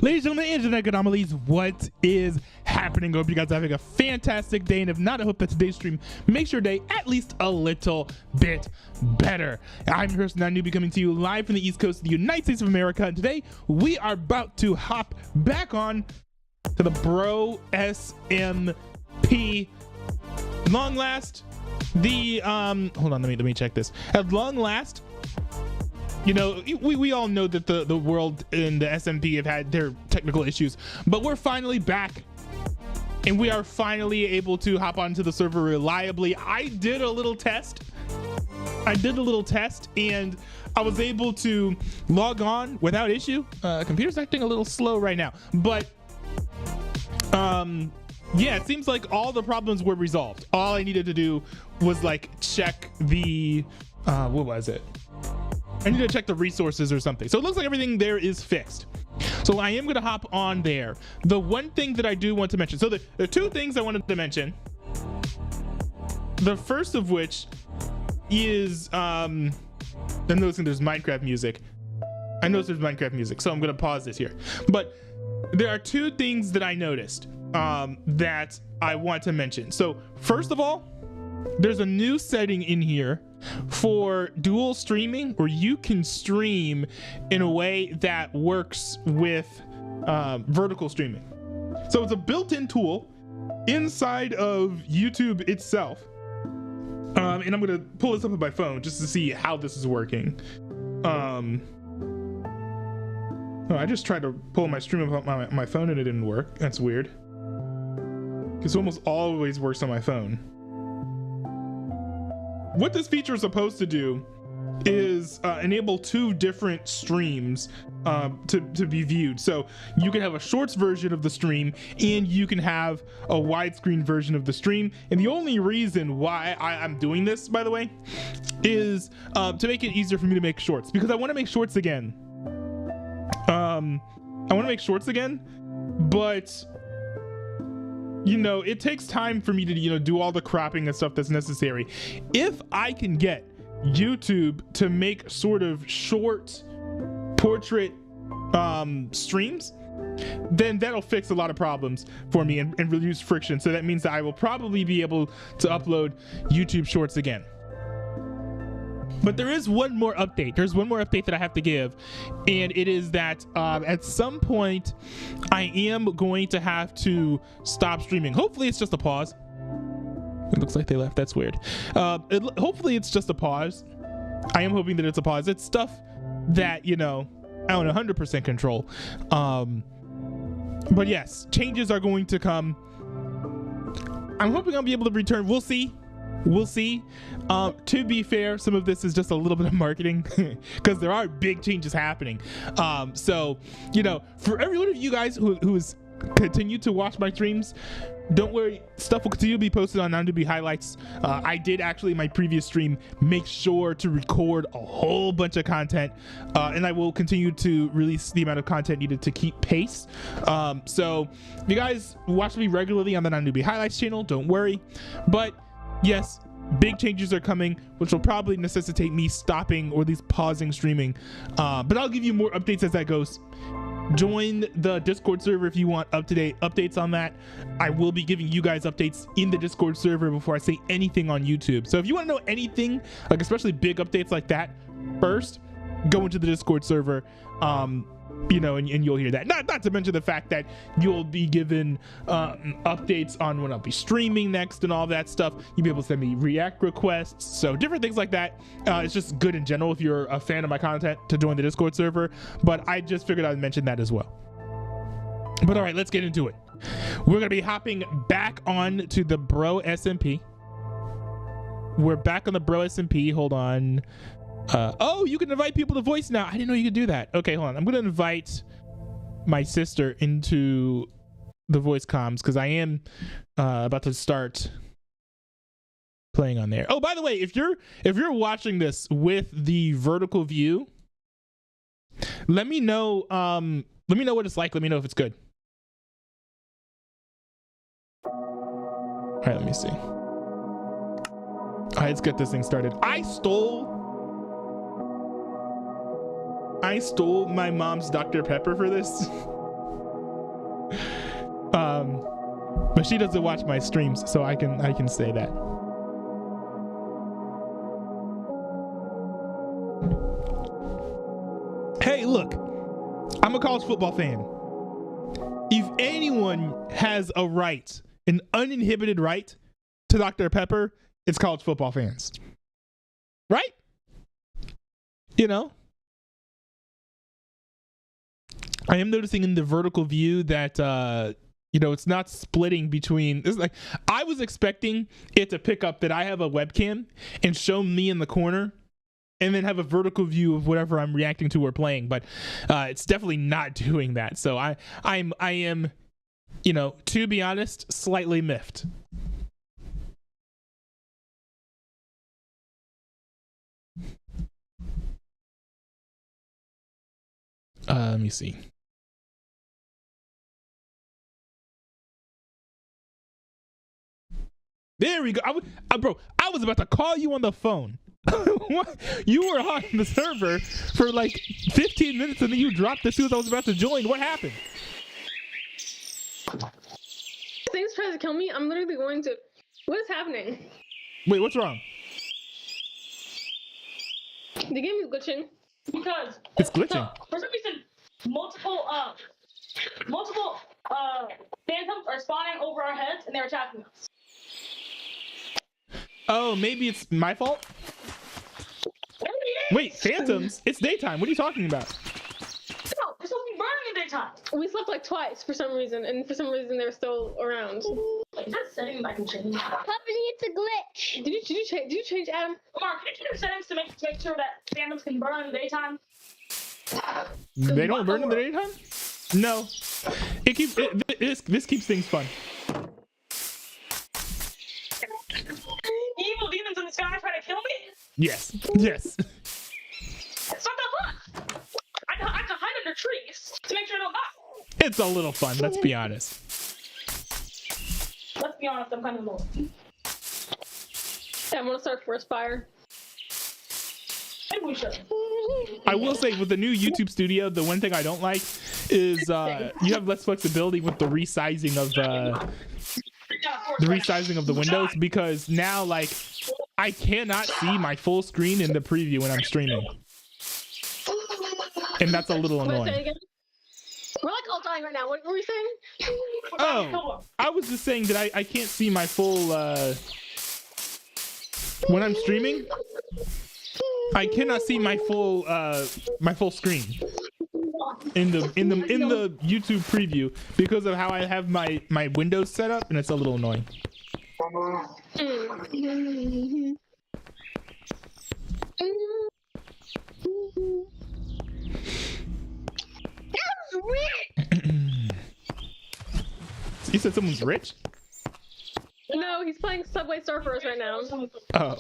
Ladies and gentlemen, internet anomalies, what is happening? I hope you guys are having a fantastic day, and if not, I hope that today's stream makes your day at least a little bit better. I'm your host, Newbie, coming to you live from the East Coast of the United States of America, and today we are about to hop back on to the Bro SMP. Long last, the hold on, let me check this. At long last, you know, we all know that the world and the SMP have had their technical issues, but we're finally back and we are finally able to hop onto the server reliably. I did a little test and I was able to log on without issue. Computer's acting a little slow right now, but yeah, it seems like all the problems were resolved. All I needed to do was like check the what was it? I need to check the resources or something. So it looks like everything there is fixed. So I am going to hop on there. The one thing that I do want to mention, so there are two things I wanted to mention. The first of which is, I'm noticing there's Minecraft music. I noticed there's Minecraft music, so I'm going to pause this here. But there are two things that I noticed that I want to mention. So first of all, there's a new setting in here for dual streaming where you can stream in a way that works with vertical streaming. So it's a built-in tool inside of YouTube itself. And I'm gonna pull this up on my phone just to see how this is working. Oh, I just tried to pull my stream up on my phone and it didn't work. That's weird. Because it almost always works on my phone. What this feature is supposed to do is enable two different streams to be viewed. So you can have a shorts version of the stream and you can have a widescreen version of the stream. And the only reason why I'm doing this, by the way, is to make it easier for me to make shorts, because I want to make shorts again. But you know, it takes time for me to, you know, do all the cropping and stuff that's necessary. If I can get YouTube to make sort of short portrait streams, then that'll fix a lot of problems for me and reduce friction. So that means that I will probably be able to upload YouTube shorts again. But there is one more update. There's one more update that I have to give, and it is that at some point I am going to have to stop streaming. Hopefully it's just a pause. It looks like they left. That's weird. Hopefully it's just a pause. I am hoping that it's a pause. It's stuff that, you know, I don't 100% control. But yes, changes are going to come. I'm hoping I'll be able to return. We'll see. To be fair, some of this is just a little bit of marketing because there are big changes happening. So, you know, for every one of you guys who has continued to watch my streams, don't worry, stuff will continue to be posted on Newbie highlights. I did actually, in my previous stream, make sure to record a whole bunch of content, and I will continue to release the amount of content needed to keep pace. So if you guys watch me regularly on the Newbie highlights channel, don't worry. But yes, big changes are coming, which will probably necessitate me stopping or at least pausing streaming. But I'll give you more updates as that goes. Join the Discord server if you want up-to-date updates on that. I will be giving you guys updates in the Discord server before I say anything on YouTube. So if you want to know anything, like especially big updates like that, first go into the Discord server. You know, and you'll hear that. Not to mention the fact that you'll be given updates on when I'll be streaming next and all that stuff. You'll be able to send me react requests, so different things like that. It's just good in general if you're a fan of my content to join the Discord server, but I just figured I'd mention that as well. But all right, let's get into it. We're gonna be hopping back on to the Bro SMP. We're back on the Bro SMP. Hold on. Oh, you can invite people to voice now. I didn't know you could do that. Okay, hold on. I'm gonna invite my sister into the voice comms because I am about to start playing on there. Oh, by the way, if you're watching this with the vertical view, let me know. Let me know what it's like. Let me know if it's good. All right, let me see. All right, let's get this thing started. I stole my mom's Dr. Pepper for this. But she doesn't watch my streams, so I can say that. Hey, look, I'm a college football fan. If anyone has a right, an uninhibited right to Dr. Pepper, it's college football fans. Right? You know? I am noticing in the vertical view that you know, it's not splitting between. This is like, I was expecting it to pick up that I have a webcam and show me in the corner and then have a vertical view of whatever I'm reacting to or playing, but it's definitely not doing that. So I am, you know, to be honest, slightly miffed. Let me see. There we go. Bro, I was about to call you on the phone. You were on the server for like 15 minutes and then you dropped as soon as I was about to join. What happened? Things tries to kill me. I'm literally going to. What is happening? Wait, what's wrong? The game is glitching. Because it's glitching. So, for some reason, multiple phantoms are spawning over our heads and they're attacking us. Oh, maybe it's my fault? Wait, phantoms? It's daytime. What are you talking about? No, they're supposed to be burning in daytime. We slept like twice for some reason, and for some reason they're still around. Like, that setting I can change. Puppy, it's a glitch. Did you change Adam? Mark, can you change the settings to make sure that phantoms can burn in the daytime? They don't burn in the daytime? No. This keeps things fun. Evil demons in the sky trying to kill me? Yes. Yes. It's not that fun. I can hide under trees to make sure I don't die. It's a little fun, let's be honest. Let's be honest, I'm kind of low. Yeah, I'm gonna start forest fire. Maybe we should. I will say with the new YouTube studio, the one thing I don't like is you have less flexibility with the resizing of the windows, because now like I cannot see my full screen in the preview when I'm streaming, and that's a little annoying. We're like all dying right now. What were we saying? Oh, I was just saying that I can't see my full when I'm streaming. I cannot see my full screen in the YouTube preview because of how I have my windows set up, and it's a little annoying. You said someone's rich? No, he's playing Subway Surfers right now. Oh.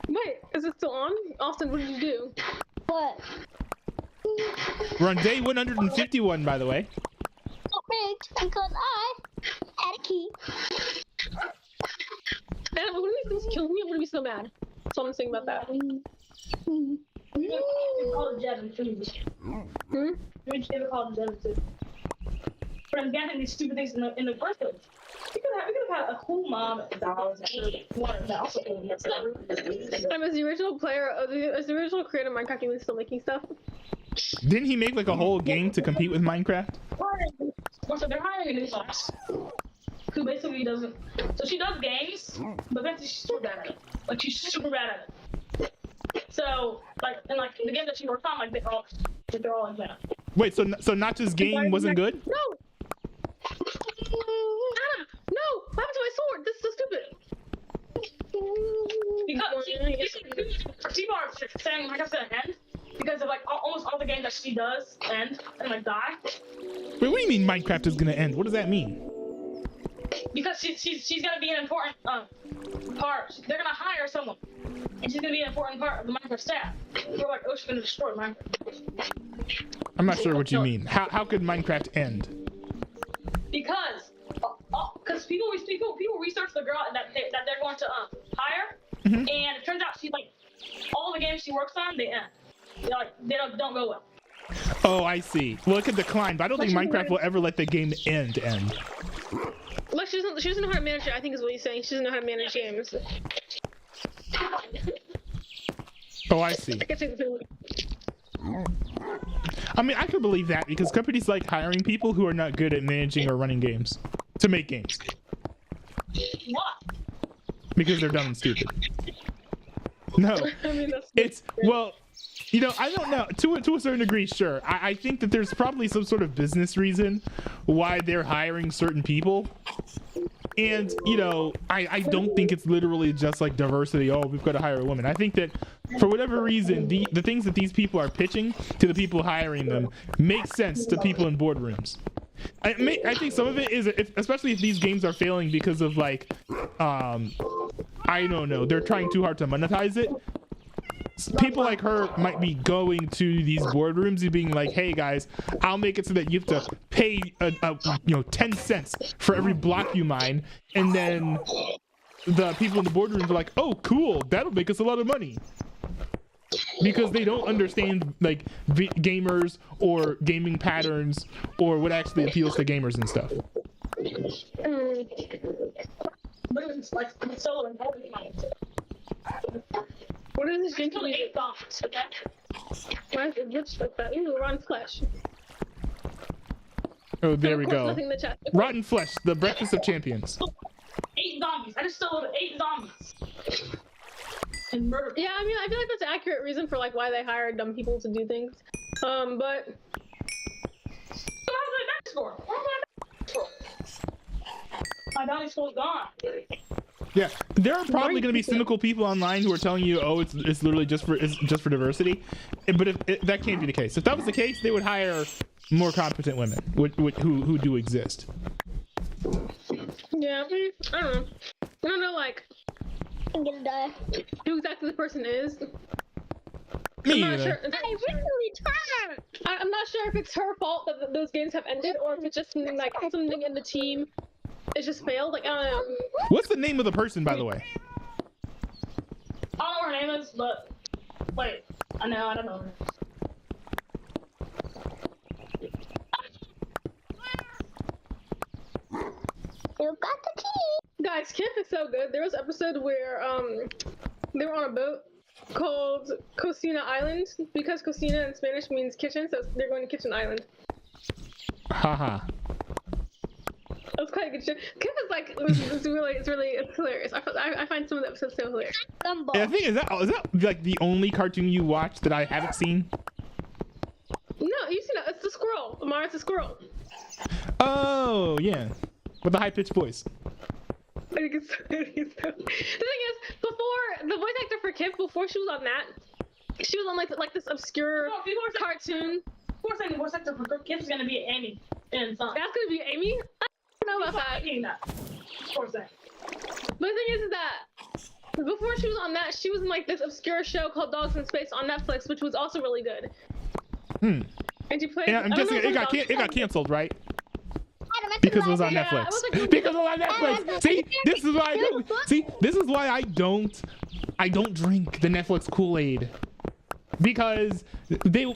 Wait, is it still on? Austin, what did you do? What? We're on day 151, by the way. Rich, because I had a key. And when these things kill me, I'm gonna be so mad. That's all I'm saying about that. Call it Jevin, please. We should never call it Jevin too. But I'm getting these stupid things in the first place. We could have had a cool mom at $1. I'm as the original player, as the original creator of Minecraft, he's still making stuff. Didn't he make like a whole game to compete with Minecraft? Well, so they're hiring a new class who basically doesn't. So she does games, but basically she's super bad at it. Like she's super bad at it. So like and like the game that she worked on, like they're all like that. Wait, so Notch's game wasn't good? No. Adam, no! What happened to my sword? This is so stupid. Because people are saying like I said end because of like almost all the games that she does end and like die. Wait, what do you mean Minecraft is gonna end? What does that mean? because she's gonna be an important part. They're gonna hire someone, and she's gonna be an important part of the Minecraft staff. We're like, oh, she's gonna destroy Minecraft. I'm not sure what you mean. How could Minecraft end? Because people research the girl that they're going to hire, and it turns out she's like all the games she works on, they end. They don't go well. Oh, I see. Well, it could decline, but I don't think Minecraft will ever let the game end. Like she doesn't know how to manage it, I think is what he's saying. She doesn't know how to manage games. Oh, I see. I guess it's I mean, I could believe that because companies like hiring people who are not good at managing or running games to make games. What? Because they're dumb and stupid. No, I mean, it's, well, you know, I don't know. To a certain degree, sure. I think that there's probably some sort of business reason why they're hiring certain people. And, you know, I don't think it's literally just like diversity. Oh, we've got to hire a woman. I think that for whatever reason, the things that these people are pitching to the people hiring them make sense to people in boardrooms. I think some of it is, especially if these games are failing because of like, I don't know, they're trying too hard to monetize it. People like her might be going to these boardrooms and being like, hey guys, I'll make it so that you have to pay 10 cents for every block you mine, and then the people in the boardrooms are like, oh cool, that'll make us a lot of money, because they don't understand like gamers or gaming patterns or what actually appeals to gamers and stuff. What is this gentle music? Why is it rich like that? Ooh, rotten flesh. Oh, there we go. Nothing in the chat. Rotten flesh, the breakfast of champions. 8 zombies. I just stole 8 zombies. And murder. Yeah, I mean, I feel like that's an accurate reason for like why they hire dumb people to do things. But So how's my back score? Where's my back score? My bounty score's gone. Yeah, there are probably going to be cynical people online who are telling you, "Oh, it's literally just for diversity," but that can't be the case. If that was the case, they would hire more competent women, who do exist. yeah, I don't know. I don't know, like I'm gonna die. who exactly the person is. Me I'm not either. sure. I really tried. I'm not sure if it's her fault that those games have ended, or if it's just something like something in the team. It's just failed. Like, I don't know. What's the name of the person, by the way? I don't know what her name is, but wait, I don't know. You got the key. Guys, camp is so good. There was an episode where they were on a boat called Cocina Island, because cocina in Spanish means kitchen, so they're going to Kitchen Island. Haha. It was quite a good show. Camp is like it's hilarious. I find some of the episodes so hilarious. Gumball. Yeah, I think is that like the only cartoon you watch that I haven't seen? No, you see that? It's the squirrel. Mara's the squirrel. Oh yeah, with the high pitched voice. I think it's so. The thing is, before the voice actor for Kip, before she was on that, she was on like this obscure cartoon. Of course, the voice actor for Kip is gonna be Amy in Sonic. That's gonna be Amy. I don't know about that. Of course, that. But the thing is that before she was on that, she was in like this obscure show called Dogs in Space on Netflix, which was also really good. Hmm. And she played. Yeah, I'm guessing it got canceled, right? Adam, Because it was on Yeah, Netflix. it was like- Because it was on Netflix. See, this is why I don't. See, this is why I don't drink the Netflix Kool-Aid. Because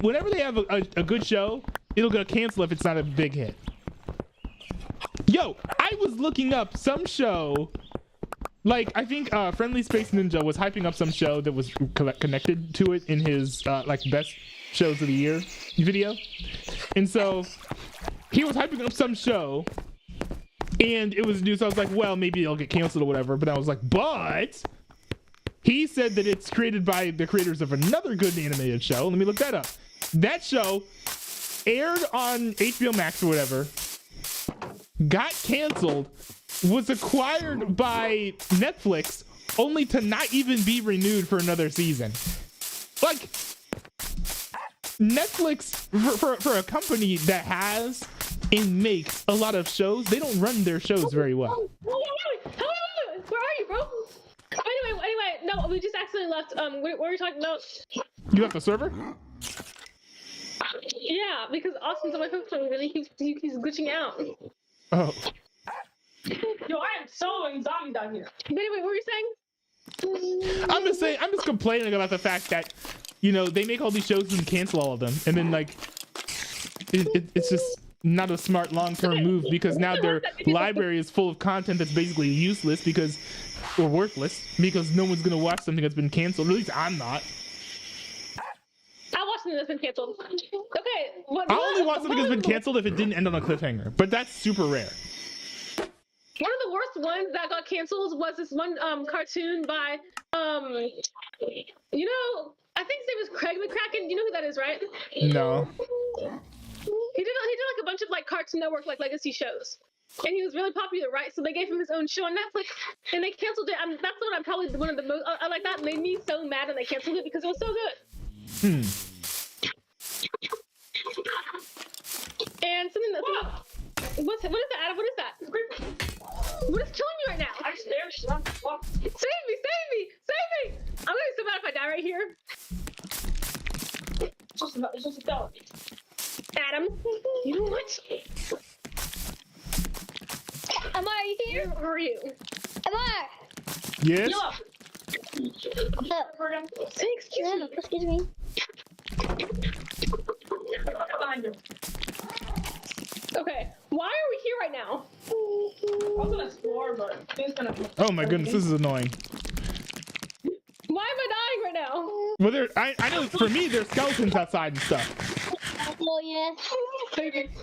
whenever they have a good show, it'll get canceled if it's not a big hit. Yo, I was looking up some show. Like, I think Friendly Space Ninja was hyping up some show that was connected to it in his like best shows of the year video. And so he was hyping up some show and it was new. So I was like, well, maybe it'll get canceled or whatever. But I was like, but he said that it's created by the creators of another good animated show. Let me look that up. That show aired on HBO Max or whatever, got canceled, was acquired by Netflix, only to not even be renewed for another season. Like, Netflix, for a company that has and make a lot of shows, they don't run their shows very well. Where are you, bro? Anyway, no, we just accidentally left. What were we talking about? You left the server? Yeah, because Austin's on my phone, so really he's glitching out. Oh. Yo, I am soloing zombies down here. But anyway, what were you saying? I'm just complaining about the fact that, you know, they make all these shows and cancel all of them, and then like, it's just not a smart long-term move, because now their library is full of content that's basically useless or worthless, because no one's gonna watch something that's been canceled. At least I'm not. I watched something that's been canceled. Okay. I only watch something that's been canceled if it didn't end on a cliffhanger, but that's super rare. One of the worst ones that got canceled was this one cartoon by you know, I think his name was Craig McCracken. You know who that is, right? No. He did like a bunch of like Cartoon Network like legacy shows, and he was really popular, right? So they gave him his own show on Netflix, and they canceled it. That's what I'm probably one of the most. Like that made me so mad, and they canceled it because it was so good. And something that what is that, Adam? What is that? What is killing you right now? I swear, Save me! I'm gonna be so mad if I die right here. It's just a spell. Adam, you know what? Am I here? Where are you? Am I? Yes? Yo, Say excuse me. Excuse me. behind you. Okay, why are we here right now? I was gonna explore, but things gonna. Oh my goodness, this is annoying. Why am I dying right now? Well, I know for me, there's skeletons outside and stuff. Oh yeah.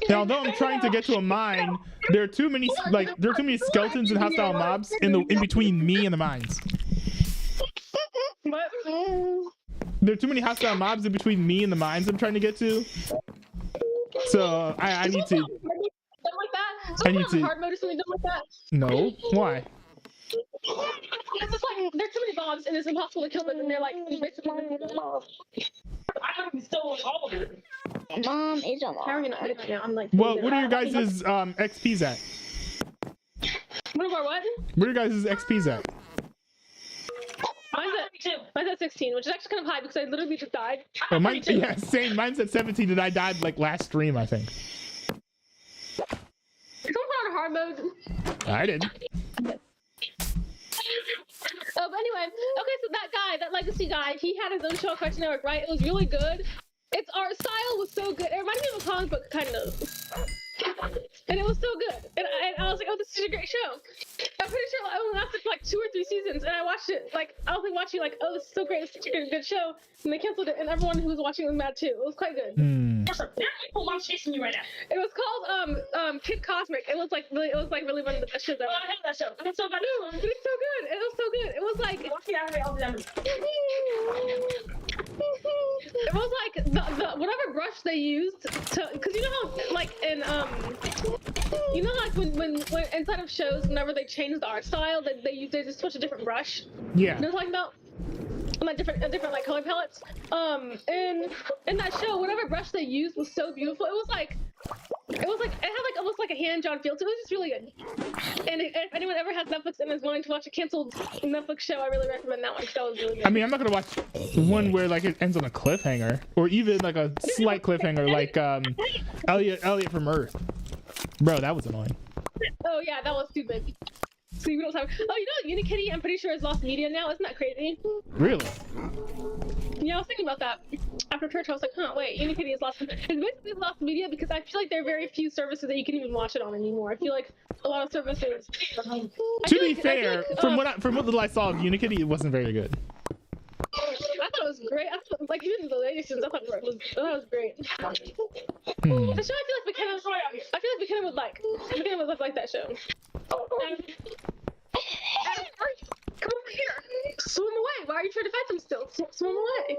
And although I'm trying to get to a mine, there are too many skeletons and hostile mobs in between me and the mines. What? There are too many hostile mobs in between me and the mines I'm trying to get to. So I need to. Done like that? I need to. Hard mode or something done like that? No, why? It's just like there's too many mobs and it's impossible to kill them, and they're like basically. I haven't stolen all of it. Mom is a How mom. are you not edit right now? I'm like. Well, what are your guys' XPs at? What of our what? Where are your guys' XPs at? Mine's at 16, which is actually kind of high because I literally just died. Oh, yeah, same. Mine's at 17, and I died like last stream, I think. Someone put on hard mode. I did. Oh, but anyway, okay, so that guy, that legacy guy, he had his own show on Cartoon Network, right? It was really good. Its art style was so good. It reminded me of a comic book, kind of. And it was so good. And I was like, oh, this is a great show. I'm pretty sure it only lasted for like 2 or 3 seasons. And I watched it, like, I was like watching, like, oh, this is so great. It's such a good show. And they canceled it. And everyone who was watching was mad too. It was quite good. There's a people chasing you right now. It was called Kid Cosmic. It was like really one of the best shows ever. Oh, I hate that show. It's so bad. But it's so good. It was so good. It was like Watch me animate all the time. it was like the whatever brush they used to, because you know how like in you know like when inside of shows whenever they change the art style they just switch a different brush. Yeah. You know what I'm talking about? Like different like color palettes. In that show, whatever brush they used was so beautiful. It had like almost like a hand-drawn feel to it. It was just really good. And if anyone ever has Netflix and is wanting to watch a canceled Netflix show, I really recommend that one because that was really good. I mean, I'm not gonna watch one where like it ends on a cliffhanger, or even like a slight cliffhanger, like Elliot from Earth. Bro, that was annoying. Oh yeah, that was stupid. So we don't have. Oh, you know, Unikitty, I'm pretty sure has lost media now. Isn't that crazy? Really? Yeah, I was thinking about that after church. I was like, huh, wait, Unikitty has lost. It's basically lost media because I feel like there are very few services that you can even watch it on anymore. I feel like a lot of services. To be fair, from what little I saw of Unikitty, it wasn't very good. I thought it was great. I thought, like even the latest seasons, I thought it was great. The show, I feel like McKenna would like. McKenna would like that show. Come over here. Swim away. Why are you trying to fight them still? Swim away.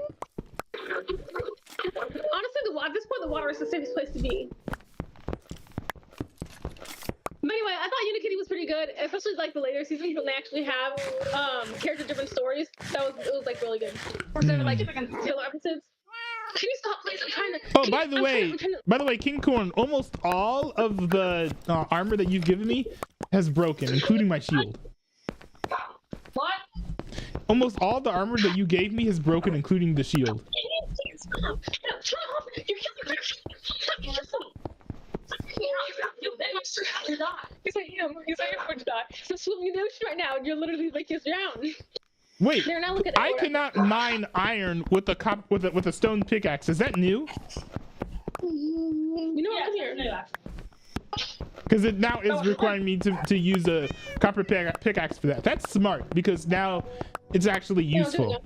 Honestly, at this point, the water is the safest place to be. But anyway, I thought Unikitty was pretty good, especially like the later seasons when they actually have character-driven stories. It was like really good. Instead of like filler episodes. Can you stop, please? I'm trying to. Oh, by the way, King Corn, almost all of the armor that you've given me has broken, including my shield. What? Almost all the armor that you gave me has broken, including the shield. He's like, I'm going to die. So swimming in the ocean right now, and you're literally like, you're drowned. Wait, There, now look at I it. cannot mine iron with a stone pickaxe. Is that new? You know what? Come here. Because it now is requiring me to use a copper pickaxe for that. That's smart because now it's actually useful.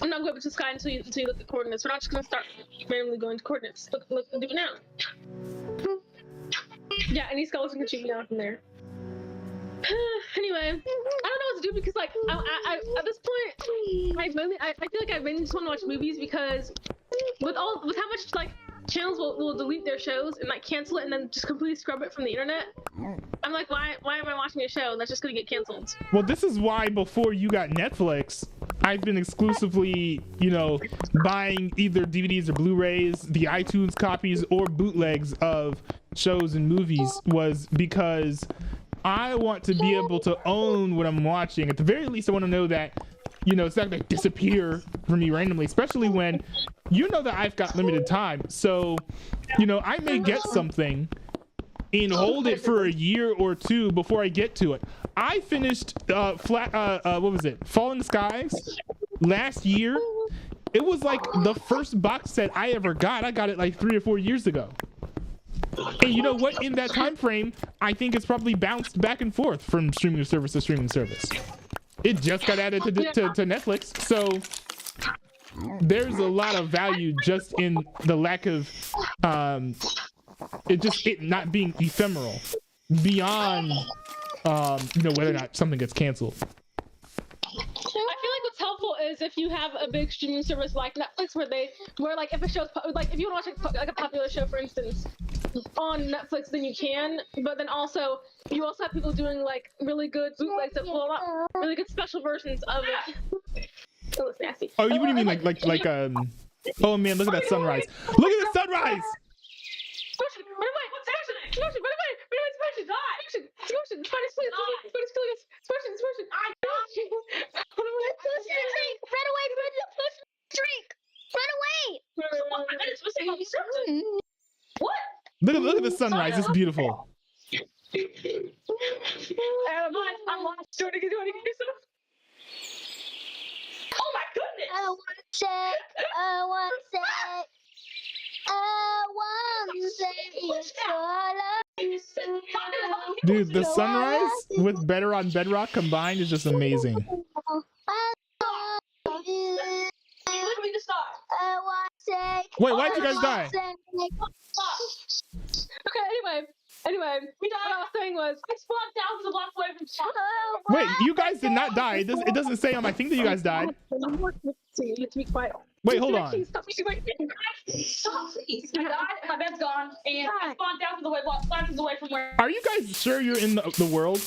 I'm not going to the sky until you look at coordinates. We're not just gonna start randomly going to coordinates. Look, do it now. Yeah, any skeletons can shoot me down from there. Anyway, I don't know what to do because like I at this point I feel like I really just want to watch movies because with how much like channels will delete their shows and like cancel it and then just completely scrub it from the internet. I'm like, why am I watching a show that's just gonna get canceled? Well, this is why before you got Netflix, I've been exclusively, buying either DVDs or Blu-rays, the iTunes copies, or bootlegs of shows and movies was because I want to be able to own what I'm watching. At the very least, I want to know that, it's not going to disappear from me randomly, especially when that I've got limited time. So, I may get something and hold it for a year or two before I get to it. I finished Fallen Skies last year. It was like the first box set I ever got. I got it like 3 or 4 years ago. And you know what? In that time frame, I think it's probably bounced back and forth from streaming service to streaming service. It just got added to Netflix, so there's a lot of value just in the lack of it not being ephemeral beyond whether or not something gets canceled. I feel like what's helpful is if you have a big streaming service like Netflix where like if a show's like if you want to watch like a popular show for instance on Netflix, then you can, but then also you also have people doing like really good bootlegs that really good special versions of it. It looks nasty. Oh, what do you mean like oh man, look at that sunrise. Look at the sunrise. What? Look at the sunrise. It's beautiful. I'm lost. Do you want to do yourself? Oh my goodness! I want Dude, the sunrise with Better on Bedrock combined is just amazing. Wait, why'd you guys die? Okay, anyway, what I was saying was I spawned thousands of blocks away from spawn. Wait, you guys did not die. It doesn't say on my thing that you guys died. You have to be quiet. Wait, hold on. Stop, please. I died, my bed's gone, and I spawned thousands away from where. Are you guys sure you're in the world?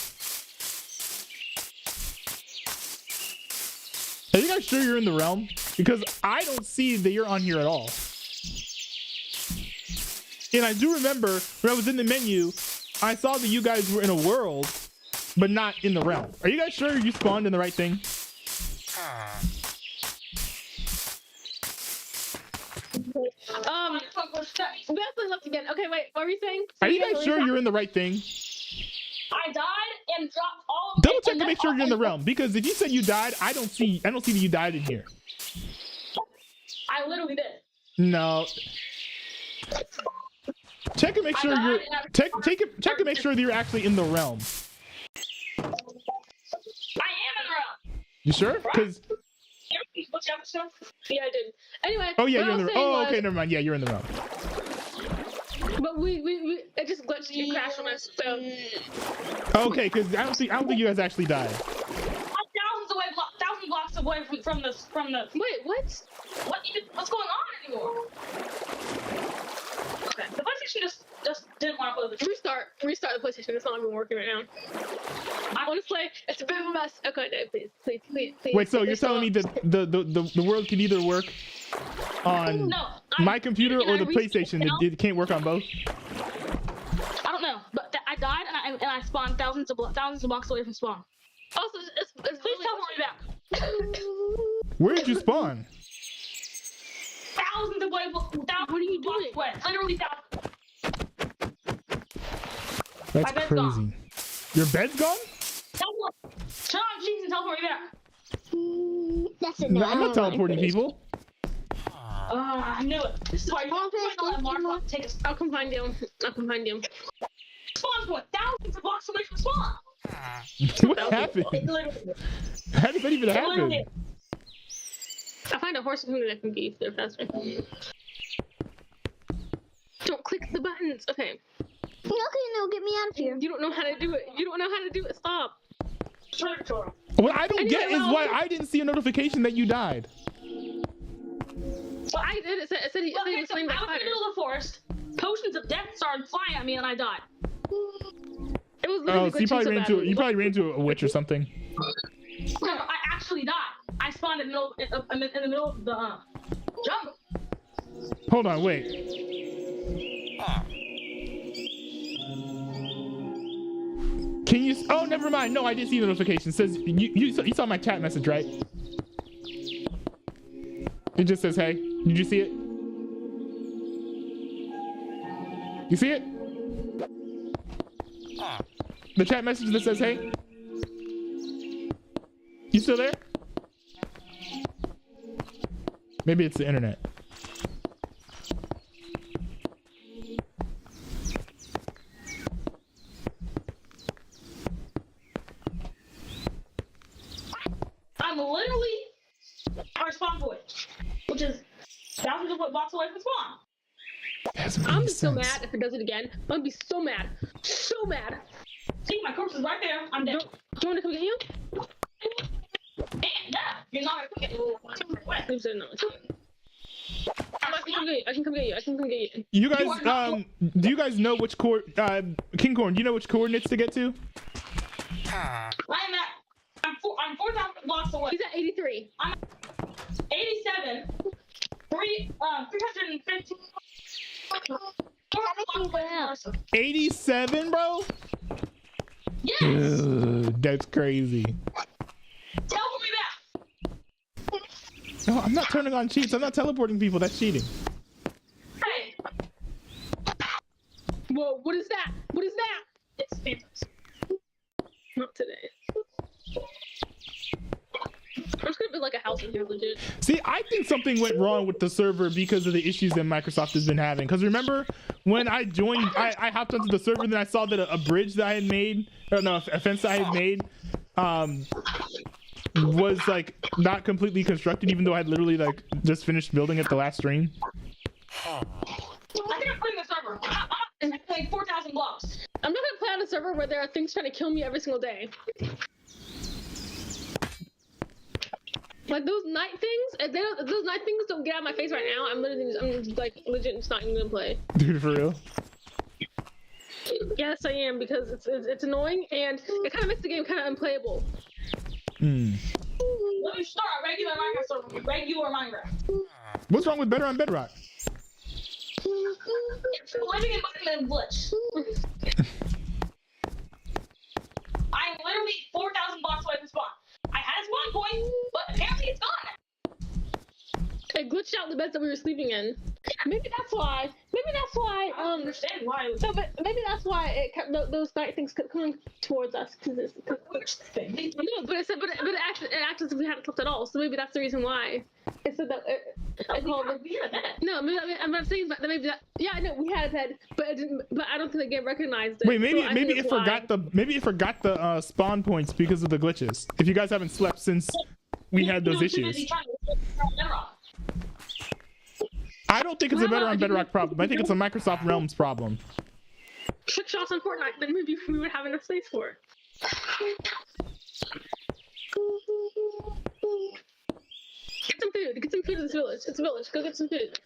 Are you guys sure you're in the realm? Because I don't see that you're on here at all. And I do remember when I was in the menu, I saw that you guys were in a world, but not in the realm. Are you guys sure you spawned in the right thing? Bethany left again. Okay, wait, what were you saying? Are you guys sure you're in the right thing? I died and dropped all of Double check to make sure you're in the realm, because if you said you died, I don't see that you died in here. I literally did. No. Check and make sure you're check to make sure that you're actually in the realm. I am in the realm. You sure? Because yeah, I did. Anyway. oh yeah, you're in the realm. Oh, okay, never mind. Yeah, you're in the realm. But we it just glitched. You crashed on us. So. Okay, because I don't think you guys actually died. Thousand blocks away from the. Wait, what? What's going on anymore? Okay, the bunch PlayStation just didn't want to play the Restart the PlayStation. It's not even working right now. Honestly, it's a bit of a mess. Okay, no, please. Wait, so you're Please telling me stop. that the world can either work on my computer or the PlayStation? It can't work on both. I don't know, but I died and I spawned thousands of blocks away from spawn. Also, it's Please teleport me back. Where did you spawn? Thousands of away. What are you doing? Away. Literally thousands. That's My bed's crazy. gone. Your bed's gone? Teleport. Turn on cheese and teleport me back. That's it. No, I'm not teleporting people. I knew it. This is why you want to take us. I'll come find you. Spawn point. Thousands of blocks away from spawn. What happened? How did that even happen? I'll find a horse and that can be there faster. Don't click the buttons. Okay. Okay, no, get me out of here. You don't know how to do it. Stop. What I don't get is why I didn't see a notification that you died. Well, I did. It said he was so I was in playing the that fire. middle of the forest. Potions of death started flying at me and I died. It was Oh, literally so you probably ran into badly. you probably ran into a witch or something. No, I actually died. I spawned in the middle of the jungle. Hold on, wait. Can you? Oh, never mind. No, I did see the notification. It says you saw my chat message, right? It just says hey. Did you see it? You see it? The chat message that says hey. You still there? Maybe it's the internet. I'm literally our spawn point, which is thousands of blocks away from spawn. I'm so mad if it does it again. I'm gonna be so mad. So mad. See, my corpse is right there. I'm dead. Do you want to come get you? And yeah, you're not gonna get I'm saying no. I can come get you. You guys, do you guys know which King Corn? Do you know which coordinates to get to? I'm 4,000 blocks away. He's at 83. I'm 87. 315. 87, bro. Yes. Dude, that's crazy. Teleport me back. No, I'm not turning on cheats. I'm not teleporting people. That's cheating. Hey, Whoa, what is that? What is that? it's fantastic. Not today. I'm just gonna build like a house in here, legit. See, I think something went wrong with the server because of the issues that Microsoft has been having. Because remember, when I joined, I hopped onto the server and then I saw that a bridge that I had made, or no, a fence that I had made, was like not completely constructed, even though I had literally like just finished building it the last stream. I think I'm putting the server. I'm like 4,000 blocks. I'm not gonna play on a server where there are things trying to kill me every single day. Like those night things, if those night things don't get out of my face right now, I'm just like legit just not even gonna play. Dude, for real? Yes, I am, because it's annoying and it kind of makes the game kind of unplayable. Hmm. Let me start a regular Minecraft server. Regular Minecraft. What's wrong with Better on Bedrock? It's living in Minecraft glitch. I'm literally 4,000 blocks away from spawn. I had a spawn point, but apparently it's gone. It glitched out the beds that we were sleeping in. Maybe that's why. I don't understand why. So, but maybe that's why it kept those night things kept coming towards us. Which thing? No, but it acted as if we hadn't slept at all. So maybe that's the reason why. It said that it called. We had a bed. No, maybe I'm saying that maybe that. Yeah, I know we had a bed, but it didn't. But I don't think the game recognized it. Wait, maybe so maybe it forgot the spawn points because of the glitches. If you guys haven't slept since we had those issues. I don't think it's a Better on Bedrock problem. I think it's a Microsoft Realms problem. Trick shots on Fortnite, then maybe we would have enough space for it. Get some food in this village. It's a village. Go get some food.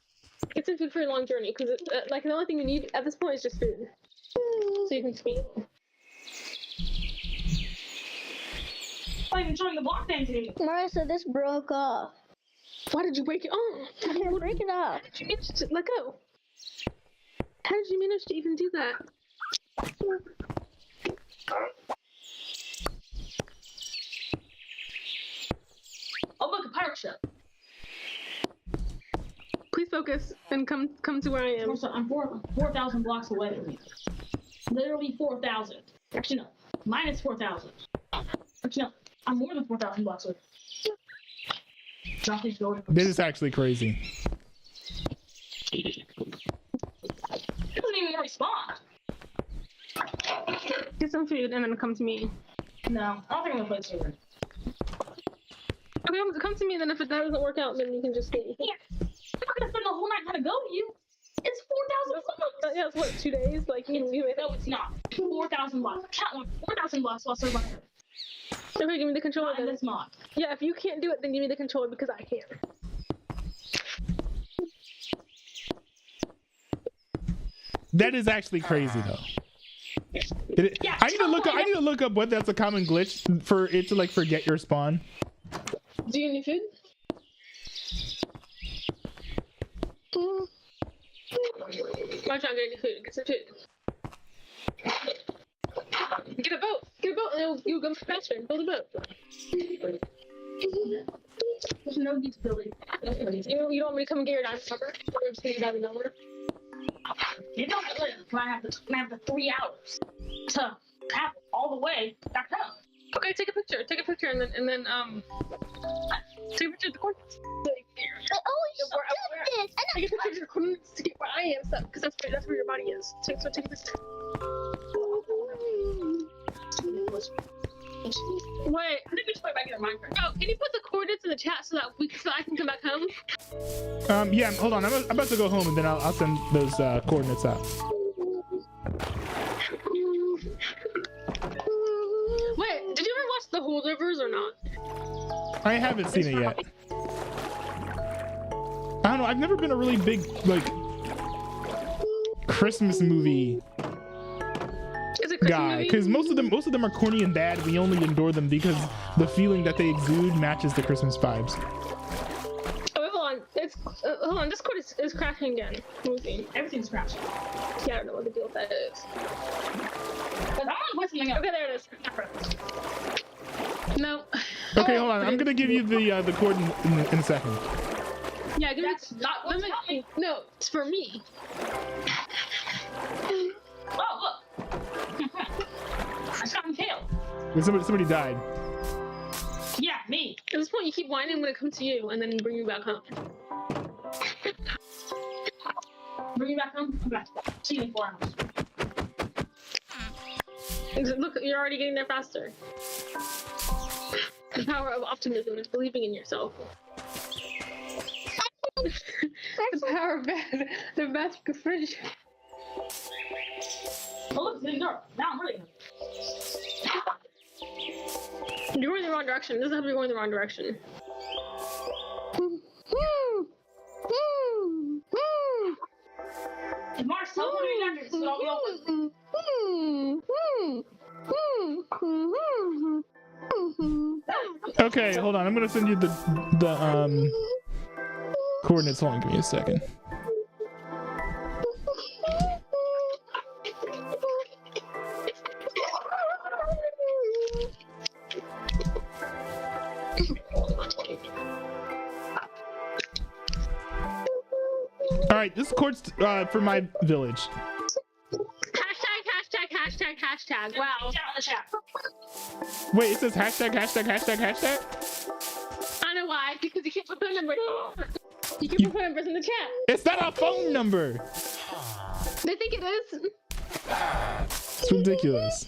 Get some food for a long journey because like the only thing you need at this point is just food, so you can speed. I'm not even showing the block thing to you. Marissa, this broke off. Why did you break it? Oh, I didn't break it off. how did you manage to let go? How did you manage to even do that? Oh look, a pirate ship. Please focus and come to where I am. I'm 4,000 blocks away from you. Literally 4,000. Actually, no. Minus 4,000. Actually, no. I'm more than 4,000 blocks away. Drop these golden. This is actually crazy. It doesn't even respond. Get some food and then come to me. No, I don't think I'm gonna play this over. Okay, come to me, and then if that doesn't work out, then you can just stay. Yeah. I'm not gonna spend the whole night trying to go to you. It's 4,000 blocks. Yeah, it's what, 2 days? Like, you know, No, it's not. 4,000 blocks. Count 4,000 blocks while surviving. okay, give me the controller Not in then. this mod. Yeah, if you can't do it, then give me the controller because I can. That is actually crazy though. Yeah, I need to look up what that's a common glitch for it to like forget your spawn. Do you need food? Watch out, get food. Get some food. Get a boat. Get a boat, and you'll go faster. Build a boat. There's no need to build it. You don't want me to come and get your diamond number? Or just get your diamond number? You don't live when I have the 3 hours to have all the way back home. Okay, take a picture. Take a picture, and then take a picture of the coordinates. I always do this. Take a picture of the coordinates to get where I am, because that's where your body is. Take a picture. Wait, I think we should play back in Minecraft. oh, can you put the coordinates in the chat so I can come back home? Yeah, hold on. I'm about to go home and then I'll send those coordinates out. Wait, did you ever watch the Holdovers or not? I haven't seen it yet. I don't know. I've never been a really big like Christmas movie Is it Christmas guy movie? because most of them are corny and bad. We only endure them because the feeling that they exude matches the Christmas vibes. Oh, wait, hold on. Hold on. This cord is crashing again. Let me see. Everything's crashing. Yeah, I don't know what the deal with that is. But I want to put something up. Okay, there it is. No. Okay, hold on. I'm gonna give you the coordinate in a second. Yeah, give That's me. not what's happening. No, it's for me. Oh, look. I shot him tail. Somebody died. Yeah, me. At this point, you keep whining when it comes to you, and then bring you back home. Bring you back home. I'm back. See you in 4 hours. Look, you're already getting there faster. The power of optimism is believing in yourself. The power of the magic of friendship. Oh, look, there you go. Now I'm really good. You're going the wrong direction. This is how you're going the wrong direction. If Mars teleported me after, this is all we Okay, hold on. I'm gonna send you the coordinates. Hold on, give me a second. All right, this coord's for my village. Hashtag. Wow. Down in the chat. Wait, it says hashtag. I know why. Because you keep putting numbers. You keep putting numbers in the chat. It's not a phone number. They think it is. It's ridiculous.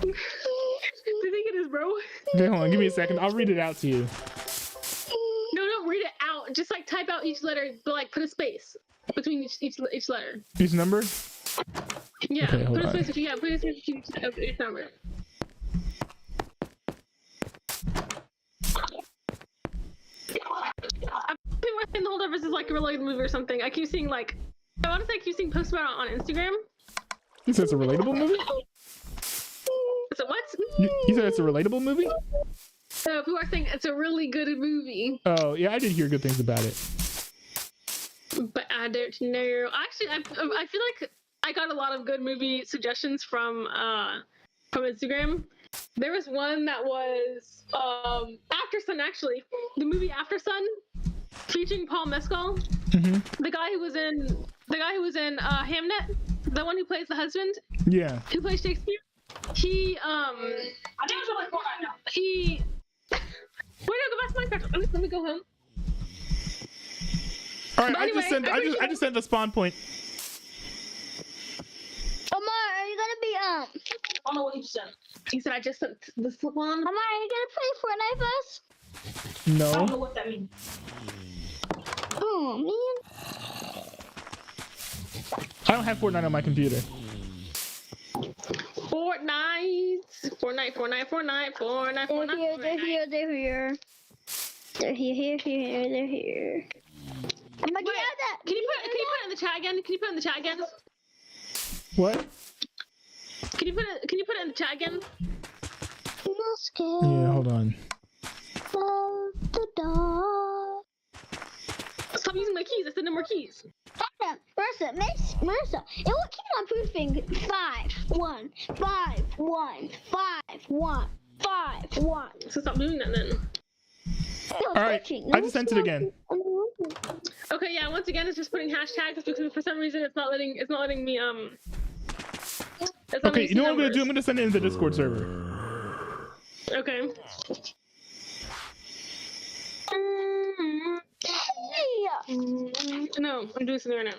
They think it is, bro. Okay, hold on. Give me a second. I'll read it out to you. No, don't read it out. Just like type out each letter, but like put a space between each letter. Each number? Yeah. Okay, hold put a on. space between each number. I'm putting my In the Holdover is like a really good movie or something. I keep seeing like, I want to say I keep seeing posts about it on Instagram. You said it's a relatable movie? So what? You said it's a relatable movie? So people are saying it's a really good movie. Oh, yeah, I did hear good things about it. But I don't know. Actually, I feel like I got a lot of good movie suggestions from Instagram. There was one that was After Sun, actually. The movie After Sun, featuring Paul Mescal. Mm-hmm. The guy who was in Hamnet, the one who plays the husband. Yeah. Who plays Shakespeare. He I think it's like Fortnite now. he. Wait, no, go back to Minecraft. Let me go home. All right, But anyway, I just sent the spawn point. Omar, are you gonna be I don't know what he said. He said I just sent the slip on. Omar, are you gonna play Fortnite with us? I don't know No. what that means. Oh man. I don't have Fortnite on my computer. Fortnite. They're here. They're here. I'm like, Wait, yeah, that. Can you put it in the chat again? What? Can you put it in the chat again? Yeah, hold on. Stop using my keys. I said no more keys. Marissa, Marissa, it will keep on proofing 5, 1, 5, 1, 5, 1, 5, 1. So stop doing that then. All right, I just sent it again. Okay, yeah. Once again, it's just putting hashtags because for some reason it's not letting me Okay, you know what I'm gonna do? I'm gonna send it in the Discord server. Okay. No, I'm doing something right now.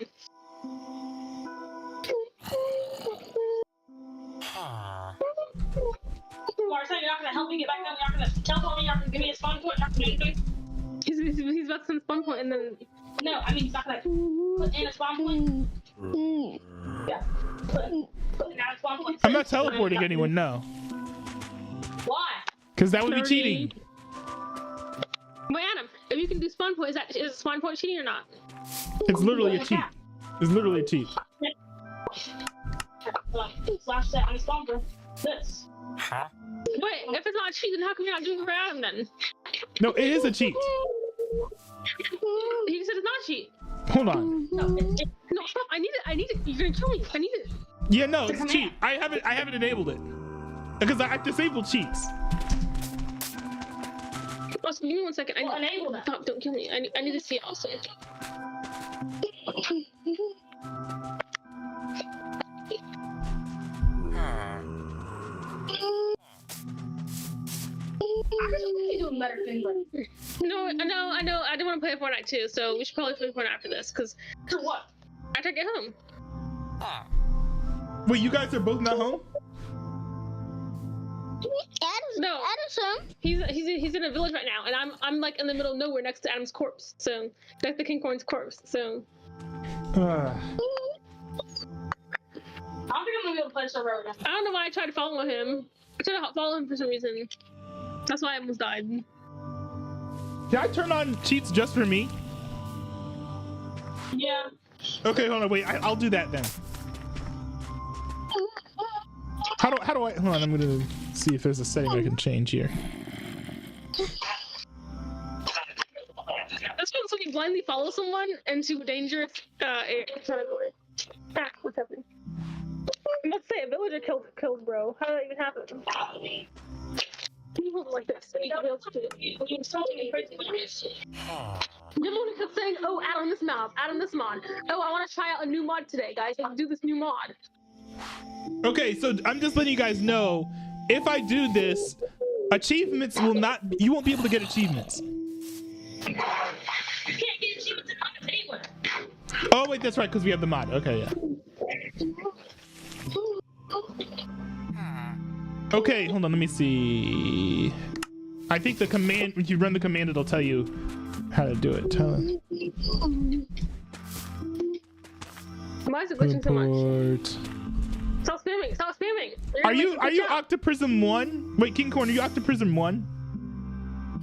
Marissa, you're not gonna help me get back down. You're not gonna tell me. You're not gonna give me a spawn point. You're not gonna do anything. He's about to send spawn point and then. No, I mean he's not gonna put in a spawn point. Yeah. Put in a spawn point. I'm not teleporting anyone, no. Why? Because that would be 30. cheating. Wait, Adam, if you can do spawn point, is spawn point cheating or not? It's literally a cheat. It's literally a cheat. Slash set on spawn point. This. Wait, if it's not a cheat, then how come you're not doing it for Adam then? No, it is a cheat. He said it's not a cheat. Hold on. No, it's No, stop. I need it. You're gonna kill me. I need it. Yeah, no, it's a cheat. I haven't enabled it. Because I disabled cheats. Also, give me 1 second. Well, enable that. Stop, don't kill me. I need to see it also. you doing better things like No, I know. I didn't want to play Fortnite too, so we should probably play Fortnite after this, because to what? after I get home. Wait, you guys are both not home? No. Addison. He's in a village right now, and I'm like in the middle of nowhere next to Adam's corpse. So that's the King Corn's corpse. So I don't think I'm gonna be able to play server right now. I don't know why I tried to follow him. I tried to follow him for some reason. That's why I almost died. Can I turn on cheats just for me? Yeah. Okay, hold on, wait, I'll do that then. How do I, hold on, I'm gonna see if there's a setting I can change here. That's when you blindly follow someone into a dangerous category. Ah, what's happening? Let's say a villager killed bro. How did that even happen? You hold it like this. So you got able to do it. You're insulting crazy. You're the one who kept saying, "Oh, add on this mod. Add on this mod. Oh, I want to try out a new mod today, guys. Let's do this new mod." Okay, so I'm just letting you guys know, if I do this, achievements will not, you won't be able to get achievements. You can't get achievements in Minecraft anywhere. Oh wait, that's right, because we have the mod. Okay, yeah. Okay, hold on, let me see. I think the command, when you run the command, it'll tell you how to do it. Why is it glitching so much? Report. Stop spamming! Stop spamming! Are you Octoprism 1? Wait, King Corn, are you Octoprism 1?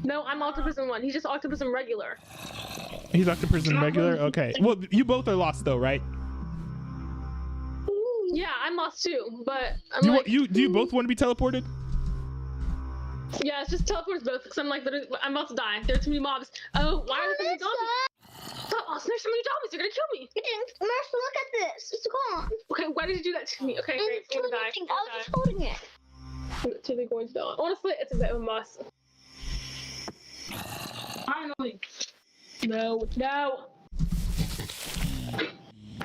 No, I'm Octoprism 1. He's just Octoprism regular. He's back to prison regular. Okay. Well, you both are lost though, right? Yeah, I'm lost too, but I'm Do you, like, do you both want to be teleported? yeah, it's just teleports both because I'm like, literally, I'm about to die. There's too many mobs. Oh, why are there so many zombies? Stop, Austin, there's so many zombies. They're gonna kill me. Marissa, look at this. It's gone. Okay, why did you do that to me? Okay, great. It's I'm gonna die. anything. I was just holding it. I'm literally going to die. Honestly, it's a bit of a mess. Finally. No.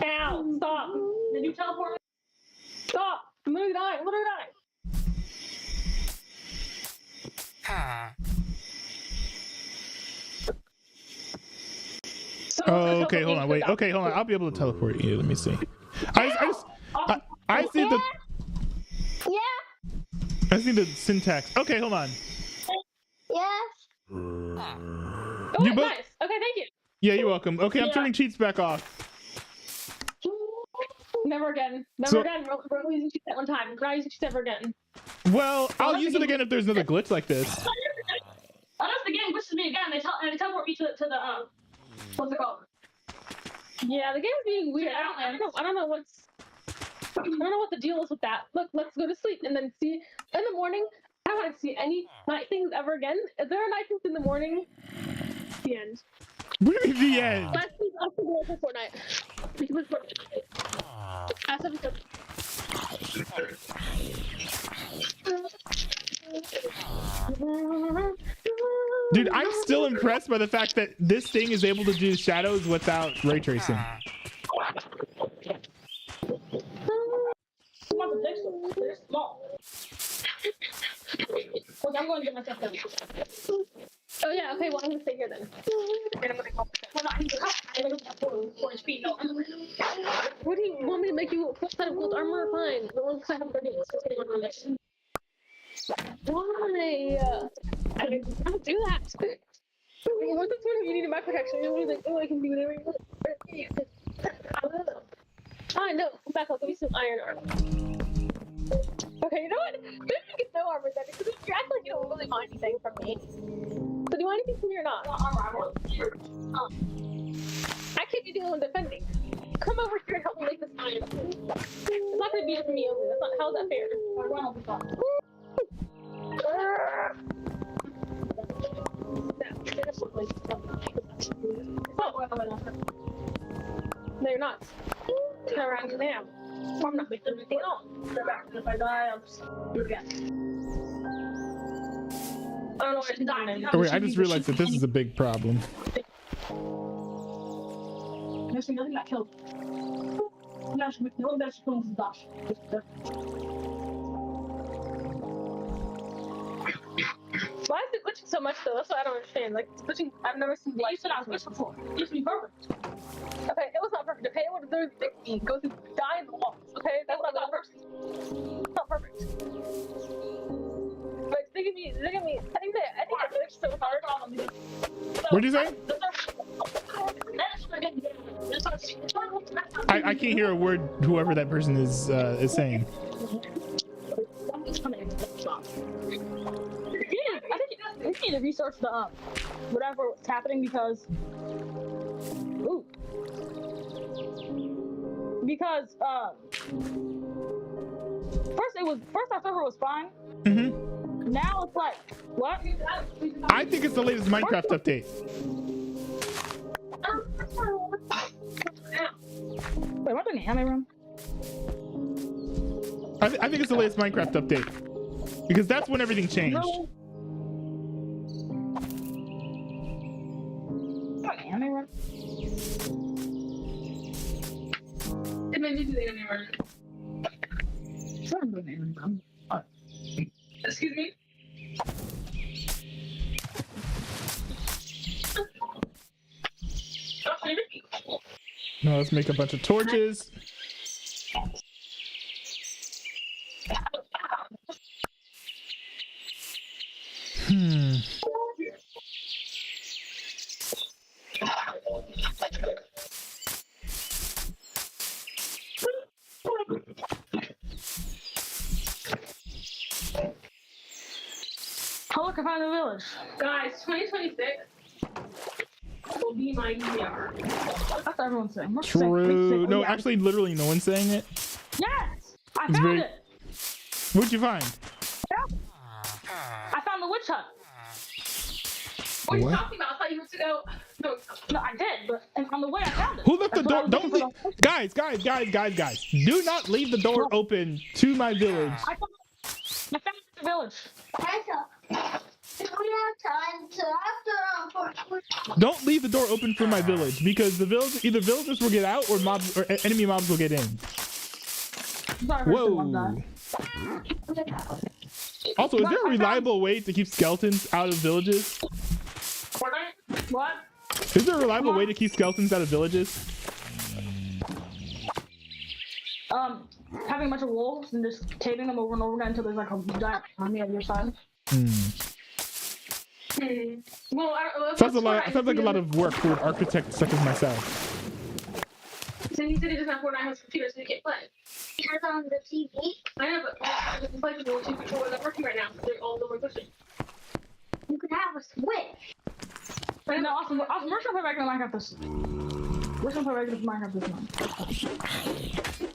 Ow! Stop! Did you teleport me? Stop! I'm literally dying. I'm literally dying. Oh, okay, hold on, wait. Okay, hold on. I'll be able to teleport you. Let me see. I see the. Yeah. I see the syntax. Okay, hold on. Yes. Oh, You wait, both- nice. Okay, thank you. Yeah, you're welcome. Okay, I'm Yeah. turning cheats back off. Never again. Never So- again. We're only using cheats that one time. We're not using cheats ever again. Well, I'll use it again if there's another glitch like this. Unless the game glitches me again, they teleport me to the what's it called? Yeah, the game's being weird. I don't know what the deal is with that. Look, let's go to sleep and then see in the morning. I don't want to see any night things ever again. If there are night things in the morning, the end. What do you mean the end? Let's see for Fortnite. As of Dude, I'm still impressed by the fact that this thing is able to do shadows without ray tracing. They're small. Look, I'm going to get myself done. Oh yeah, okay, well I'm gonna stay here then. And I'm gonna go. Well, no, I need to cut. I need to get 4 HP. No. What do you want me to make you a full set of gold armor? Fine. The one because I have 30 minutes. Why? I don't do that. What's the sort of you need in my protection? You're like, oh, I can do whatever you want. Fine, no, come back. I'll give you some iron armor. Okay, you know what? Maybe you get no armor then, because you act like you don't really want anything from me. So do you want anything from me or not? I can't be the only one defending. Come over here and help me make this iron. It's not gonna be for me only. That's not. How's that fair? No, you're not. Turn around now. I'm not making anything else. If I die, I'll just do it again. I don't know where to die. Oh wait, I just realized that this is a big problem. Next thing, nothing got killed. No one better kills Dash. Why is it glitching so much though? That's what I don't understand. Like it's glitching. I've never seen You glitch. said I was glitched before. It used to be perfect. Okay, it was not perfect. Okay, it would literally make me go through, die in the walls. Okay, that's not perfect. It's not perfect. But they give me. I think I glitched so hard. What'd you say? I can't hear a word whoever that person is saying. We need to research the whatever's happening because first our server was fine. Mm-hmm. Now it's like what? I think it's the latest Minecraft update. Wait, what's in the anime room? I think it's the latest Minecraft update because that's when everything changed. No. Anime room? It made me do the anime room. Sure, I'm doing the anime room. Excuse me. No, let's make a bunch of torches. Oh, look, I found a village. Guys, 2026. will be my ER. That's what everyone's saying. True. No, actually, literally, no one's saying it. Yes! I It's found it! What'd you find? I found the witch hut. What are you talking about? I thought you were to go. No, I did, but on the way I found it. Who left the door? Don't leave. Guys. Do not leave the door open to my village. I found the village. Don't leave the door open for my village because either villagers will get out or mobs or enemy mobs will get in. Whoa. Also, is there a reliable way to keep skeletons out of villages? What? Is there a reliable way to keep skeletons out of villages? Having a bunch of wolves and just taping them over and over again until there's like a giant army on your side. Well, sounds like a lot of work for an architect such as myself. So he said he doesn't have Fortnite on his computer, so he can't play. He has it on the TV. I know, but the players will two controllers not working right now. They're all over pushing. You could have a Switch. But no, awesome. We're gonna play regular Minecraft this. We're gonna play regular Minecraft this month.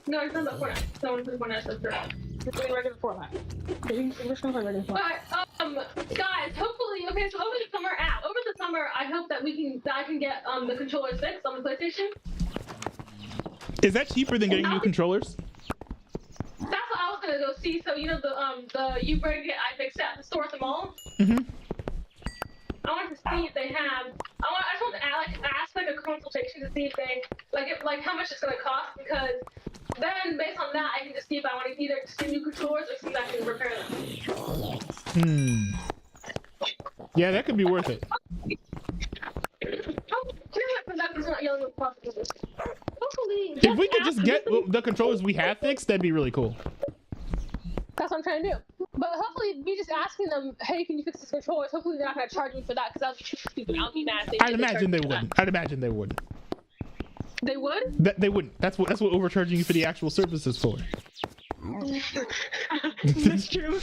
No, it's not about Fortnite. Someone put Fortnite stuff through. We're playing regular Fortnite. We're just gonna play regular Fortnite. But guys, hopefully, okay. So over the summer, I hope that I can get the controller fixed on the PlayStation. Is that cheaper than getting new controllers? That's what I was gonna go see. So you know the you bring it, I fixed at the store at the mall. I wanted to see if they have. I just want to ask like a consultation to see if they like how much it's gonna cost, because then based on that I can just see if I want to either see new controllers or see if I can repair them. Yeah, that could be worth it. If we could just get the controllers we have fixed, that'd be really cool. That's what I'm trying to do. But hopefully, me just asking them, hey, can you fix this controller? Hopefully, they're not going to charge me for that, because that was stupid. I'll be mad if they I'd imagine they wouldn't. They would? They wouldn't. That's what overcharging you for the actual services for. That's true.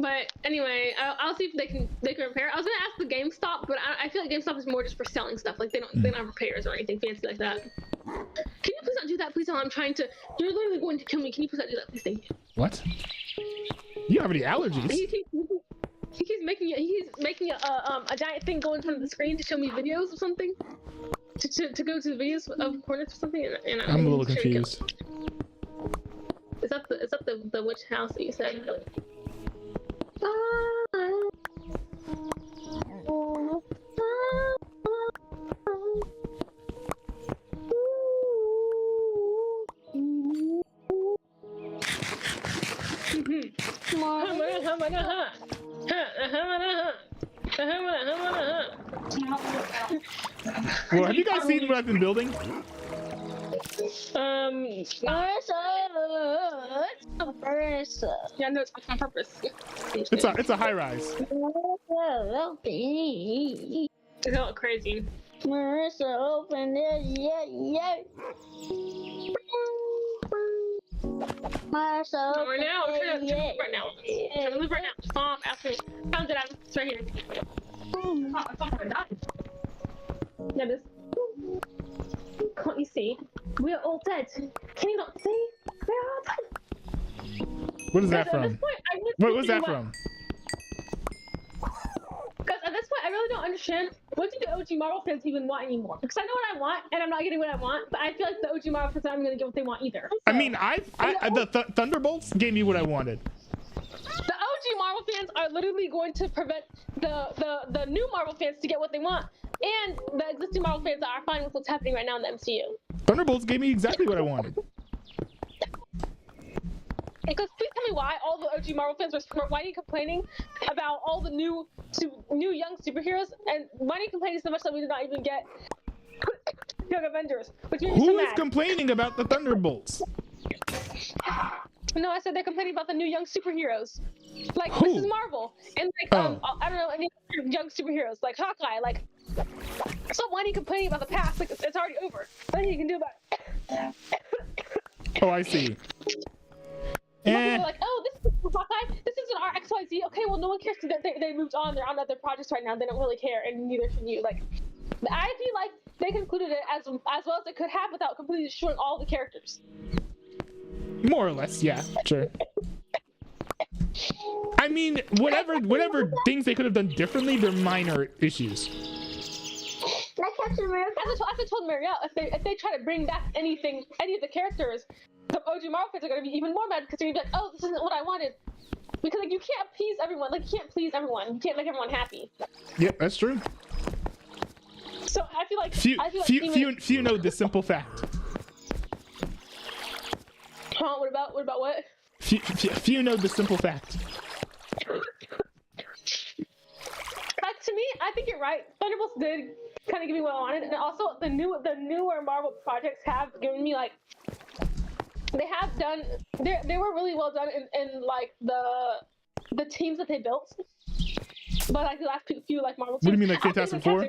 But anyway, I'll see if they can repair. I was gonna ask the GameStop, but I feel like GameStop is more just for selling stuff. Like they don't have repairs or anything fancy like that. Can you please not do that, please? I'm trying to. You're literally going to kill me. Can you please not do that, please? Thank you. What? You have any allergies? He keeps making a giant thing go in front of the screen to show me videos or something. To go to the videos of Hornets or something. And I'm a little confused. Is that the witch house that you said? Well, have you guys seen what I've been building? Yeah, no, it's on purpose. It's a high rise. It's all crazy. Marissa, open it, yeah. Marissa, Right now, I'm trying to move right now. I'm trying to move right now. Stop asking. Found it, it's right here. Yeah, this. Can't you see? We're all dead. Can you not see? We're all dead. What is that from? What was that from? Because at this point, I really don't understand what do the OG Marvel fans even want anymore. Because I know what I want, and I'm not getting what I want. But I feel like the OG Marvel fans aren't going to get what they want either. So, I mean, the Thunderbolts gave me what I wanted. The OG Marvel fans are literally going to prevent the new Marvel fans to get what they want, and the existing Marvel fans that are fine with what's happening right now in the MCU. Thunderbolts gave me exactly what I wanted. Because please tell me why all the OG Marvel fans why are you complaining about all the new young superheroes, and why are you complaining so much that we did not even get Young Avengers? Who is complaining about the Thunderbolts? No, I said they're complaining about the new young superheroes. Like, Who? This is Marvel. And like, I don't know, any young superheroes, like Hawkeye, like, stop whining complaining about the past, like, it's already over. Nothing you can do about it. Oh, I see. Like, oh, this is Hawkeye, this isn't our XYZ. Okay, well, no one cares because they moved on. They're on other projects right now. They don't really care, and neither should you. Like, I feel like they concluded it as well as they could have without completely destroying all the characters. More or less, yeah, sure. I mean, whatever things they could have done differently, they're minor issues. Like Captain America. As I told Marielle, if they try to bring back any of the characters, the OG Marvel fans are gonna be even more mad because they're gonna be like, oh, this isn't what I wanted. Because like you can't please everyone. Like you can't please everyone. You can't make everyone happy. Yep, that's true. So I feel like few know the simple fact. Huh? What about what? Few know the simple fact. Like to me, I think you're right. Thunderbolts did kind of give me what I wanted, and also the newer Marvel projects have given me like they were really well done in like the teams that they built. But like the last few like Marvel teams. What do you mean, like Fantastic Four?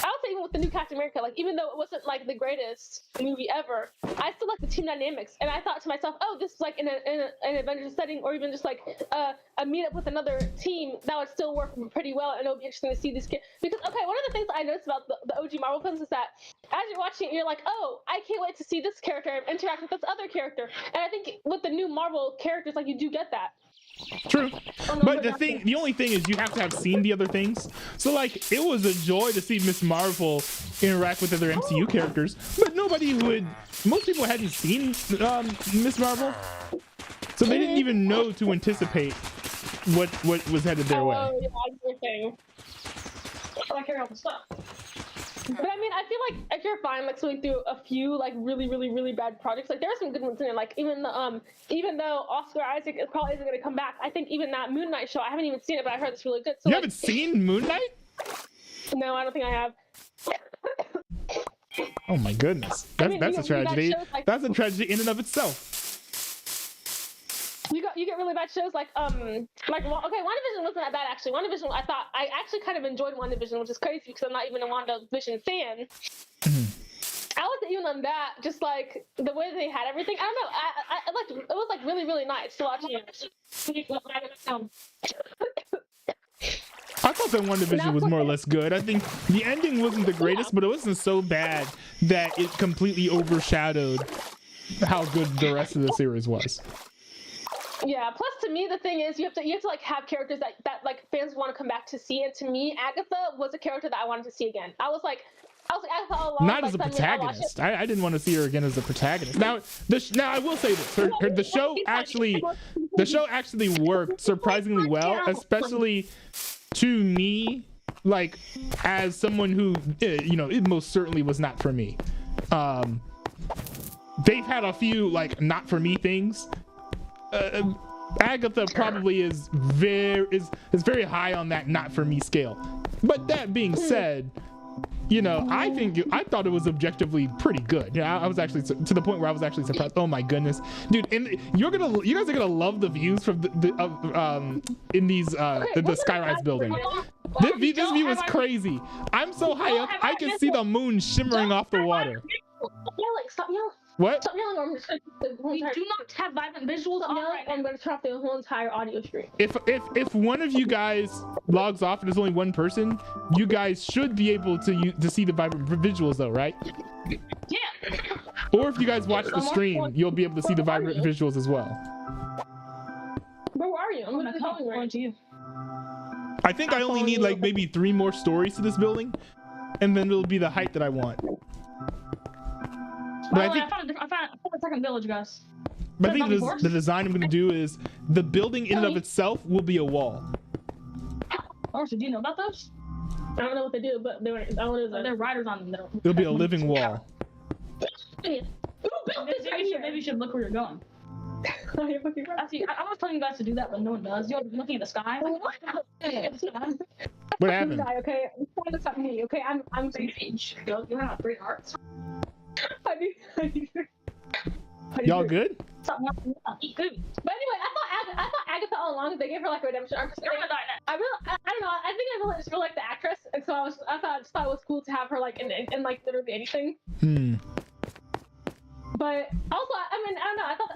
I would say even with the new Captain America, like even though it wasn't like the greatest movie ever, I still like the team dynamics, and I thought to myself, oh, this is like in an Avengers setting, or even just like a meetup with another team that would still work pretty well, and it would be interesting to see these kids. Because okay, one of the things I noticed about the OG Marvel films is that as you're watching it, you're like, oh, I can't wait to see this character interact with this other character, and I think with the new Marvel characters, like you do get that. True, but the only thing is you have to have seen the other things. So like, it was a joy to see Miss Marvel interact with other MCU characters, but most people hadn't seen Miss Marvel, so they didn't even know to anticipate what was headed their way. Oh, yeah, everything. I care about the stuff. But I mean, I feel like if you're fine, like swimming through a few like really bad projects, like there are some good ones in there. Like even though Oscar Isaac probably isn't gonna come back, I think even that Moon Knight show, I haven't even seen it, but I heard it's really good. So you like, haven't seen Moon Knight? No, I don't think I have. Oh my goodness, that's a tragedy. That's a tragedy in and of itself. You get really bad shows like okay, WandaVision wasn't that bad actually. WandaVision, I actually kind of enjoyed WandaVision, which is crazy because I'm not even a WandaVision fan. I wasn't even on that, just like the way they had everything. I don't know. I liked it. It was like really nice to watch it. I thought that WandaVision was more or less good. I think the ending wasn't the greatest, but it wasn't so bad that it completely overshadowed how good the rest of the series was. Yeah, plus to me the thing is you have to like have characters that like fans want to come back to see, and to me Agatha was a character that I wanted to see again. I was like Agatha all along. Not as a protagonist. I didn't want to see her again as a protagonist. Now I will say this: the show actually worked surprisingly well, especially to me, like as someone who it most certainly was not for me. They've had a few like not for me things. Agatha probably is very high on that not for me scale. But that being said, I thought it was objectively pretty good. Yeah, I was actually to the point where I was actually surprised. Oh my goodness, dude! And you guys are gonna love the views from in these the skyrise building. This view is crazy. I'm so high up, I can see the moon shimmering off the water. Stop yelling. What? Stop yelling, We do not have vibrant visuals on right now. I'm going to turn off the whole entire audio stream. If one of you guys logs off and there's only one person, you guys should be able to see the vibrant visuals though, right? Yeah. Or if you guys watch the stream, you'll be able to see the vibrant visuals as well. Where are you? I'm going to tell you. I think I only need like maybe 3 more stories to this building, and then it'll be the height that I want. But I found a second village, guys. But I think the design I'm going to do is the building in and of itself will be a wall. Oh, so do you know about those? I don't know what they do, but they're riders on them. It'll be a living wall. Maybe you should look where you're going. Actually, I was telling you guys to do that, but no one does. You're looking at the sky. What happened? Okay, it's not me. Okay, I'm Sage. You have 3 hearts. Y'all good? But anyway, I thought Agatha all along they gave her like a redemption arc. You're gonna die next. I don't know. I think I really just really like the actress, and so I thought it was cool to have her like in like literally anything. But also, I mean, I don't know. I thought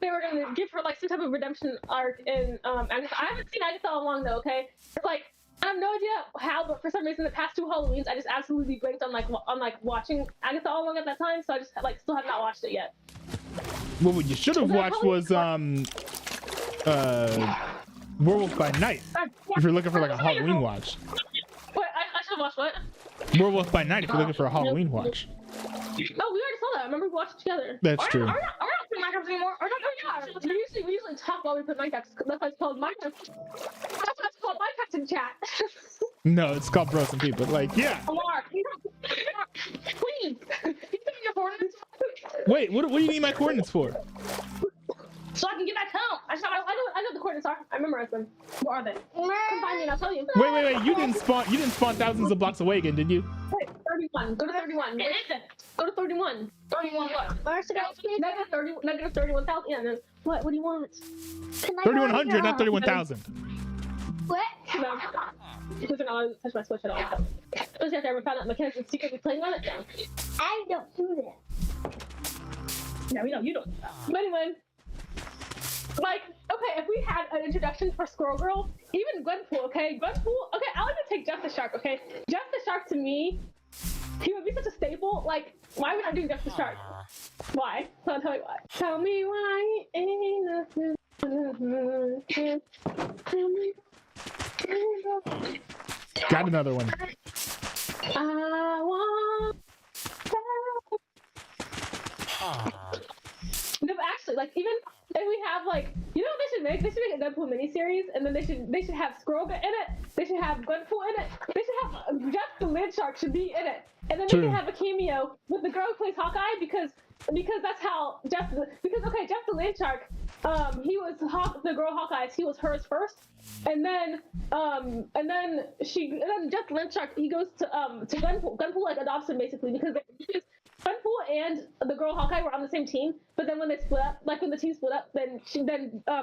they were gonna give her like some type of redemption arc in Agatha. I haven't seen Agatha all along though. Okay, it's like I have no idea how, but for some reason the past 2 Halloweens I just absolutely blanked on watching Agatha all along at that time. So I just like still have not watched it yet. Well, what you should have watched was Werewolf by Night. If you're looking for like a Halloween watch. What? I should have watched what? Werewolf by Night if you're looking for a Halloween watch. Oh, we already saw that. I remember we watched it together. That's true. Are we not playing Minecraft anymore? Or not? Oh, yeah. We usually talk while we put Minecraft. That's why it's called Minecraft. That's why it's called Minecraft in chat. No, it's called Bros and People. Like, yeah. Mark, please. Can you give me your coordinates? Wait, what do you need my coordinates for? So I can get back home. I know the coordinates are. I memorize them. What are they? Come find me and I'll tell you. Wait. You didn't spawn thousands of blocks away again, did you? Wait, 31. Go to 31. It isn't. Go to 31. 31 what? Where's the guy? Negative 31,000. Yeah. Then what? What do you want? 3,100, not 31,000. What? No. Because they're not allowed to touch my Switch at all. Especially after I found out mechanics was secretly playing on it. I don't do that. Yeah, we know you don't. But anyway, like, okay, if we had an introduction for Squirrel Girl, even Gwenpool, okay? Okay, I'll even take Jeff the Shark, okay? Jeff the Shark, to me, he would be such a staple. Like, why are we not doing Jeff the Shark? Why? Tell me why. Tell me why ain't nothing. Tell me. Got another one. I want. No, but actually, like, even if we have, like, you know what they should make? They should make a Gwenpool miniseries, and then they should have Squirrel in it. They should have Gwenpool in it. They should have Jeff the Land Shark should be in it, and then they can have a cameo with the girl who plays Hawkeye because that's how Jeff the Land Shark, he was the girl Hawkeye. He was hers first, and then Jeff the Land Shark, he goes to Gwenpool. Gwenpool like adopts him basically because Gwenpool and the girl Hawkeye were on the same team, but then when they split up, like when the team split up, then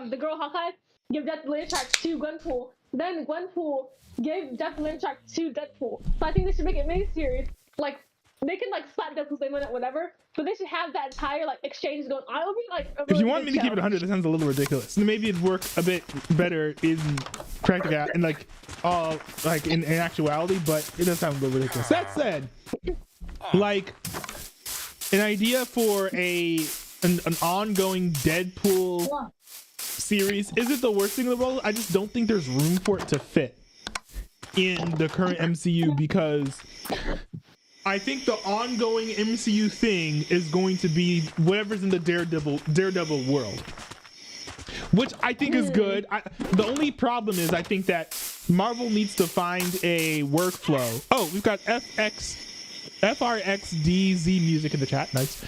the girl Hawkeye gave Jeff the Land Shark to Gwenpool. Then Gwenpool gave Jeff the Land Shark to Deadpool. So I think they should make a miniseries. Like they can like slap Deadpool's name on it, whatever. But they should have that entire like exchange going on. It would be like a really If you want me to show. keep it 100, that sounds a little ridiculous. Maybe it'd work a bit better in practical and like in actuality, but it does sound a little ridiculous. That said, like an idea for an ongoing Deadpool series isn't the worst thing in the world. I just don't think there's room for it to fit in the current MCU because I think the ongoing MCU thing is going to be whatever's in the Daredevil world, which I think is good. The only problem is I think that Marvel needs to find a workflow. Oh, we've got FRXDZ music in the chat. Nice.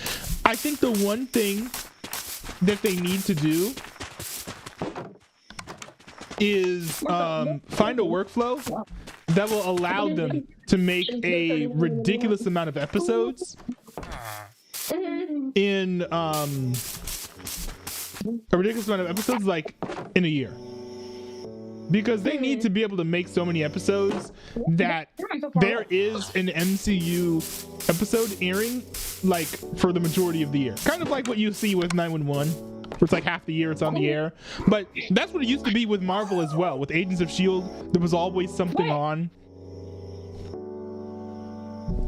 I think the one thing that they need to do is find a workflow that will allow them to make a ridiculous amount of episodes in like in a year, because they need to be able to make so many episodes that there is an MCU episode airing like for the majority of the year, kind of like what you see with 911, where it's like half the year it's on the air. But that's what it used to be with Marvel as well. With Agents of S.H.I.E.L.D., there was always something on.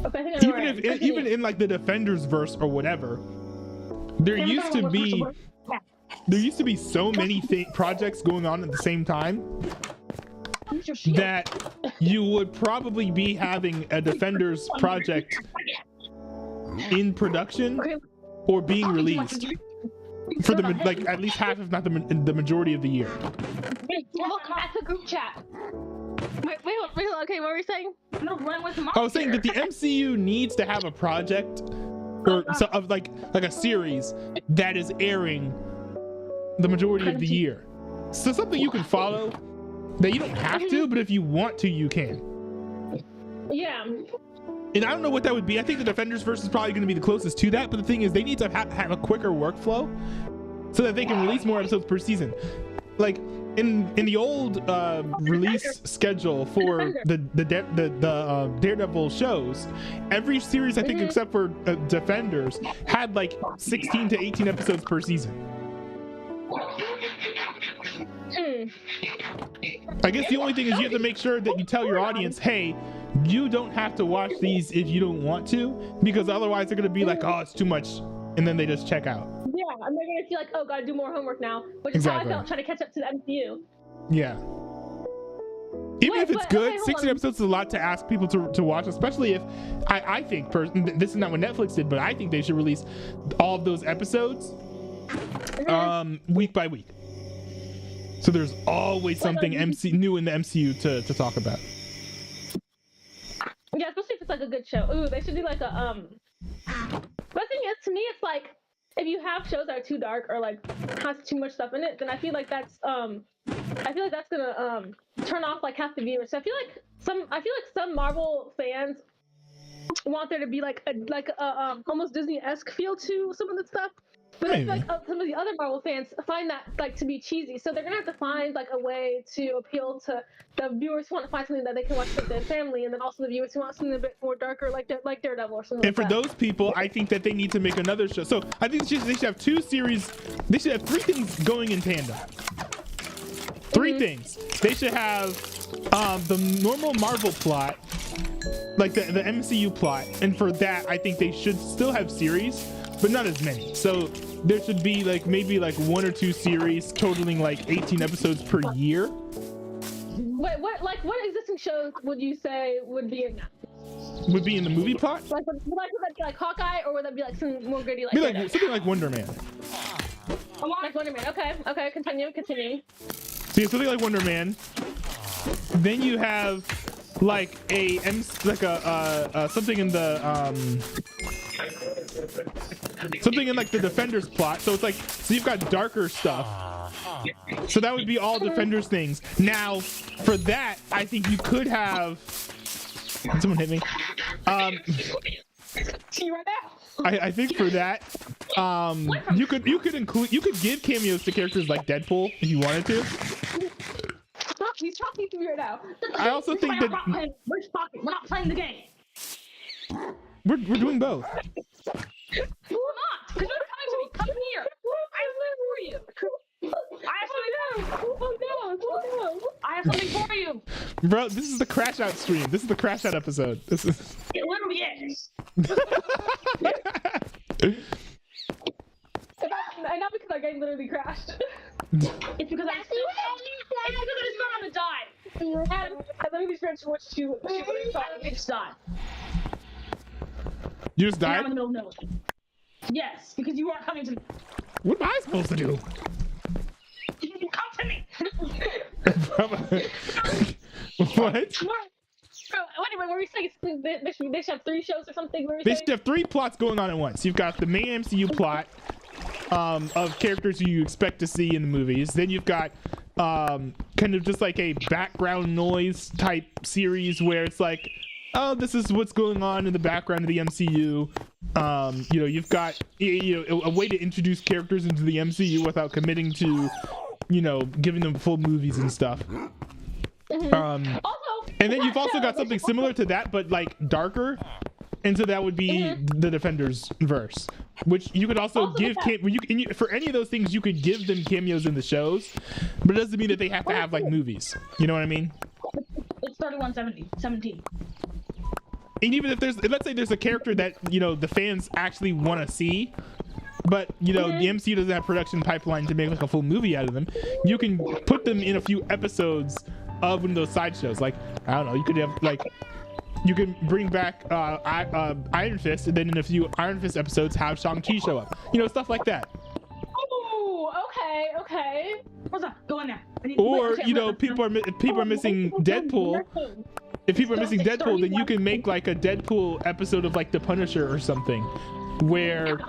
Okay, Even in like the Defenders verse or whatever, there used to be so many projects going on at the same time that you would probably be having a Defenders project in production or being released for the like at least half, if not the majority of the year. Look at the group chat. Wait, okay, what were you saying? I was saying that the MCU needs to have a project or of like a series that is airing the majority of the year. So something you can follow that you don't have to, but if you want to, you can. Yeah. And I don't know what that would be. I think the Defenders verse is probably going to be the closest to that, but the thing is they need to have a quicker workflow so that they can release more episodes per season. Like in the old release schedule for the Daredevil shows, every series I think except for Defenders had like 16 to 18 episodes per season. I guess the only thing is you have to make sure that you tell your audience, hey, you don't have to watch these if you don't want to, because otherwise they're gonna be like, oh, it's too much, and then they just check out. Yeah, and they're gonna feel like, oh, gotta do more homework now, which is Exactly. how I felt trying to catch up to the MCU. Yeah. Even if it's good, okay, 16 episodes is a lot to ask people to watch, especially if I think this is not what Netflix did, but I think they should release all of those episodes week by week. So there's always something new in the MCU to talk about. Yeah, especially if it's like a good show. Ooh, they should do like a But the thing is, to me, it's like if you have shows that are too dark or like has too much stuff in it, then I feel like that's gonna turn off like half the viewers. So I feel like some Marvel fans want there to be like a almost Disney-esque feel to some of the stuff. But I feel like some of the other Marvel fans find that like to be cheesy, so they're gonna have to find like a way to appeal to the viewers who want to find something that they can watch with their family, and then also the viewers who want something a bit more darker, like Daredevil or something. And for those people, I think that they need to make another show. So I think they should have 2 series. They should have 3 things going in tandem. 3 things. They should have the normal Marvel plot, like the MCU plot, and for that, I think they should still have series, but not as many. So there should be like maybe like 1 or 2 series totaling like 18 episodes per year. Wait, what existing shows would you say would be in that? Would be in the movie plot? Would that be like Hawkeye, or would that be like some more gritty like? Be like something like Wonder Man. Like Wonder Man. Okay, continue. So you have something like Wonder Man. Then you have like something in the something in like the Defenders plot. So it's like, so you've got darker stuff. So that would be all Defenders things. Now, for that, I think you could have. Someone hit me. See you right now. I think for that, you could give cameos to characters like Deadpool if you wanted to. He's talking to me right now. I also think that We're not playing the game. we're doing both. We're not, because you're coming to me. Come here. I have something for you. I have something for you. Bro, this is the crash out stream. This is the crash out episode. This is. It literally is. And not because our game literally crashed. It's because I just found to die. Let me be sure what she It just died. You just Now I'm died? in the middle of nowhere. Yes, because you aren't coming to me. What am I supposed to do? You come to me. What? Anyway, what were we saying? They should have 3 shows or something? They should have 3 plots going on at once. You've got the main MCU plot of characters who you expect to see in the movies. Then you've got kind of just like a background noise type series where it's like, oh, this is what's going on in the background of the MCU. You've got a way to introduce characters into the MCU without committing to, giving them full movies and stuff. And then you've also got something similar to that, but like darker. And so that would be the Defenders verse, which you could also give for any of those things. You could give them cameos in the shows, but it doesn't mean that they have to have like movies. You know what I mean? It's 3117. And even if let's say there's a character that the fans actually want to see, but the MCU doesn't have production pipeline to make like a full movie out of them, you can put them in a few episodes of one of those sideshows. Like, I don't know, you could have like. You can bring back Iron Fist, and then in a few Iron Fist episodes have Shang-Chi show up. Stuff like that. Oh, okay. What's up? Go in there. Or if people are missing Deadpool. If people are missing Deadpool, then you can make like a Deadpool episode of like The Punisher or something, where.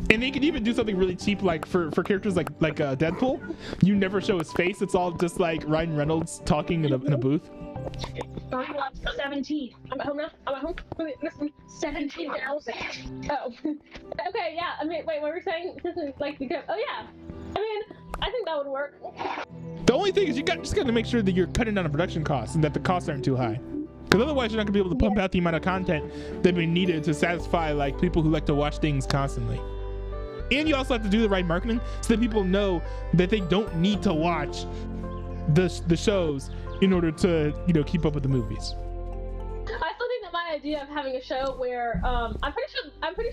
And they could even do something really cheap, like for characters like Deadpool. You never show his face. It's all just like Ryan Reynolds talking in a booth. 17. I'm at home now. Listen, 17,000. Oh. Okay, yeah. I mean, wait, what were you saying? This is like because. Oh yeah. I mean, I think that would work. The only thing is you just got to make sure that you're cutting down on production costs and that the costs aren't too high. Because otherwise you're not going to be able to pump out the amount of content that be needed to satisfy like people who like to watch things constantly. And you also have to do the right marketing so that people know that they don't need to watch the shows in order to keep up with the movies. I still think that my idea of having a show where I'm pretty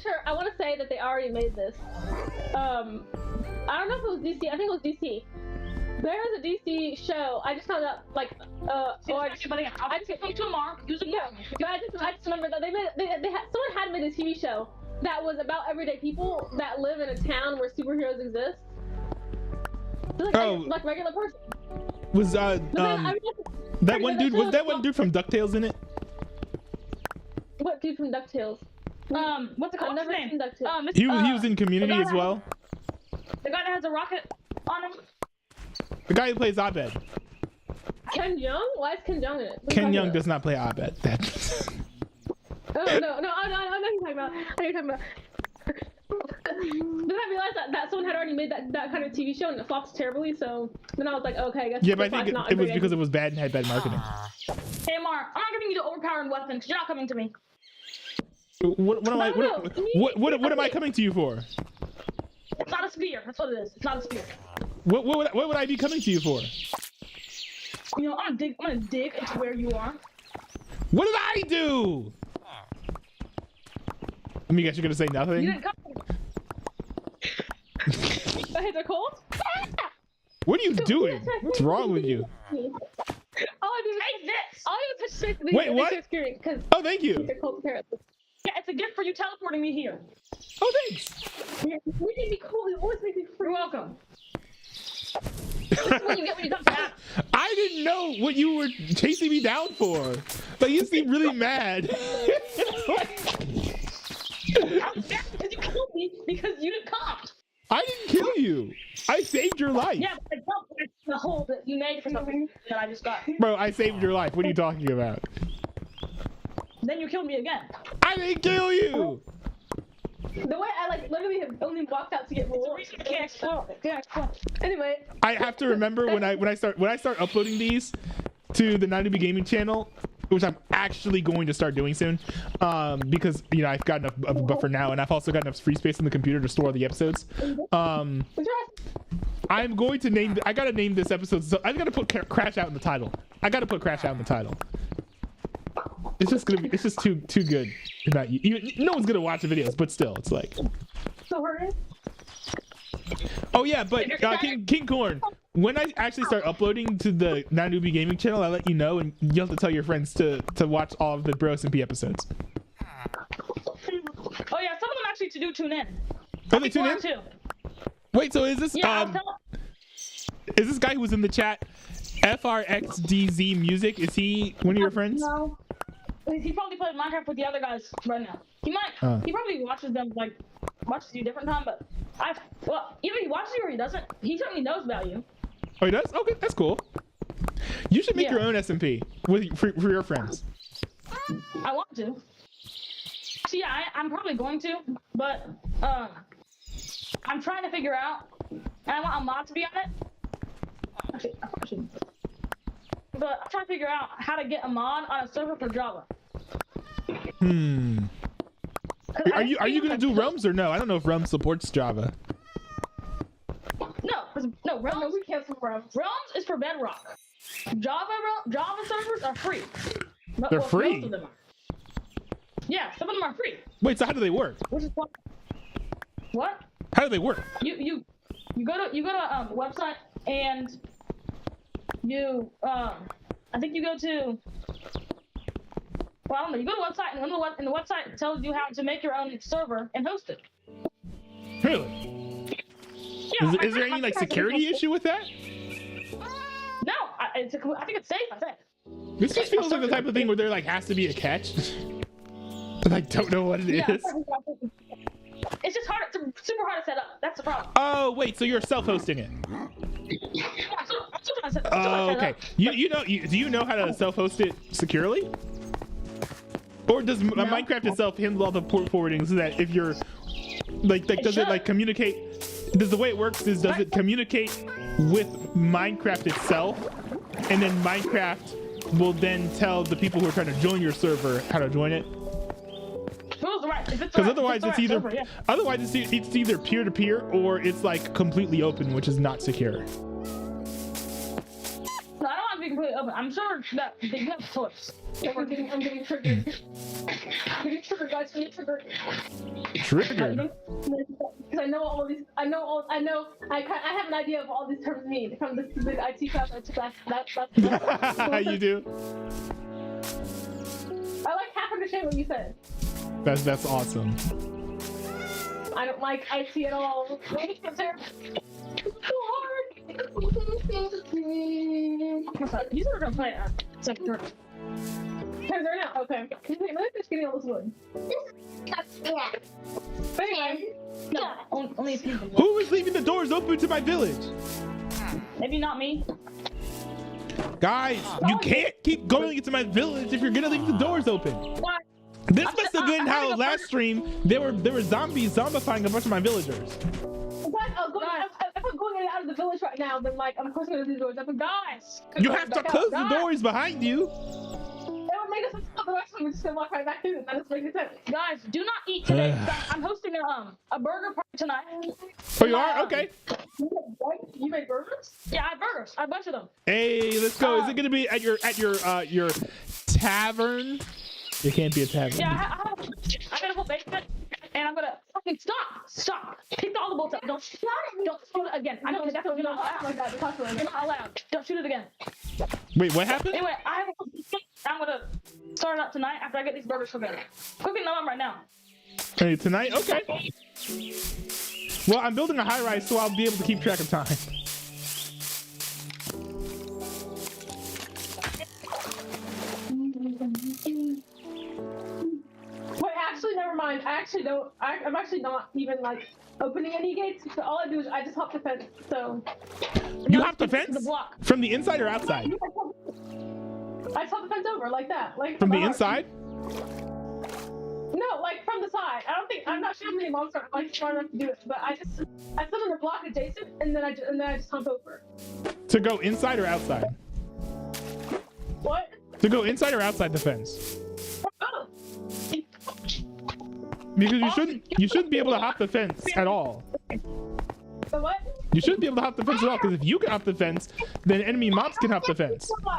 sure I want to say that they already made this. I don't know if it was DC. I think it was DC. There is a DC show. I just found out like I just remember that someone had made a TV show that was about everyday people that live in a town where superheroes exist. Like regular person. Was that one dude? Was that one dude from DuckTales in it? What dude from DuckTales? What's it called? I've never seen DuckTales. He was in Community as well. The guy that has a rocket on him. The guy who plays Abed. Ken Jeong? Why is Ken Jeong in it? Ken Jeong does not play Abed. Oh no! I know what you're talking about. Then I realized that someone had already made that kind of TV show and it flopped terribly. So then I was like, okay, I guess. Yeah, but I think it was because it was bad and had bad marketing. Hey Mark, I'm not giving you the overpowering weapon because you're not coming to me. What am I coming to you for? It's not a spear. That's what it is. It's not a spear. What would I be coming to you for? I'm gonna dig into where you are. What did I do? Let me guess, you're gonna say nothing? You didn't come. Hey, they're cold? What are you doing? What's wrong with you? Take this. All I touch space. Wait, what? Oh, thank you. They're cold apparently. Yeah, it's a gift for you teleporting me here. Oh, thanks. We need to be cool. You always make me free. You're welcome. This is what you get when you come to that. I didn't know what you were chasing me down for. Like, you seem really mad. I'm mad because you killed me because you didn't come. I didn't kill you. I saved your life. Yeah, but I jumped into the hole that you made for something that I just got. Bro, I saved your life. What are you talking about? Then you killed me again. I didn't kill you. The way I literally have only walked out to get more. Anyway. I have to remember when I start uploading these to the 9 Gaming channel, which I'm actually going to start doing soon, because I've got enough of a buffer now, and I've also got enough free space in the computer to store all the episodes. I'm going to name. I gotta name this episode. So I gotta put Crash Out in the title. I gotta put Crash Out in the title. It's just gonna be. It's just too good about you. No one's gonna watch the videos, but still, it's like. So hurry. Oh yeah, but King Corn, when I actually start uploading to the 9 Gaming channel, I'll let you know, and you'll have to tell your friends to watch all of the Bro SMP episodes. Oh yeah, some of them actually tune in. Oh, they tune in? Too. Wait, so is this is this guy who was in the chat FRXDZ Music? Is he one of your friends? No. He probably plays Minecraft with the other guys right now. He might. He probably watches them watches you different time, but either he watches you or he doesn't. He certainly knows about you. Oh, he does? Okay, that's cool. You should make your own SMP for your friends. I want to. Actually, yeah, I'm probably going to, but I'm trying to figure out, and I want a mod to be on it. Actually, I probably shouldn't. But I'm trying to figure out how to get a mod on a server for Java. Are you gonna do Realms or no? I don't know if Realms supports Java. No, Realms. We can't support Realms. Realms is for Bedrock. Java servers are free. They're free. Most of them are. Yeah, some of them are free. Wait, so how do they work? Which is what? How do they work? You go to a website and you I think you go to. Well, I don't know. You go to a website, and the website tells you how to make your own server and host it. Really? Yeah. Is there any security issue with that? No, I think it's safe. I think. This just feels like the type of thing where there has to be a catch. But I don't know what it is. It's just hard. It's super hard to set up. That's the problem. Oh wait, so you're self-hosting it? Oh, okay. Do you know how to self-host it securely? Or does Minecraft itself handle all the port forwarding so that if you're does it communicate? Does the way it works is does it communicate with Minecraft itself, and then Minecraft will then tell the people who are trying to join your server how to join it? Because otherwise it's either peer-to-peer or it's completely open, which is not secure. completely open. I'm sure that they have toys. I'm getting triggered. I'm getting triggered, guys. I'm getting triggered. Trigger. Because I know all these. I have an idea of all these terms mean from this big IT class I took last. You do. I like half understand what you said. That's awesome. I don't like IT at all. It's so hard. You said we're gonna play second turn. Turns are now. Okay. Let me finish getting all this wood. Yeah. But anyway, No, only a few of them. Who is leaving the doors open to my village? Maybe not me. Guys, you can't keep going into my village if you're gonna leave the doors open. This must have been how last stream there were zombies zombifying a bunch of my villagers. If I'm going out of the village right now, then like of course I'm gonna leave the doors open. Guys, You have to close the doors behind you. That would make us stop the rest of them. We're just gonna walk right back through them. That doesn't make any sense. guys, do not eat today. I'm hosting a burger party tonight. Oh, you are? Okay. You make burgers? Yeah, I have burgers. I have a bunch of them. Hey, let's go. Is it gonna be at your tavern? It can't be a tavern. Yeah, I got a whole basement, and I'm gonna fucking stop. Pick all the bolts up. Don't shoot it again. I don't think that's what you're not allowed. You're not allowed. Don't shoot it again. Wait, what happened? Anyway, I'm gonna start it up tonight after I get these burgers cooking. Cooking them up right now. Hey, tonight? Okay. Well, I'm building a high rise, so I'll be able to keep track of time. Wait, actually, never mind. I'm actually not even like opening any gates. So all I do is I just hop the fence. So You hop the fence? The block. From the inside or outside? I just hop the fence over like that. Like From the heart. inside? No, like from the side. I'm not sure how many monsters are like smart enough to do it, but I sit on the block adjacent, and then I just hump over. To go inside or outside? What? To go inside or outside the fence? Oh. Because you shouldn't be able to hop the fence at all. The what? You shouldn't be able to hop the fence at all, because if you can hop the fence, then enemy mobs can hop the fence. Well,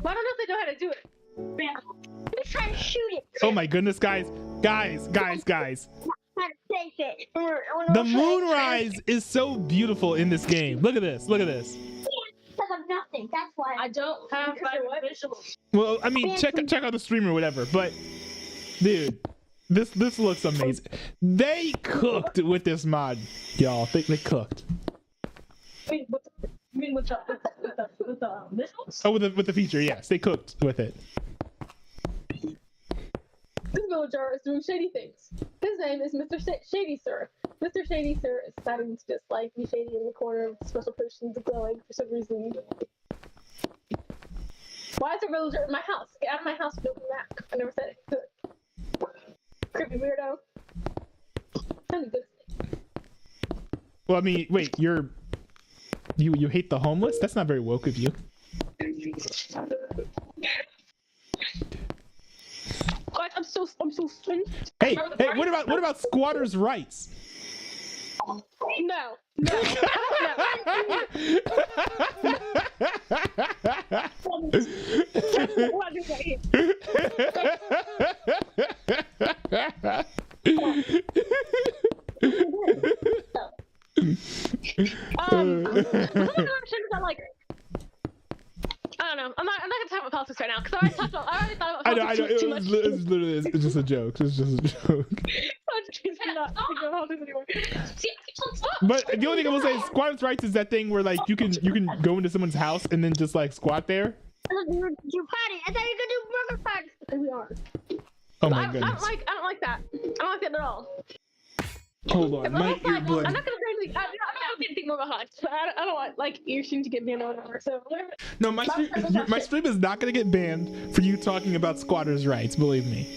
I don't know if they know how to do it. I'm just trying to shoot it. Oh my goodness, guys. Guys. Trying to save it. The moonrise is so beautiful in this game. Look at this. Look at this. Because of nothing. That's why. I don't have my visuals. Well, I mean, check out the stream or whatever, but dude, this looks amazing. They cooked with this mod, y'all. They cooked. You mean with the visuals? Oh, with the feature, yes, they cooked with it. This villager is doing shady things. His name is Mr. Shady Sir. Mr. Shady Sir is deciding to just like be shady in the corner with special potions glowing for some reason. Why is a villager in my house? Get out of my house and open back. I never said it. Creepy weirdo. Kind of good. Well, I mean, wait, you hate the homeless? That's not very woke of you. God, I'm so Hey, what about squatters' rights? No. I don't know. I'm not gonna talk about politics right now because I already thought about politics too much. It's just a joke. It's just a joke. I'm just not thinking about politics anymore. But the only thing I will say is squatters' rights is that thing where like you can go into someone's house and then just like squat there. Do party. I thought you could do burger party. And we are. Oh my I goodness. don't like that. I don't like that at all. Hold on, my I'm earbud. not gonna say anything. I'm not gonna say anything more about hot. But I don't want like ear seem to get banned or whatever. So whatever. No, my stream is not gonna get banned for you talking about squatters' rights. Believe me.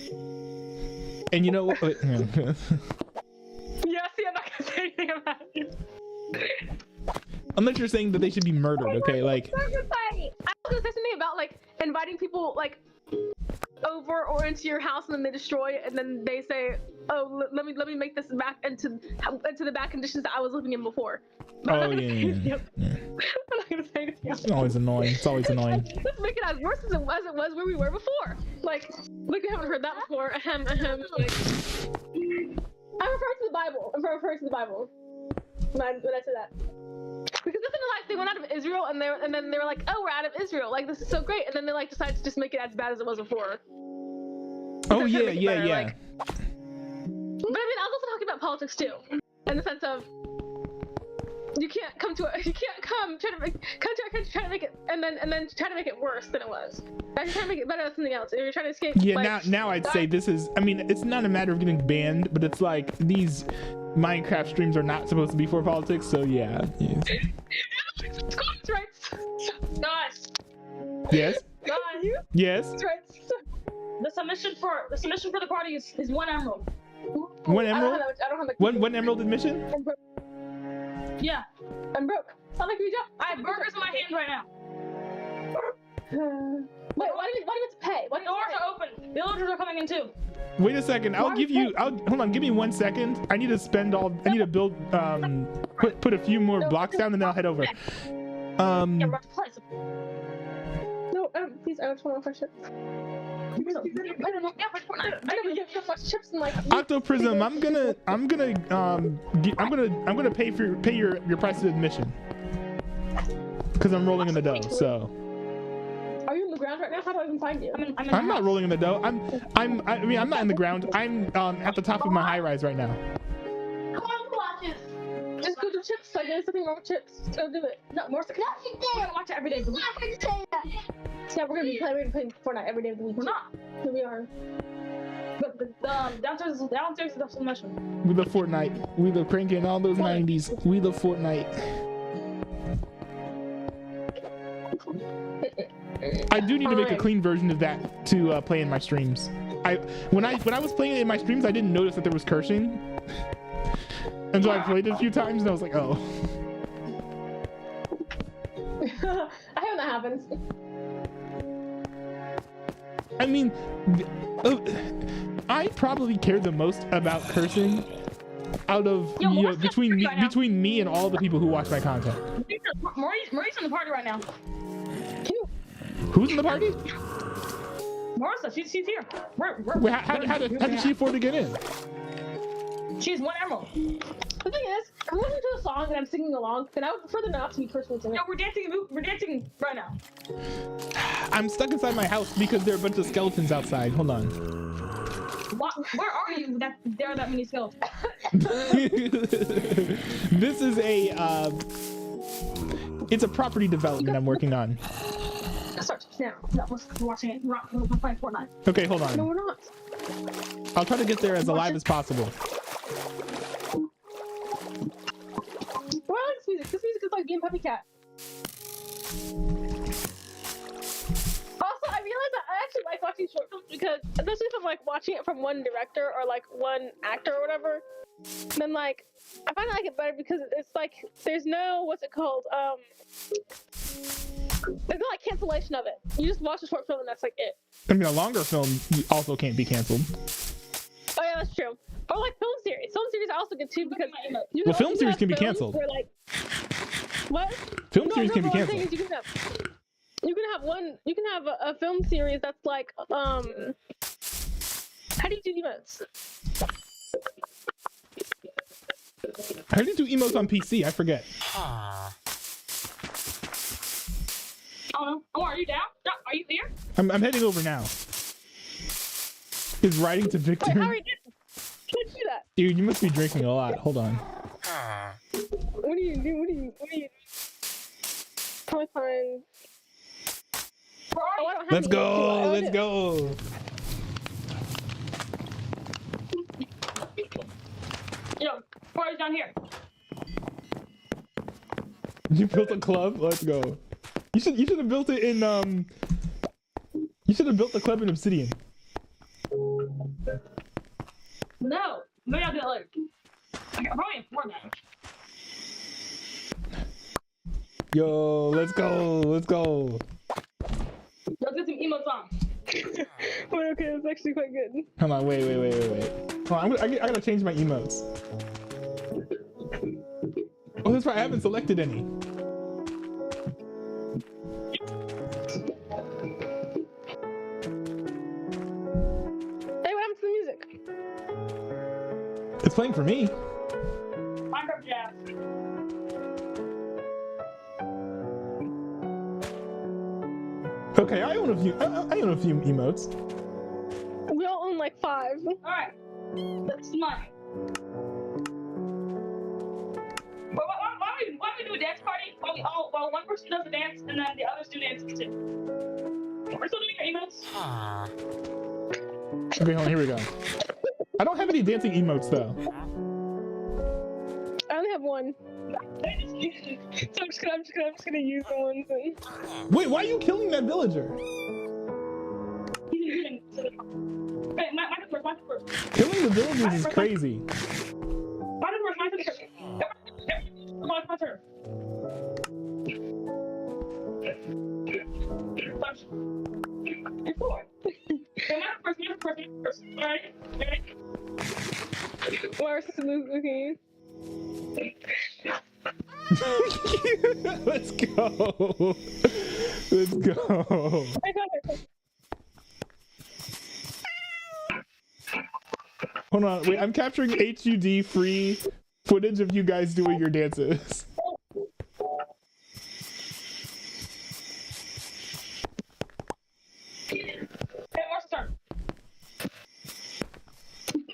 And you know what? Yeah, see, I'm not gonna say anything about it. Unless you're saying that they should be murdered, okay? Like. Burger party. I was gonna say something about like inviting people like over or into your house and then they destroy it and then they say, "Oh, let me make this back into the back conditions that I was living in before." Oh yeah. I'm not gonna say anything It's always annoying. It's always annoying. Let's make it as worse as it was where we were before. Like we haven't heard that before. Ahem, ahem. Like, I'm referring to the Bible. I'm referring to the Bible when I say that. Because isn't it like they went out of Israel and then they were like, oh, we're out of Israel. Like this is so great, and then they like decided to just make it as bad as it was before. Oh yeah. Like, but I mean, I was also talking about politics too, in the sense of you can't come to a country try to make it and then try to make it worse than it was. Now you're trying to make it better than something else. If you're trying to escape. Yeah, like, now I'd say this is. I mean, it's not a matter of getting banned, but it's like these Minecraft streams are not supposed to be for politics. So yeah. Yes. That's right. Guys. Yes. Guys. Yes. That's right. The submission for the party is 1 emerald. 1 emerald. I don't have One emerald admission. Yeah. I'm broke. Sound like we jump. I have burgers in my hand right now. Wait, why do we have to pay? The doors are open. Villagers are coming in too. Wait a second. I'll give you. Hold on. Give me 1 second. I need to build. Put a few more blocks down, and then I'll head over. Yeah, we're about to play some. No, please. I just want to chips. I don't know. Yeah, but Fortnite. I never get so much chips in like. Octoprism, I'm gonna pay your price of admission. Because I'm rolling in the dough. So. Are you in the ground right now? How do I even find you? I'm not rolling in the dough. I'm not in the ground. I'm at the top of my high rise right now. Come on, watch it. Just go to chips. Like there's nothing wrong with chips. Go do it. No, more. No, she did. We're gonna watch it every day. She's not gonna say that. Yeah, we're gonna be playing Fortnite every day of the week. We're not. Here we are. But the downstairs is the submission. We love Fortnite. We love pranking all those 90s. We love Fortnite. I do need to make a clean version of that to play in my streams. When I was playing it in my streams, I didn't notice that there was cursing. And so I played it a few times and I was like, oh. I hope that happens. I mean, I probably care the most about cursing out of between me and all the people who watch my content. Marie's in the party right now. Who's in the party? Marissa, she's here. Wait, how did she afford to get in? She's 1 emerald. The thing is, I'm listening to a song and I'm singing along, and I would prefer them not to be personally singing. No, we're dancing right now. I'm stuck inside my house because there are a bunch of skeletons outside. Hold on. Where are you? There are that many skeletons. This is it's a property development I'm working on. Start now. No, we're watching it. We're playing Fortnite. Okay, hold on. No, we're not. I'll try to get there as alive as possible. Why I like this music? This music is like being Puppy Cat. Also, I realized that I actually like watching short films because, especially if I'm like watching it from one director or like one actor or whatever, then like I find I like it better because it's like there's no what's it called there's no like cancellation of it. You just watch a short film and that's like it. I mean, a longer film also can't be canceled. Oh yeah, that's true. Or like film series. Film series are also good too because film series can be canceled. Like, what? Film series can be canceled. You can have a film series that's like how do you do emotes? How do you do emotes on PC? I forget. Oh, are you down? Are you here? I'm heading over now. Is writing to Victor. Wait, how are you doing? Can't do that. Dude, you must be drinking a lot. Hold on. What do you do? What do you How do I find? Oh, I don't have Let's any. go. Let's go. Yo, party's down here. You built a club? Let's go. You should have built it in you should have built the club in Obsidian. No, maybe I'll do that later. Okay, probably more than that. Yo, let's go. Let's go. Let's get some emotes on. Wait, okay, that's actually quite good. Hold on, wait. Hold on, I gotta change my emotes. Oh, that's right, I haven't selected any. Hey, what happened to the music? It's playing for me. Minecraft Jazz. Okay, I own a few. I own a few emotes. We all own like 5. Alright. That's mine. Why don't we do a dance party? While one person does the dance and then the others do dances too. We're still doing your emotes? Okay, hold on, here we go. I don't have any dancing emotes though. I only have 1. So I'm just gonna use the ones and... Wait, why are you killing that villager? Wait, my first. Killing the villagers is crazy. My turn. And 4. Okay, my first. Alright. Why are this looking? Let's go. Let's go. I got it. Hold on, wait, I'm capturing HUD free footage of you guys doing your dances. Okay, Mark's turn.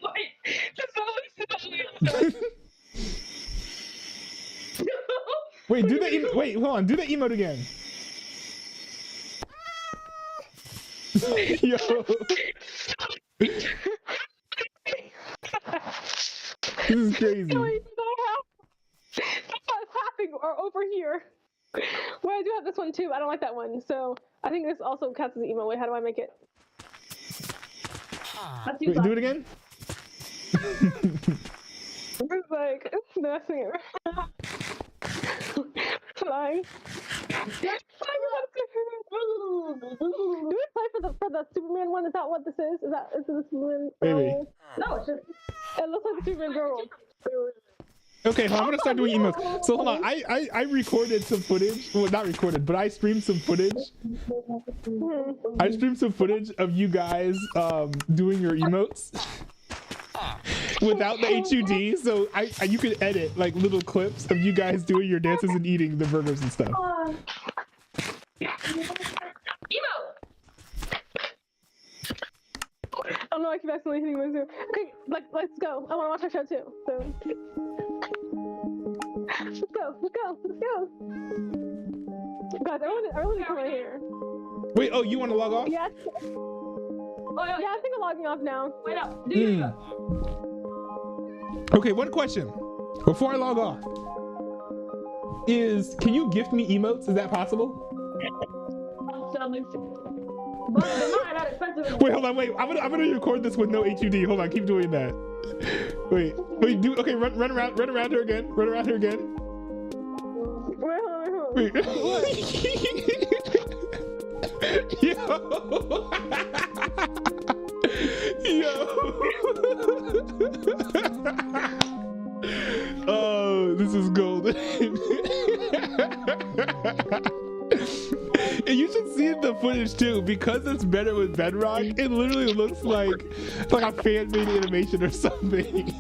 Wait, that's always Wait, do the wait, hold on, do the emote again. Yo. This is crazy. Stop clapping or over here. Wait, I do have this one too. I don't like that one. So I think this also counts as an emo. Wait, how do I make it? Wait, do it again? It's like nothing. Flying. Do we play for the Superman one? Is that what this is? Is it the Superman? Maybe. No, it's just It looks like the Superman girl. Okay, hold on, I'm gonna start doing emotes. So hold on, I recorded some footage. Well, not recorded, but I streamed some footage. I streamed some footage of you guys doing your emotes without the HUD. So you could edit like little clips of you guys doing your dances and eating the burgers and stuff. emo. Oh no, I keep accidentally hitting myself. Okay, let's go. I wanna watch our show too. So let's go. Guys, everyone come right here. Wait, oh, you want to log off? Yes. Oh, Yeah, I think I'm logging off now. wait up. Do you Okay, one question before I log off is, can you gift me emotes? Is that possible? But they're not that expensive. Wait, hold on, wait. I'm gonna record this with no HUD. Hold on, keep doing that. Wait, do okay. Run around her again. Run around her again. Wait, hold on. Wait. Yo. Oh, this is golden. And you should see the footage too, because it's better with Bedrock. It literally looks like a fan-made animation or something.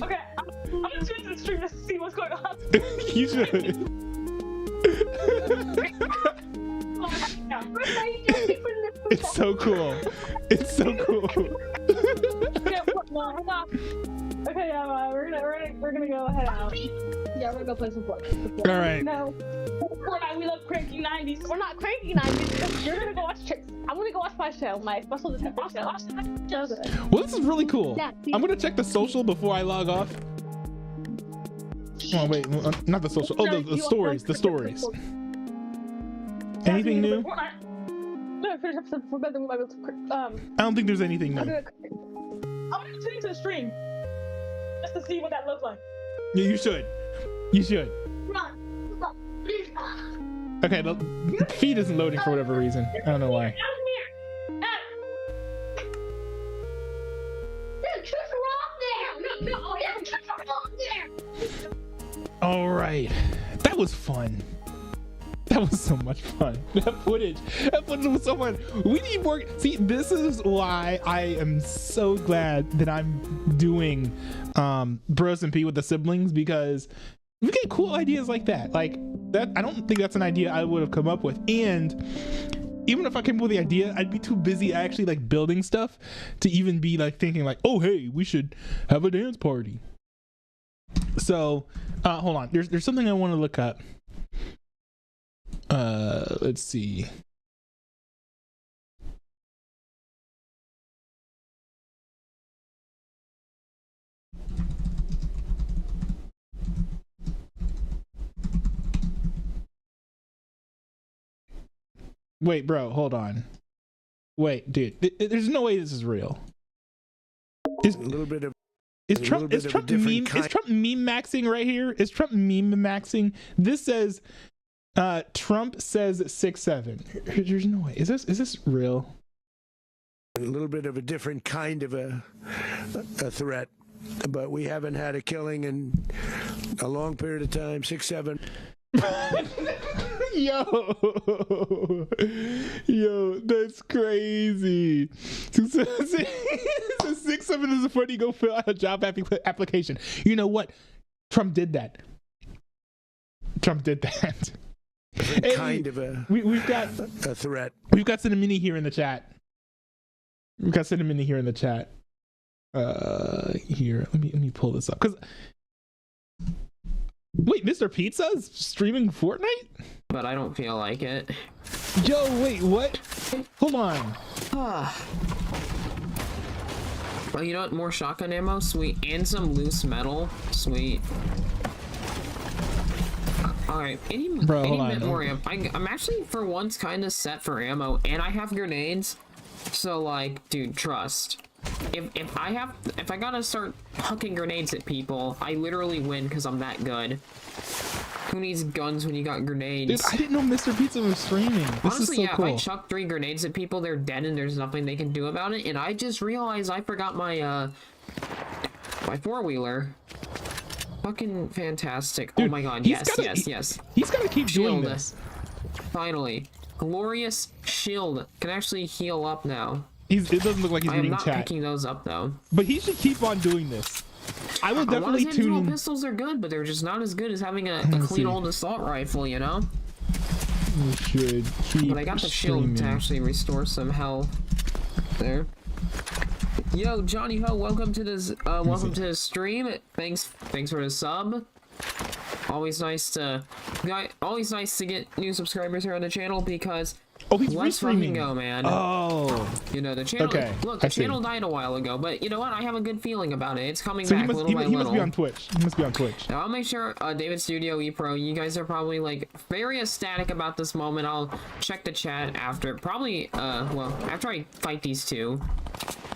Okay, I'm gonna tune into the stream just to see what's going on. You should. It's so cool. It's so cool. Okay, yeah, we're gonna go head out. Yeah, we're gonna go play some Fortnite. All right. No, Fortnite, we love cranky 90s. we're not cranky 90s. You're gonna go watch tricks. I'm gonna go watch my show, my Bustle Detective show. Well, this is really cool. Yeah, I'm gonna check the social before I log off. Oh wait, not the social. Oh, the stories. The stories. Anything new? No, finish episode before bed. Then we'll go to I don't think there's anything new. I'm gonna tune into the stream just to see what that looks like. Yeah, you should. You should. Run. Okay, the feed isn't loading for whatever reason. I don't know why. No, All right. That was was fun. That was so much fun. That footage was so fun. We need more. See, this is why I am so glad that I'm doing Bros and P with the siblings, because we get cool ideas like that. Like that, I don't think that's an idea I would have come up with. And even if I came up with the idea, I'd be too busy actually like building stuff to even be like thinking like, oh hey, we should have a dance party. So hold on, there's something I want to look up. Let's see. Wait, bro, hold on. Wait, dude, there's no way this is real. Is Trump meme maxing right here? Is Trump meme maxing? This says Trump says 6'7". There's no way. Is this real? A little bit of a different kind of a threat, but we haven't had a killing in a long period of time. 6'7". yo, that's crazy. 6'7" is a funny. Go fill out a job application. You know what? Trump did that. Kind of a we've got a threat. We've got Cinnamini here in the chat. Here, let me pull this up, because wait, Mr. Pizza's streaming Fortnite? But I don't feel like it. Yo, wait, what? Hold on. Well, you know what? More shotgun ammo, sweet, and some loose metal, sweet. Alright, any bit more ammo. I'm actually, for once, kind of set for ammo, and I have grenades. So, like, dude, trust. If I gotta start hucking grenades at people, I literally win because I'm that good. Who needs guns when you got grenades? Dude, I didn't know Mr. Pizza was streaming. Honestly, yeah, cool. If I chuck 3 grenades at people, they're dead and there's nothing they can do about it. And I just realized I forgot my, my 4-wheeler. Fucking fantastic. Dude, oh my god, yes. He's gotta keep doing this. Finally. Glorious shield. Can actually heal up now. It doesn't look like he's reading chat. I'm not picking those up, though. But he should keep on doing this. I will definitely tune in. Pistols are good, but they're just not as good as having a clean old assault rifle, you know? You should keep But I got the shield to actually restore some health. There. Yo, Johnny Ho, welcome to this the stream. Thanks for the sub. Always nice to get new subscribers here on the channel, because he's let's fucking go, man. Oh, you know the channel. Okay, look, the channel died a while ago, but you know what? I have a good feeling about it. It's coming back little by little. He must be on Twitch. Now I'll make sure, David Studio ePro, you guys are probably like very ecstatic about this moment. I'll check the chat after, probably well, after I fight these two,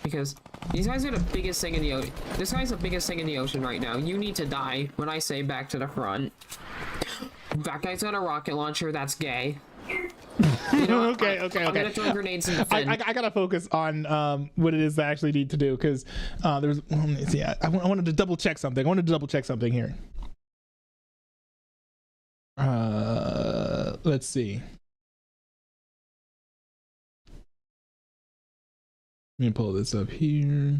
because these guys are the biggest thing in the ocean. This guy's the biggest thing in the ocean right now. You need to die when I say back to the front. That guy's got a rocket launcher. That's gay. You know, okay. I'm gonna throw grenades in the fin. I gotta focus on what it is I actually need to do, because there's I wanted to double check something. Here. Let's see. Let me pull this up here.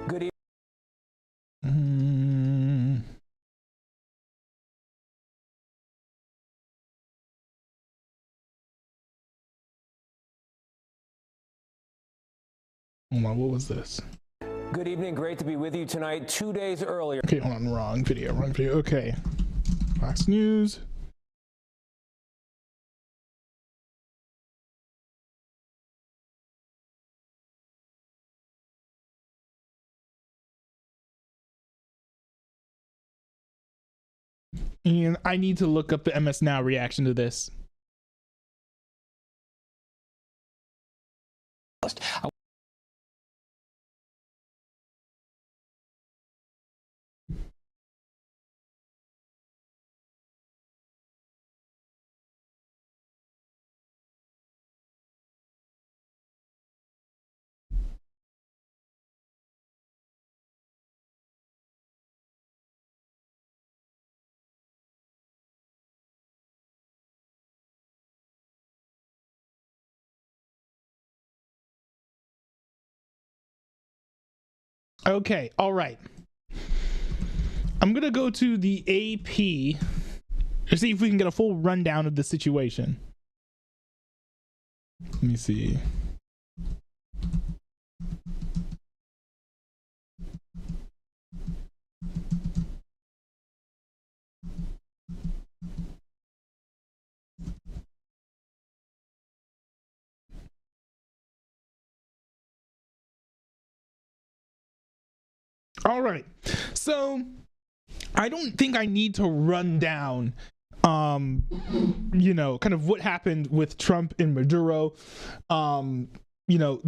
Good evening. Hold on, what was this? Good evening, great to be with you tonight. 2 days earlier. Okay, hold on, wrong video. Okay, Fox News. And I need to look up the MS Now reaction to this. Okay, all right. I'm gonna go to the AP to see if we can get a full rundown of the situation. Let me see. All right. So I don't think I need to run down kind of what happened with Trump and Maduro. The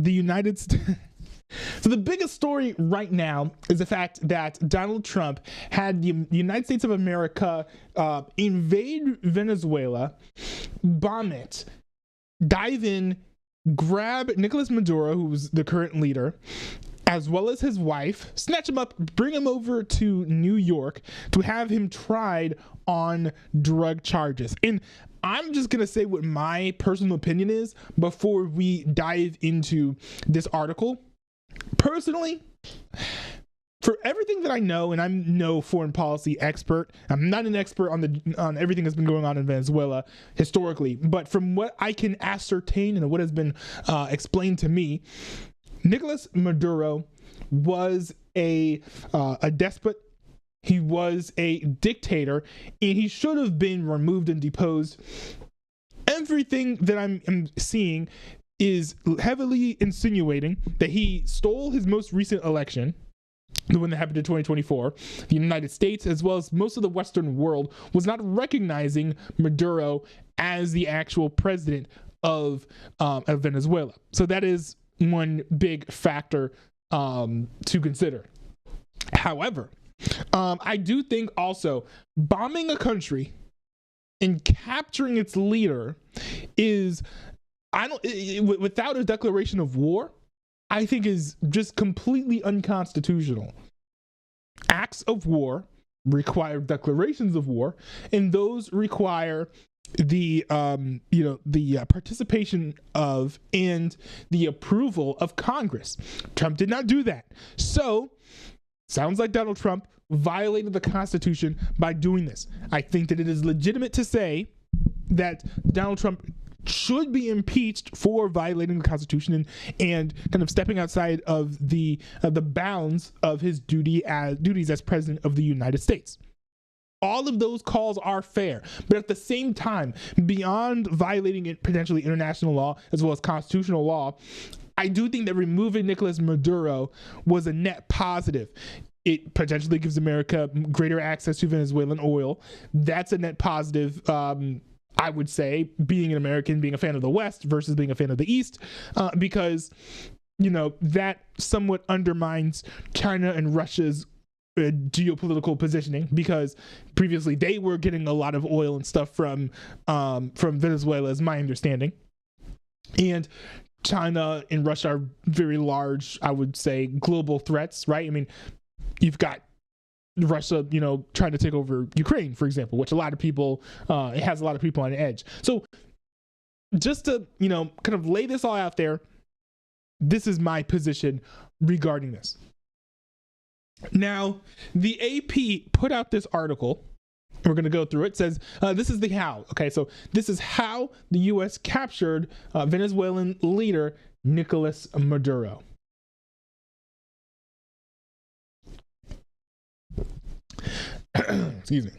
United States. So the biggest story right now is the fact that Donald Trump had the United States of America invade Venezuela, bomb it, dive in, grab Nicolas Maduro, who was the current leader, as well as his wife, snatch him up, bring him over to New York to have him tried on drug charges. And I'm just going to say what my personal opinion is before we dive into this article. Personally, for everything that I know, and I'm no foreign policy expert, I'm not an expert on everything that's been going on in Venezuela historically, but from what I can ascertain and what has been explained to me, Nicolas Maduro was a despot. He was a dictator, and he should have been removed and deposed. Everything that I'm seeing is heavily insinuating that he stole his most recent election, the one that happened in 2024. The United States, as well as most of the Western world, was not recognizing Maduro as the actual president of Venezuela. So that is one big factor to consider. However, I do think also bombing a country and capturing its leader is, without a declaration of war, I think is just completely unconstitutional. Acts of war require declarations of war, and those require the participation of and the approval of Congress. Trump did not do that. So sounds like Donald Trump violated the Constitution by doing this. I think that it is legitimate to say that Donald Trump should be impeached for violating the Constitution and kind of stepping outside of the bounds of his duties as president of the United States. All of those calls are fair, but at the same time, beyond violating potentially international law as well as constitutional law, I do think that removing Nicolas Maduro was a net positive. It potentially gives America greater access to Venezuelan oil. That's a net positive. I would say, being an American, being a fan of the West versus being a fan of the East, because that somewhat undermines China and Russia's geopolitical positioning, because previously they were getting a lot of oil and stuff from Venezuela, is my understanding. And China and Russia are very large, I would say, global threats, right? I mean, you've got Russia, trying to take over Ukraine, for example, which a lot of people, it has a lot of people on edge. So just to, kind of lay this all out there, this is my position regarding this. Now, the AP put out this article. We're going to go through it. It says, this is the how. Okay, so this is how the U.S. captured Venezuelan leader Nicolas Maduro. Excuse me.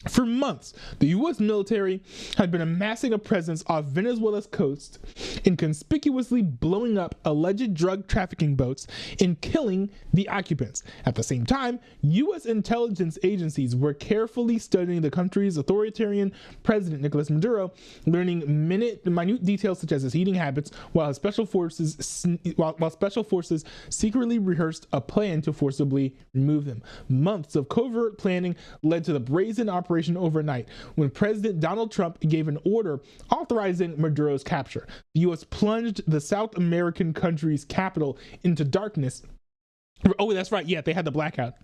For months, the U.S. military had been amassing a presence off Venezuela's coast and conspicuously blowing up alleged drug trafficking boats and killing the occupants. At the same time, U.S. intelligence agencies were carefully studying the country's authoritarian president, Nicolas Maduro, learning minute details such as his eating habits, while special forces secretly rehearsed a plan to forcibly remove him. Months of covert planning led to the brazen operation overnight when President Donald Trump gave an order authorizing Maduro's capture. The U.S. plunged the South American country's capital into darkness Oh, that's right. Yeah, they had the blackout.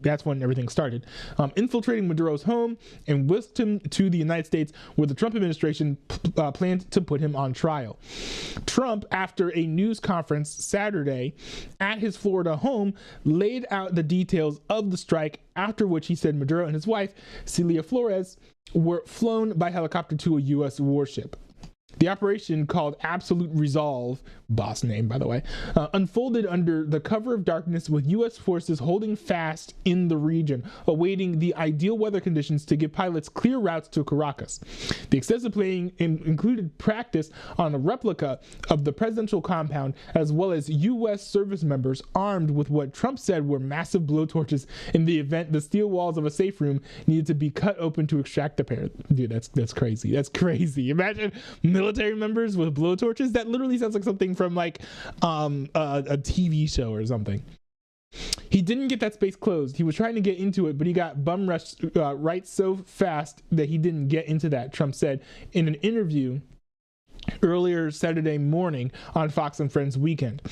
That's when everything started. Infiltrating Maduro's home and whisked him to the United States, where the Trump administration planned to put him on trial. Trump, after a news conference Saturday at his Florida home, laid out the details of the strike, after which he said Maduro and his wife, Celia Flores, were flown by helicopter to a U.S. warship. The operation, called Absolute Resolve, boss name by the way, unfolded under the cover of darkness, with U.S. forces holding fast in the region, awaiting the ideal weather conditions to give pilots clear routes to Caracas. The extensive planning included practice on a replica of the presidential compound, as well as U.S. service members armed with what Trump said were massive blowtorches in the event the steel walls of a safe room needed to be cut open to extract the pair. Dude, that's crazy. That's crazy. Imagine military members with blowtorches. That literally sounds like something from like a TV show or something. He didn't get that space closed. He was trying to get into it, but he got bum rushed right so fast that he didn't get into that, Trump said in an interview earlier Saturday morning on Fox and Friends Weekend.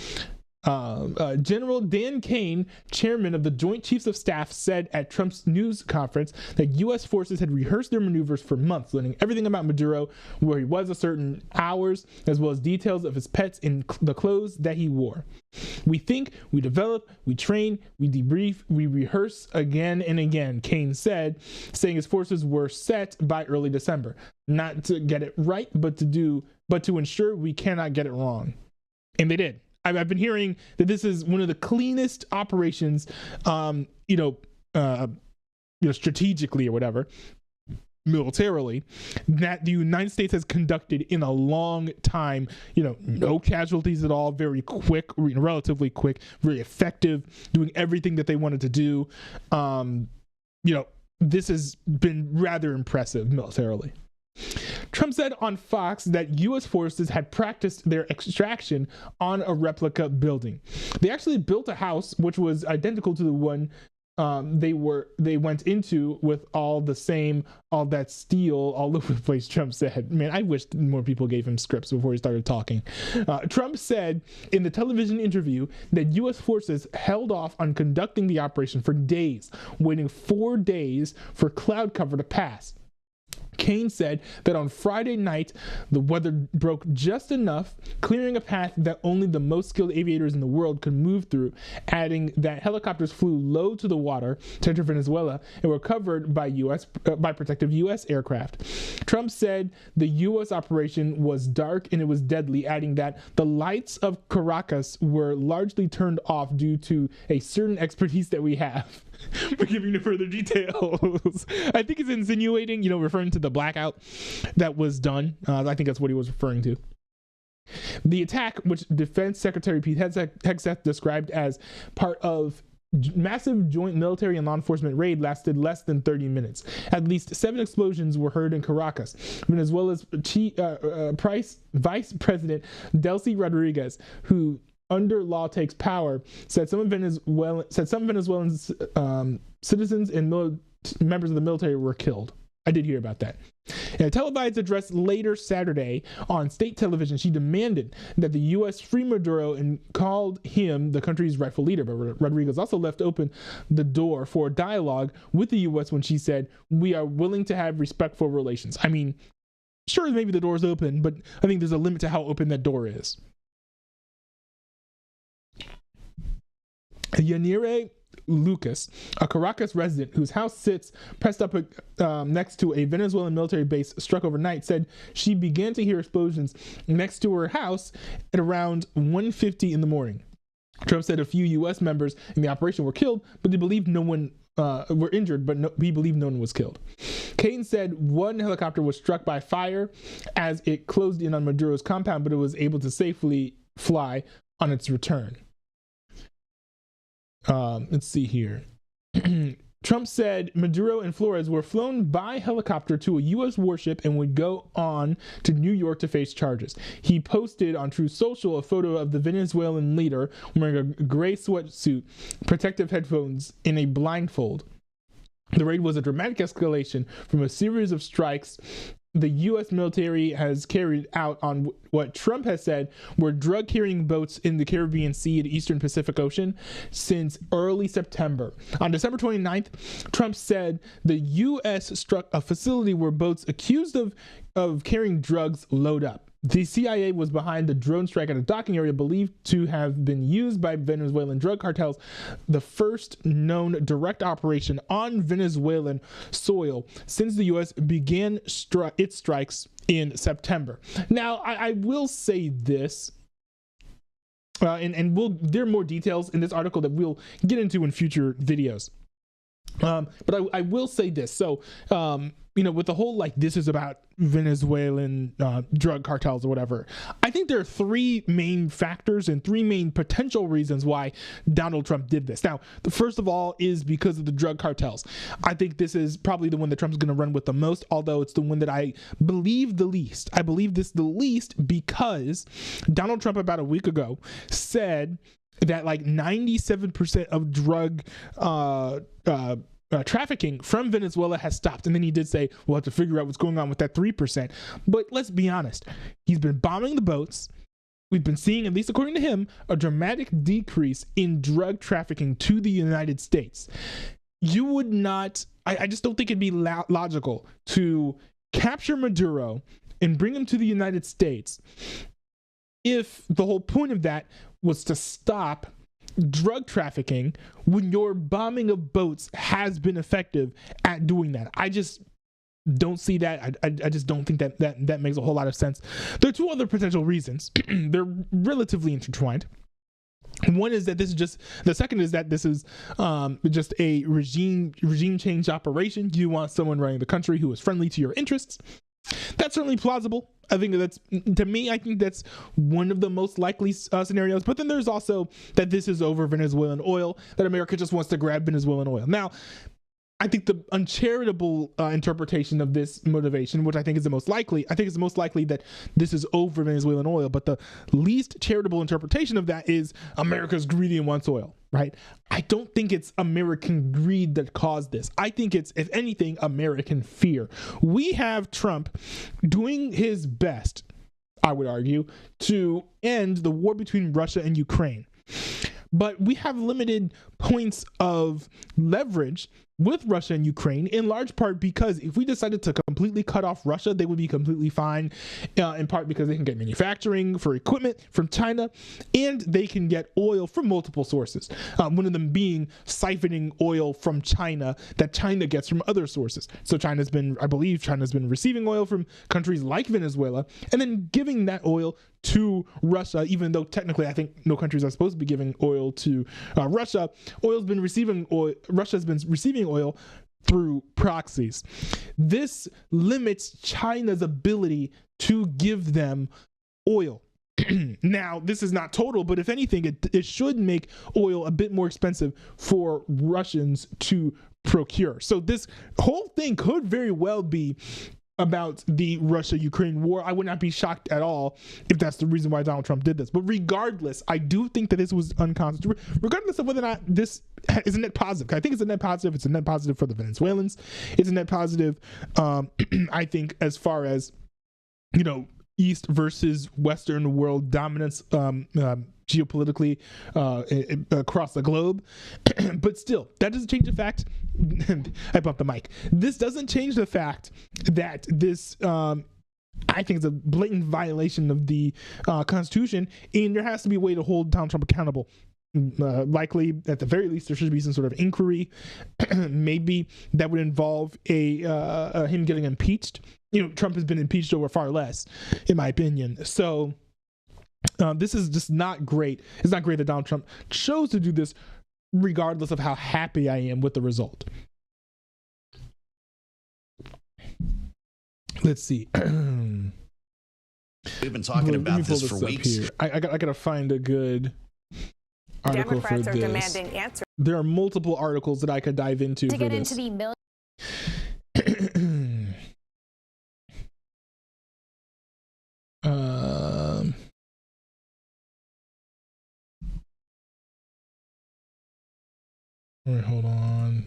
General Dan Kane, chairman of the Joint Chiefs of Staff, said at Trump's news conference that U.S. forces had rehearsed their maneuvers for months, learning everything about Maduro, where he was at certain hours, as well as details of his pets in the clothes that he wore. We think, we develop, we train, we debrief, we rehearse again and again, Kane said, saying his forces were set by early December, not to get it right, but to ensure we cannot get it wrong. And they did. I've been hearing that this is one of the cleanest operations, strategically or whatever, militarily, that the United States has conducted in a long time. No casualties at all, very quick, relatively quick, very effective, doing everything that they wanted to do. This has been rather impressive militarily. Trump said on Fox that U.S. forces had practiced their extraction on a replica building. They actually built a house which was identical to the one they went into, with all that steel all over the place, Trump said. Man, I wish more people gave him scripts before he started talking. Trump said in the television interview that U.S. forces held off on conducting the operation for days, waiting 4 days for cloud cover to pass. Kane said that on Friday night, the weather broke just enough, clearing a path that only the most skilled aviators in the world could move through, adding that helicopters flew low to the water to enter Venezuela and were covered by protective U.S. aircraft. Trump said the U.S. operation was dark and it was deadly, adding that the lights of Caracas were largely turned off due to a certain expertise that we have. We're giving no further details. I think it's insinuating, referring to the blackout that was done. I think that's what he was referring to. The attack, which Defense Secretary Pete Hegseth described as part of massive joint military and law enforcement raid, lasted less than 30 minutes. At least 7 explosions were heard in Caracas. Venezuela's Vice President Delcy Rodriguez, who under law takes power, said some Venezuelan citizens and members of the military were killed. I did hear about that. In a televised address later Saturday on state television, she demanded that the U.S. free Maduro and called him the country's rightful leader. But Rodriguez also left open the door for a dialogue with the U.S. when she said, "We are willing to have respectful relations." I mean, sure, maybe the door's open, but I think there's a limit to how open that door is. Yanire Lucas, a Caracas resident whose house sits pressed up next to a Venezuelan military base struck overnight, said she began to hear explosions next to her house at around 1:50 in the morning. Trump said a few U.S. members in the operation were killed, but he believed no one were injured, but he believed no one was killed. Kane said one helicopter was struck by fire as it closed in on Maduro's compound, but it was able to safely fly on its return. Let's see here. Trump said Maduro and Flores were flown by helicopter to a U.S. warship and would go on to New York to face charges. He posted on Truth Social a photo of the Venezuelan leader wearing a gray sweatsuit, protective headphones, and a blindfold. The raid was a dramatic escalation from a series of strikes the U.S. military has carried out on what Trump has said were drug-carrying boats in the Caribbean Sea and Eastern Pacific Ocean since early September. On December 29th, Trump said the U.S. struck a facility where boats accused of carrying drugs load up. The CIA was behind the drone strike at a docking area believed to have been used by Venezuelan drug cartels, the first known direct operation on Venezuelan soil since the U.S. began its strikes in September. Now, I will say this, and there are more details in this article that we'll get into in future videos. But I will say this. So, with the whole, like, this is about Venezuelan drug cartels or whatever, I think there are three main factors and three main potential reasons why Donald Trump did this. Now, the first of all is because of the drug cartels. I think this is probably the one that Trump's going to run with the most, although it's the one that I believe the least. I believe this the least because Donald Trump about a week ago said that like 97% of drug trafficking from Venezuela has stopped. And then he did say, we'll have to figure out what's going on with that 3%. But let's be honest. He's been bombing the boats. We've been seeing, at least according to him, a dramatic decrease in drug trafficking to the United States. You would not, I just don't think it'd be logical to capture Maduro and bring him to the United States if the whole point of that was to stop drug trafficking when your bombing of boats has been effective at doing that. I just don't see that. I just don't think that makes a whole lot of sense. There are two other potential reasons. They're relatively intertwined. One is that the second is that this is just a regime change operation. You want someone running the country who is friendly to your interests. That's certainly plausible. I think I think that's one of the most likely scenarios. But then there's also that this is over Venezuelan oil, that America just wants to grab Venezuelan oil. Now, I think the uncharitable interpretation of this motivation, which I think is the most likely, that this is over Venezuelan oil. But the least charitable interpretation of that is America's greedy and wants oil, right? I don't think it's American greed that caused this. I think it's, if anything, American fear. We have Trump doing his best, I would argue, to end the war between Russia and Ukraine. But we have limited points of leverage with Russia and Ukraine, in large part because if we decided to completely cut off Russia, they would be completely fine, in part because they can get manufacturing for equipment from China, and they can get oil from multiple sources. One of them being siphoning oil from China that China gets from other sources. So I believe China's been receiving oil from countries like Venezuela and then giving that oil to Russia, even though technically I think no countries are supposed to be giving oil to Russia. Russia's been receiving oil through proxies. This limits China's ability to give them oil. Now, this is not total, but if anything, it should make oil a bit more expensive for Russians to procure. So this whole thing could very well be about the Russia-Ukraine war. I would not be shocked at all if that's the reason why Donald Trump did this. But regardless, I do think that this was unconstitutional. Regardless of whether or not this is a net positive. I think it's a net positive. It's a net positive for the Venezuelans. It's a net positive, I think, as far as, East versus Western world dominance geopolitically across the globe. But still, that doesn't change the fact I bumped the mic. This doesn't change the fact that this I think it's a blatant violation of the Constitution, and there has to be a way to hold Donald Trump accountable. Likely, at the very least, there should be some sort of inquiry. Maybe that would involve him getting impeached. Trump has been impeached over far less, in my opinion. So this is just not great. It's not great that Donald Trump chose to do this, regardless of how happy I am with the result. Let's see. We've been talking about this for weeks. Here. I gotta find a good article Democrats for are this. demanding answers. There are multiple articles that I could dive into To for get this. into the Wait, hold on.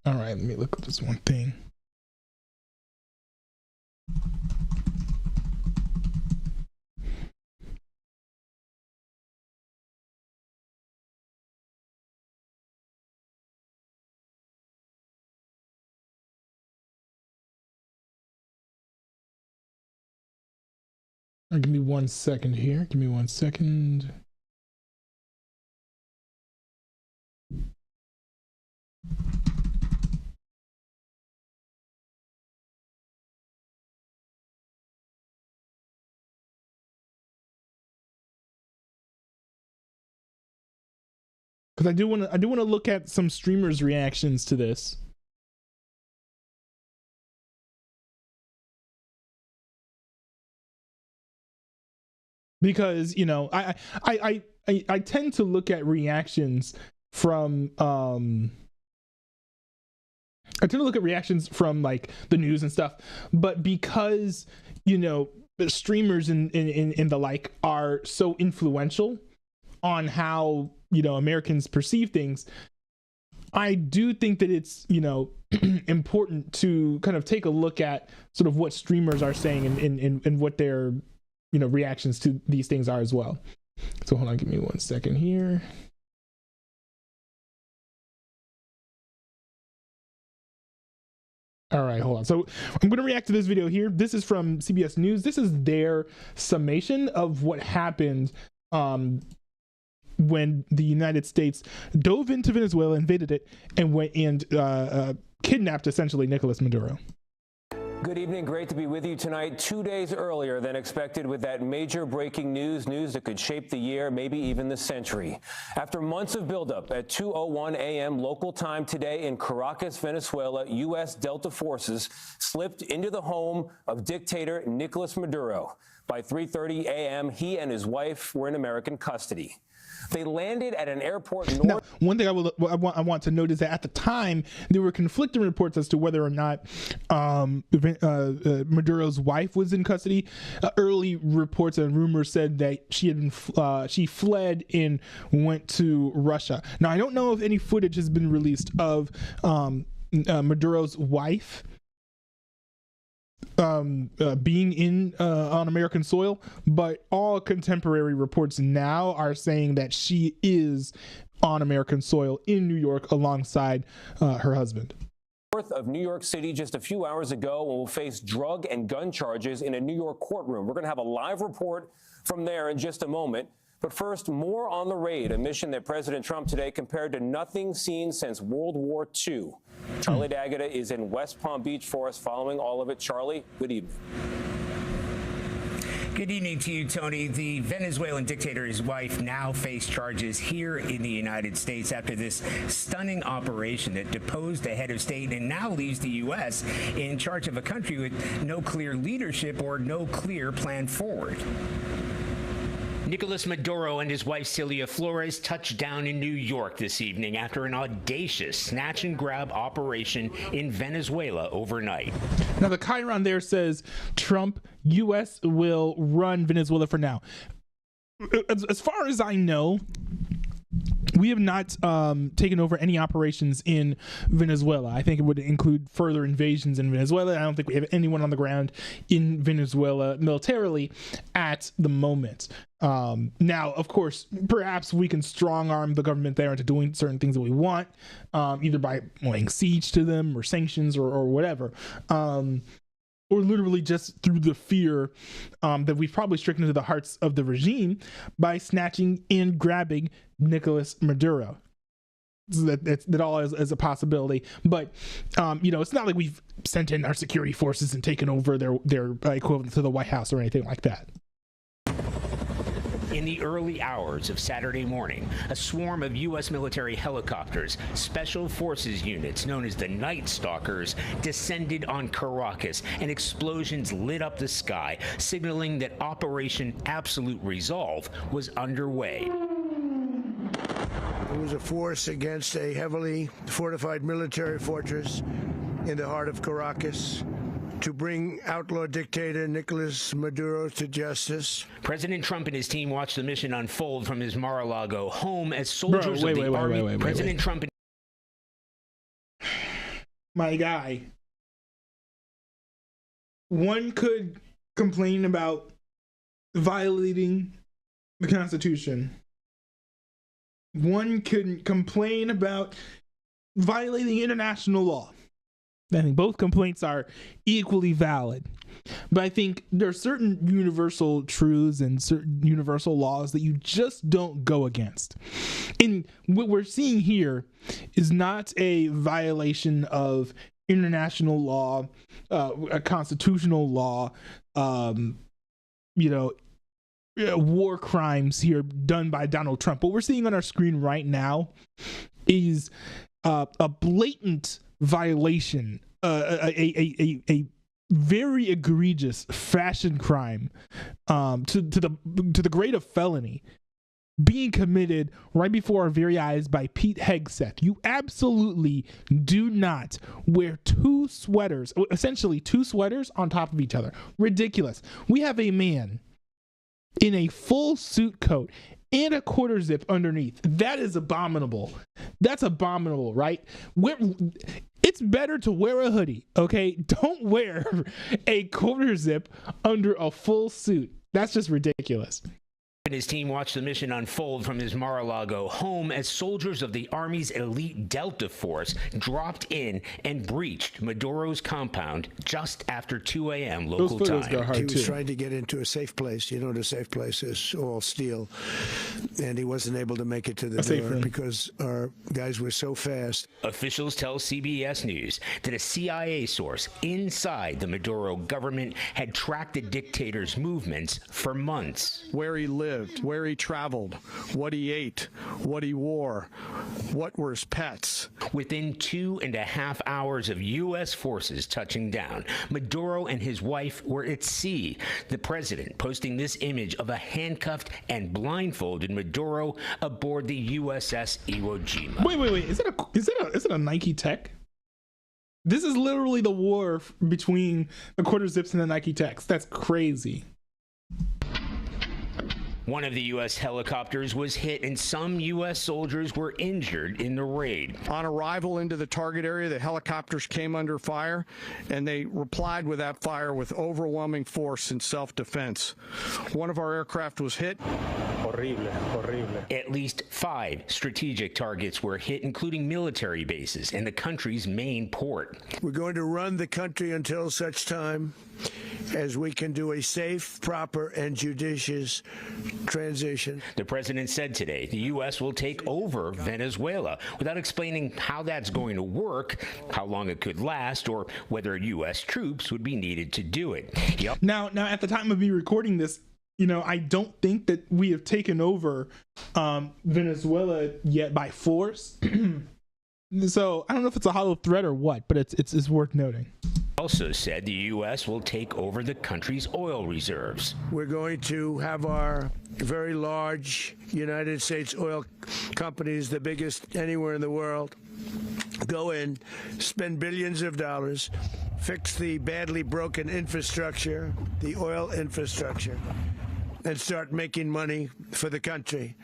All right, let me look at this one thing. Give me 1 second here. Give me 1 second. Because I do want to look at some streamers' reactions to this. Because, you know, I tend to look at reactions from like the news and stuff, but because, you know, the streamers and the like are so influential on how, you know, Americans perceive things, I do think that it's, you know, important to kind of take a look at sort of what streamers are saying and what their, you know, reactions to these things are as well. So hold on, give me 1 second here. All right, hold on. So I'm going to react to this video here. This is from CBS News. This is their summation of what happened when the United States dove into Venezuela, invaded it, and went and kidnapped essentially Nicolas Maduro. Good evening. Great to be with you tonight. 2 days earlier than expected with that major breaking news that could shape the year, maybe even the century. After months of buildup, at 2:01 a.m. local time today in Caracas, Venezuela, U.S. Delta forces slipped into the home of dictator Nicolas Maduro. By 3:30 a.m., he and his wife were in American custody. They landed at an airport north. Now, one thing I want to note is that at the time there were conflicting reports as to whether or not Maduro's wife was in custody. Early reports and rumors said that she fled and went to Russia. Now, I don't know if any footage has been released of Maduro's wife being in on American soil, but all contemporary reports now are saying that she is on American soil in New York alongside her husband. North of New York City just a few hours ago and will face drug and gun charges in a New York courtroom. We're going to have a live report from there in just a moment. But first, more on the raid, a mission that President Trump today compared to nothing seen since World War II. Charlie D'Agata is in West Palm Beach for us following all of it. Charlie, good evening. Good evening to you, Tony. The Venezuelan dictator's wife now face charges here in the United States after this stunning operation that deposed the head of state and now leaves the U.S. in charge of a country with no clear leadership or no clear plan forward. Nicolas Maduro and his wife Celia Flores touched down in New York this evening after an audacious snatch and grab operation in Venezuela overnight. Now the Chiron there says Trump, U.S. will run Venezuela for now. As far as I know, we have not taken over any operations in Venezuela. I think it would include further invasions in Venezuela. I don't think we have anyone on the ground in Venezuela militarily at the moment. Now, of course, perhaps we can strong arm the government there into doing certain things that we want, either by laying siege to them or sanctions or whatever. Or literally just through the fear that we've probably stricken into the hearts of the regime by snatching and grabbing Nicolas Maduro. So that all is a possibility. But, you know, it's not like we've sent in our security forces and taken over their equivalent to the White House or anything like that. In the early hours of Saturday morning, a swarm of U.S. military helicopters, special forces units known as the Night Stalkers, descended on Caracas, and explosions lit up the sky, signaling that Operation Absolute Resolve was underway. It was a force against a heavily fortified military fortress in the heart of Caracas to bring outlaw dictator Nicolas Maduro to justice. President Trump and his team watched the mission unfold from his Mar-a-Lago home as soldiers of the army. President Trump and my guy, one could complain about violating the Constitution. One could complain about violating international law. I think both complaints are equally valid. But I think there are certain universal truths and certain universal laws that you just don't go against. And what we're seeing here is not a violation of international law, a constitutional law, war crimes here done by Donald Trump. What we're seeing on our screen right now is a blatant violation, a very egregious fashion crime, to the grade of felony, being committed right before our very eyes by Pete Hegseth. You absolutely do not wear essentially two sweaters on top of each other. Ridiculous. We have a man in a full suit coat and a quarter zip underneath. That is abominable. That's abominable, right? It's better to wear a hoodie, okay? Don't wear a quarter zip under a full suit. That's just ridiculous. And his team watched the mission unfold from his Mar-a-Lago home as soldiers of the Army's elite Delta Force dropped in and breached Maduro's compound just after 2 a.m. local time. He was trying to get into a safe place. You know what a safe place is, all steel. And he wasn't able to make it to the door because our guys were so fast. Officials tell CBS News that a CIA source inside the Maduro government had tracked the dictator's movements for months. Where he lived, where he traveled, what he ate, what he wore, what were his pets. Within 2.5 hours of U.S. forces touching down, Maduro and his wife were at sea. The president posting this image of a handcuffed and blindfolded Maduro aboard the USS Iwo Jima. Wait. Is it a Nike Tech? This is literally the war between the quarter zips and the Nike Techs. That's crazy. One of the U.S. helicopters was hit and some U.S. soldiers were injured in the raid. On arrival into the target area, the helicopters came under fire, and they replied with that fire with overwhelming force in self-defense. One of our aircraft was hit. Horrible. At least 5 strategic targets were hit, including military bases and the country's main port. We're going to run the country until such time as we can do a safe, proper, and judicious transition. The president said today the U.S. will take over Venezuela without explaining how that's going to work, how long it could last, or whether U.S. troops would be needed to do it. Now, at the time of me recording this, I don't think that we have taken over Venezuela yet by force. So I don't know if it's a hollow threat or what, but it's worth noting. Also said the U.S. will take over the country's oil reserves. We're going to have our very large United States oil companies, the biggest anywhere in the world, go in, spend billions of dollars, fix the badly broken infrastructure, the oil infrastructure, and start making money for the country.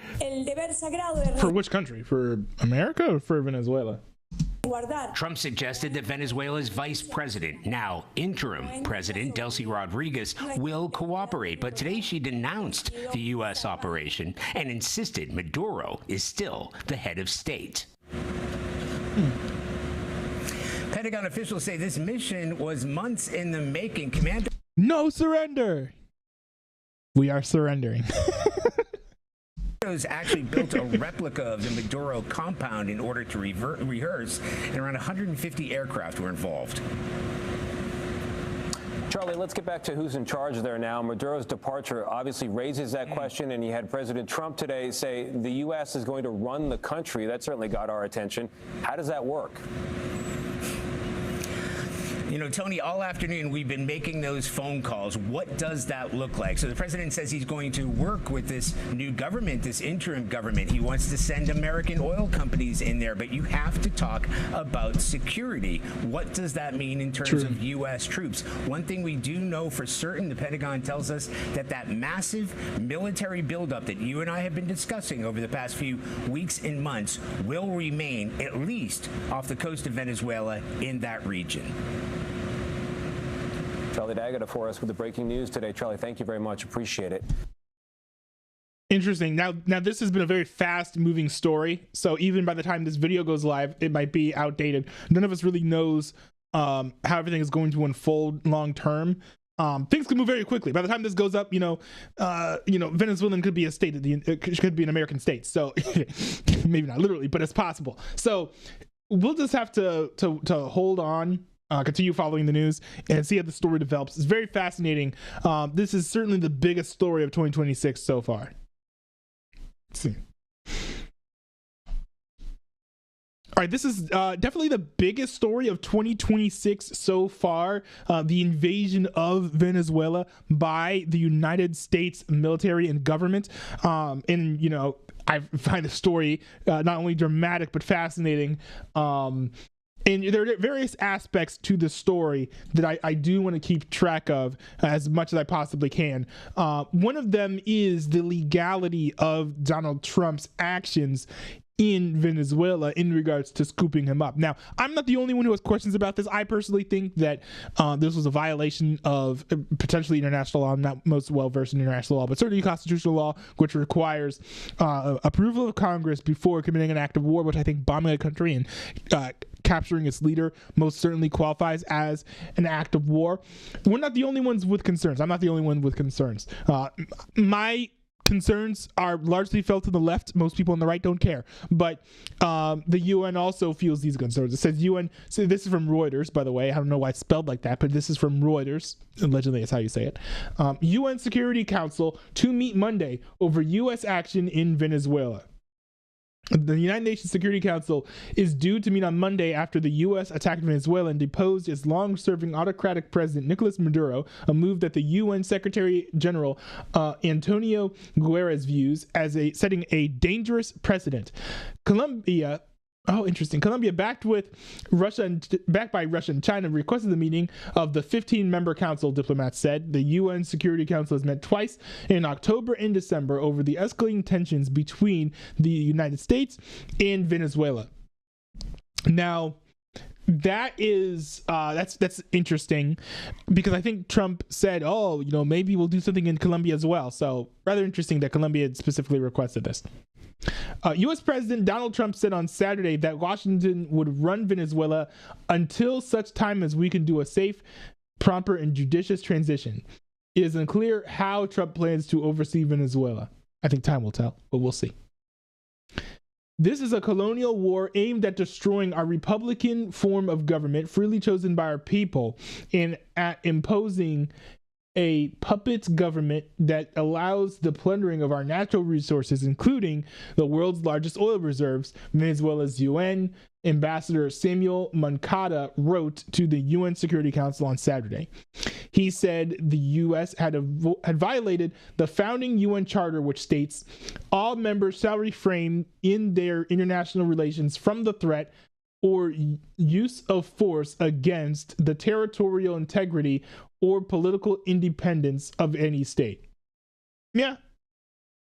For which country? For America or for Venezuela? Trump suggested that Venezuela's vice president, now interim president Delcy Rodriguez, will cooperate. But today she denounced the U.S. operation and insisted Maduro is still the head of state. Pentagon officials say this mission was months in the making. Commander... No surrender. We are surrendering. Actually built a replica of the Maduro compound in order to rehearse, and around 150 aircraft were involved. Charlie, let's get back to who's in charge there now. Maduro's departure obviously raises that question, and you had President Trump today say the U.S. is going to run the country. That certainly got our attention. How does that work? You know, Tony, all afternoon we've been making those phone calls. What does that look like? So the president says he's going to work with this new government, this interim government. He wants to send American oil companies in there, but you have to talk about security. What does that mean in terms of U.S. troops? One thing we do know for certain, the Pentagon tells us that that massive military buildup that you and I have been discussing over the past few weeks and months will remain at least off the coast of Venezuela in that region. Charlie D'Agata for us with the breaking news today. Charlie, thank you very much. Appreciate it. Interesting. Now this has been a very fast moving story. So even by the time this video goes live, it might be outdated. None of us really knows how everything is going to unfold long term. Things can move very quickly. By the time this goes up, Venezuela could be a state could be an American state. So maybe not literally, but it's possible. So we'll just have to hold on. Continue following the news and see how the story develops. It's very fascinating. This is certainly the biggest story of 2026 so far. Let's see. All right, this is definitely the biggest story of 2026 so far, the invasion of Venezuela by the United States military and government. I find the story not only dramatic but fascinating. And there are various aspects to the story that I do want to keep track of as much as I possibly can. One of them is the legality of Donald Trump's actions in Venezuela in regards to scooping him up. Now, I'm not the only one who has questions about this. I personally think that this was a violation of potentially international law. I'm not most well-versed in international law, but certainly constitutional law, which requires approval of Congress before committing an act of war, which I think bombing a country and capturing its leader most certainly qualifies as an act of war. We're not the only ones with concerns. I'm not the only one with concerns. My concerns are largely felt to the left. Most people on the right don't care. But the UN also feels these concerns. It says UN, so this is from Reuters, by the way. I don't know why it's spelled like that, but this is from Reuters. Allegedly, that's how you say it. UN Security Council to meet Monday over U.S. action in Venezuela. The United Nations Security Council is due to meet on Monday after the U.S. attacked Venezuela and deposed its long-serving autocratic president, Nicolas Maduro, a move that the UN Secretary General Antonio Guterres views as setting a dangerous precedent. Colombia, backed by Russia and China, requested the meeting of the 15-member council, diplomats said. The UN Security Council has met twice in October and December over the escalating tensions between the United States and Venezuela. Now, that is that's interesting because I think Trump said, maybe we'll do something in Colombia as well. So rather interesting that Colombia had specifically requested this. U.S. President Donald Trump said on Saturday that Washington would run Venezuela until such time as we can do a safe, proper, and judicious transition. It is unclear how Trump plans to oversee Venezuela. I think time will tell, but we'll see. This is a colonial war aimed at destroying our republican form of government freely chosen by our people and at imposing a puppet government that allows the plundering of our natural resources, including the world's largest oil reserves, Venezuela's UN Ambassador Samuel Moncada wrote to the UN Security Council on Saturday. He said the U.S. had violated the founding UN Charter, which states all members shall refrain in their international relations from the threat or use of force against the territorial integrity or political independence of any state. Yeah,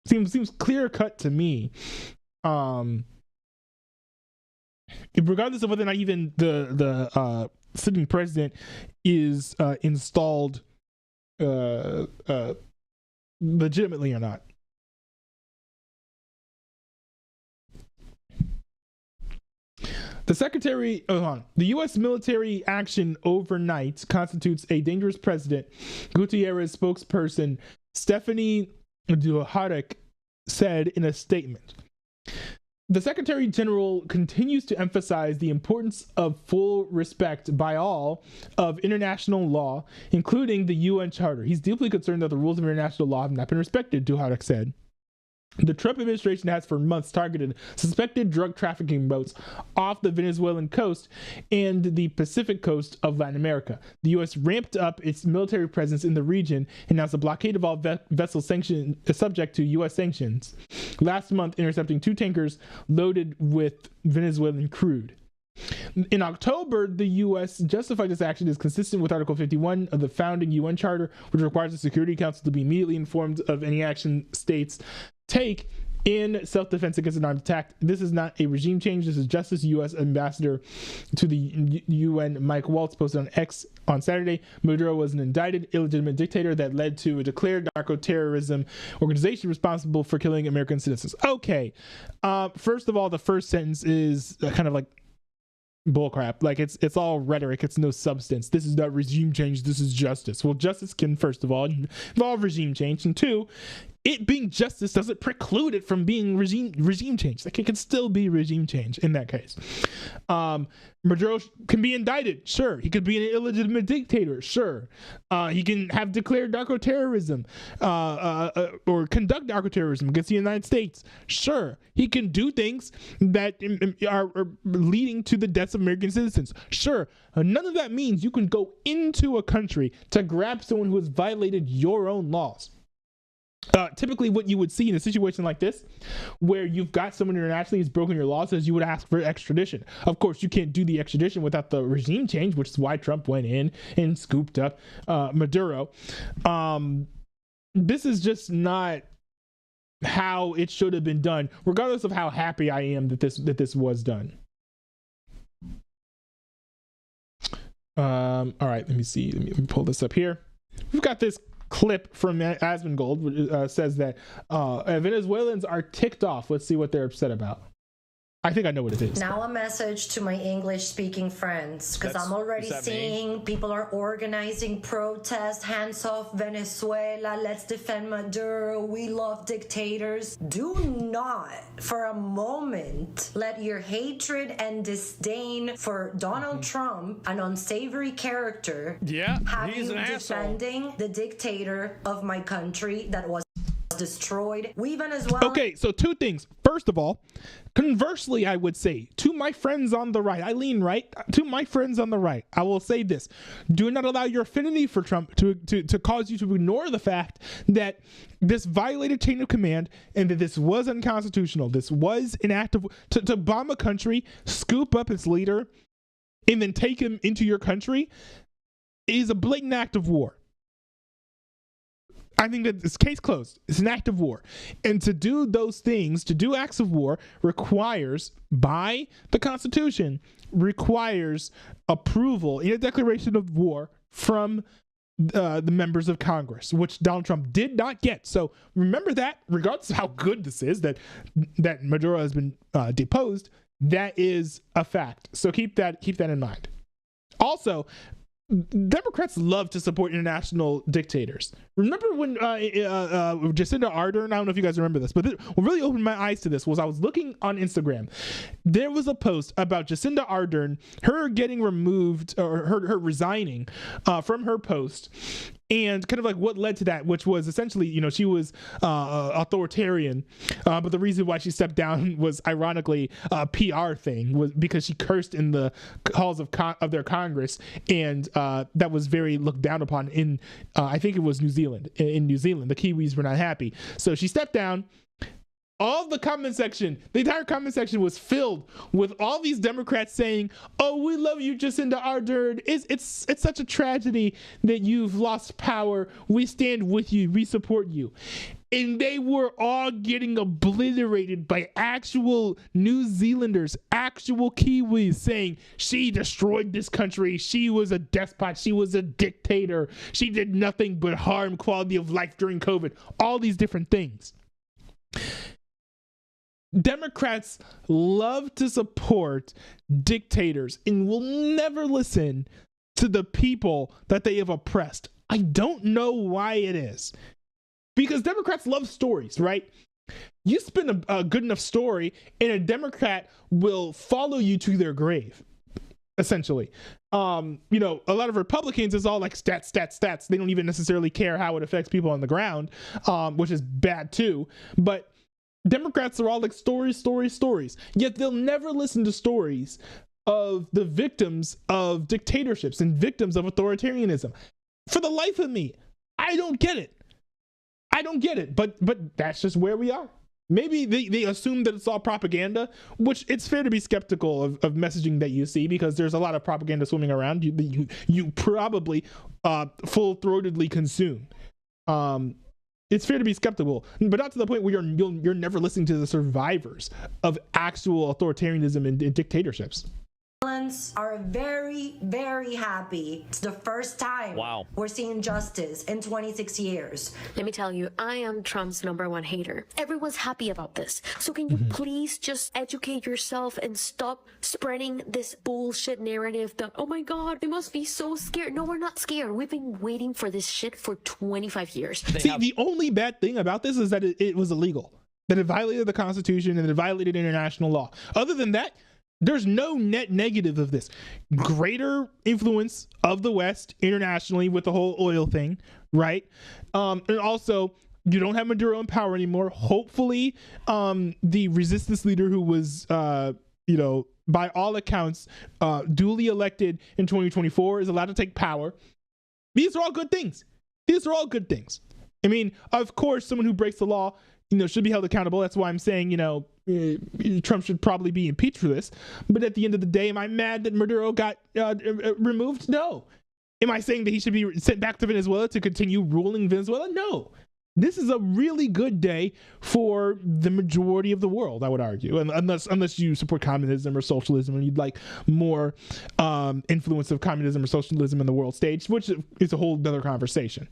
seems clear cut to me. Regardless of whether or not even the sitting president is installed legitimately or not. The U.S. military action overnight constitutes a dangerous precedent, Gutierrez spokesperson Stephanie Dujarric said in a statement. The Secretary General continues to emphasize the importance of full respect by all of international law, including the UN Charter. He's deeply concerned that the rules of international law have not been respected, Dujarric said. The Trump administration has for months targeted suspected drug trafficking boats off the Venezuelan coast and the Pacific coast of Latin America. The U.S. ramped up its military presence in the region and announced a blockade of all vessels subject to U.S. sanctions. Last month, intercepting 2 tankers loaded with Venezuelan crude. In October, the U.S. justified this action as consistent with Article 51 of the founding UN Charter, which requires the Security Council to be immediately informed of any action states take in self-defense against an armed attack. This is not a regime change. This is justice. U.S. Ambassador to the UN Mike Waltz posted on X on Saturday. Maduro was an indicted illegitimate dictator that led to a declared narco-terrorism organization responsible for killing American citizens. Okay. First of all, the first sentence is kind of like bullcrap. Like it's all rhetoric. It's no substance. This is not regime change. This is justice. Well, justice can first of all involve regime change, and two, it being justice doesn't preclude it from being regime change. Like it can still be regime change in that case. Maduro can be indicted, sure. He could be an illegitimate dictator, sure. He can have declared narco-terrorism or conduct narco-terrorism against the United States, sure. He can do things that are leading to the deaths of American citizens, sure. None of that means you can go into a country to grab someone who has violated your own laws. Typically what you would see in a situation like this, where you've got someone internationally who's broken your laws, is you would ask for extradition. Of course, you can't do the extradition without the regime change, which is why Trump went in and scooped up Maduro. This is just not how it should have been done, regardless of how happy I am that this was done. All right, let me see. Let me pull this up here. We've got this clip from Asmongold, which says that Venezuelans are ticked off. Let's see what they're upset about. I think I know what it is. Now a message to my English-speaking friends, because I'm already seeing people are organizing protests, hands off Venezuela, let's defend Maduro, we love dictators. Do not, for a moment, let your hatred and disdain for Donald Trump, an unsavory character, have he's you an defending the dictator of my country that was destroyed. We Venezuela. Okay, so two things. First of all, conversely, I would say to my friends on the right, I lean right, to my friends on the right, I will say this: do not allow your affinity for Trump to cause you to ignore the fact that this violated chain of command and that this was unconstitutional. This was an act of to bomb a country, scoop up its leader, and then take him into your country is a blatant act of war. I think that this case closed. It's an act of war. And to do those things, to do acts of war, requires, by the Constitution, requires approval in a declaration of war from the members of Congress, which Donald Trump did not get. So remember that, regardless of how good this is, that Maduro has been deposed, that is a fact. So keep that in mind. Also, Democrats love to support international dictators. Remember when Jacinda Ardern, I don't know if you guys remember this, but what really opened my eyes to this was I was looking on Instagram. There was a post about Jacinda Ardern, her getting removed, or her resigning from her post, and kind of like what led to that, which was essentially, she was authoritarian, but the reason why she stepped down was ironically a PR thing, was because she cursed in the halls of their Congress, and that was very looked down upon in, I think it was New Zealand. In New Zealand, the Kiwis were not happy, so she stepped down. All the comment section, the entire comment section was filled with all these Democrats saying, "Oh, we love you, Jacinda Ardern. It's such a tragedy that you've lost power. We stand with you. We support you." And they were all getting obliterated by actual New Zealanders, actual Kiwis, saying she destroyed this country. She was a despot. She was a dictator. She did nothing but harm quality of life during COVID. All these different things. Democrats love to support dictators and will never listen to the people that they have oppressed. I don't know why it is. Because Democrats love stories, right? You spin a good enough story and a Democrat will follow you to their grave, essentially. A lot of Republicans is all like stats. They don't even necessarily care how it affects people on the ground, which is bad too. But Democrats are all like stories, yet they'll never listen to stories of the victims of dictatorships and victims of authoritarianism. For the life of me, I don't get it. But that's just where we are. Maybe they assume that it's all propaganda, which it's fair to be skeptical of messaging that you see, because there's a lot of propaganda swimming around you probably full-throatedly consume. It's fair to be skeptical, but not to the point where you're never listening to the survivors of actual authoritarianism and dictatorships. Are very, very happy. It's the first time we're seeing justice in 26 years. Let me tell you, I am Trump's #1 hater. Everyone's happy about this. So can you please just educate yourself and stop spreading this bullshit narrative that, oh my God, they must be so scared. No, we're not scared. We've been waiting for this shit for 25 years. The only bad thing about this is that it was illegal, that it violated the Constitution and it violated international law. Other than that, there's no net negative of this. Greater influence of the West internationally with the whole oil thing, right? And also, you don't have Maduro in power anymore. Hopefully, the resistance leader who was, by all accounts, duly elected in 2024 is allowed to take power. These are all good things. I mean, of course, someone who breaks the law, should be held accountable. That's why I'm saying, Trump should probably be impeached for this. But at the end of the day, am I mad that Maduro got removed? No. Am I saying that he should be sent back to Venezuela to continue ruling Venezuela? No. This is a really good day for the majority of the world, I would argue, unless you support communism or socialism and you'd like more influence of communism or socialism in the world stage, which is a whole other conversation.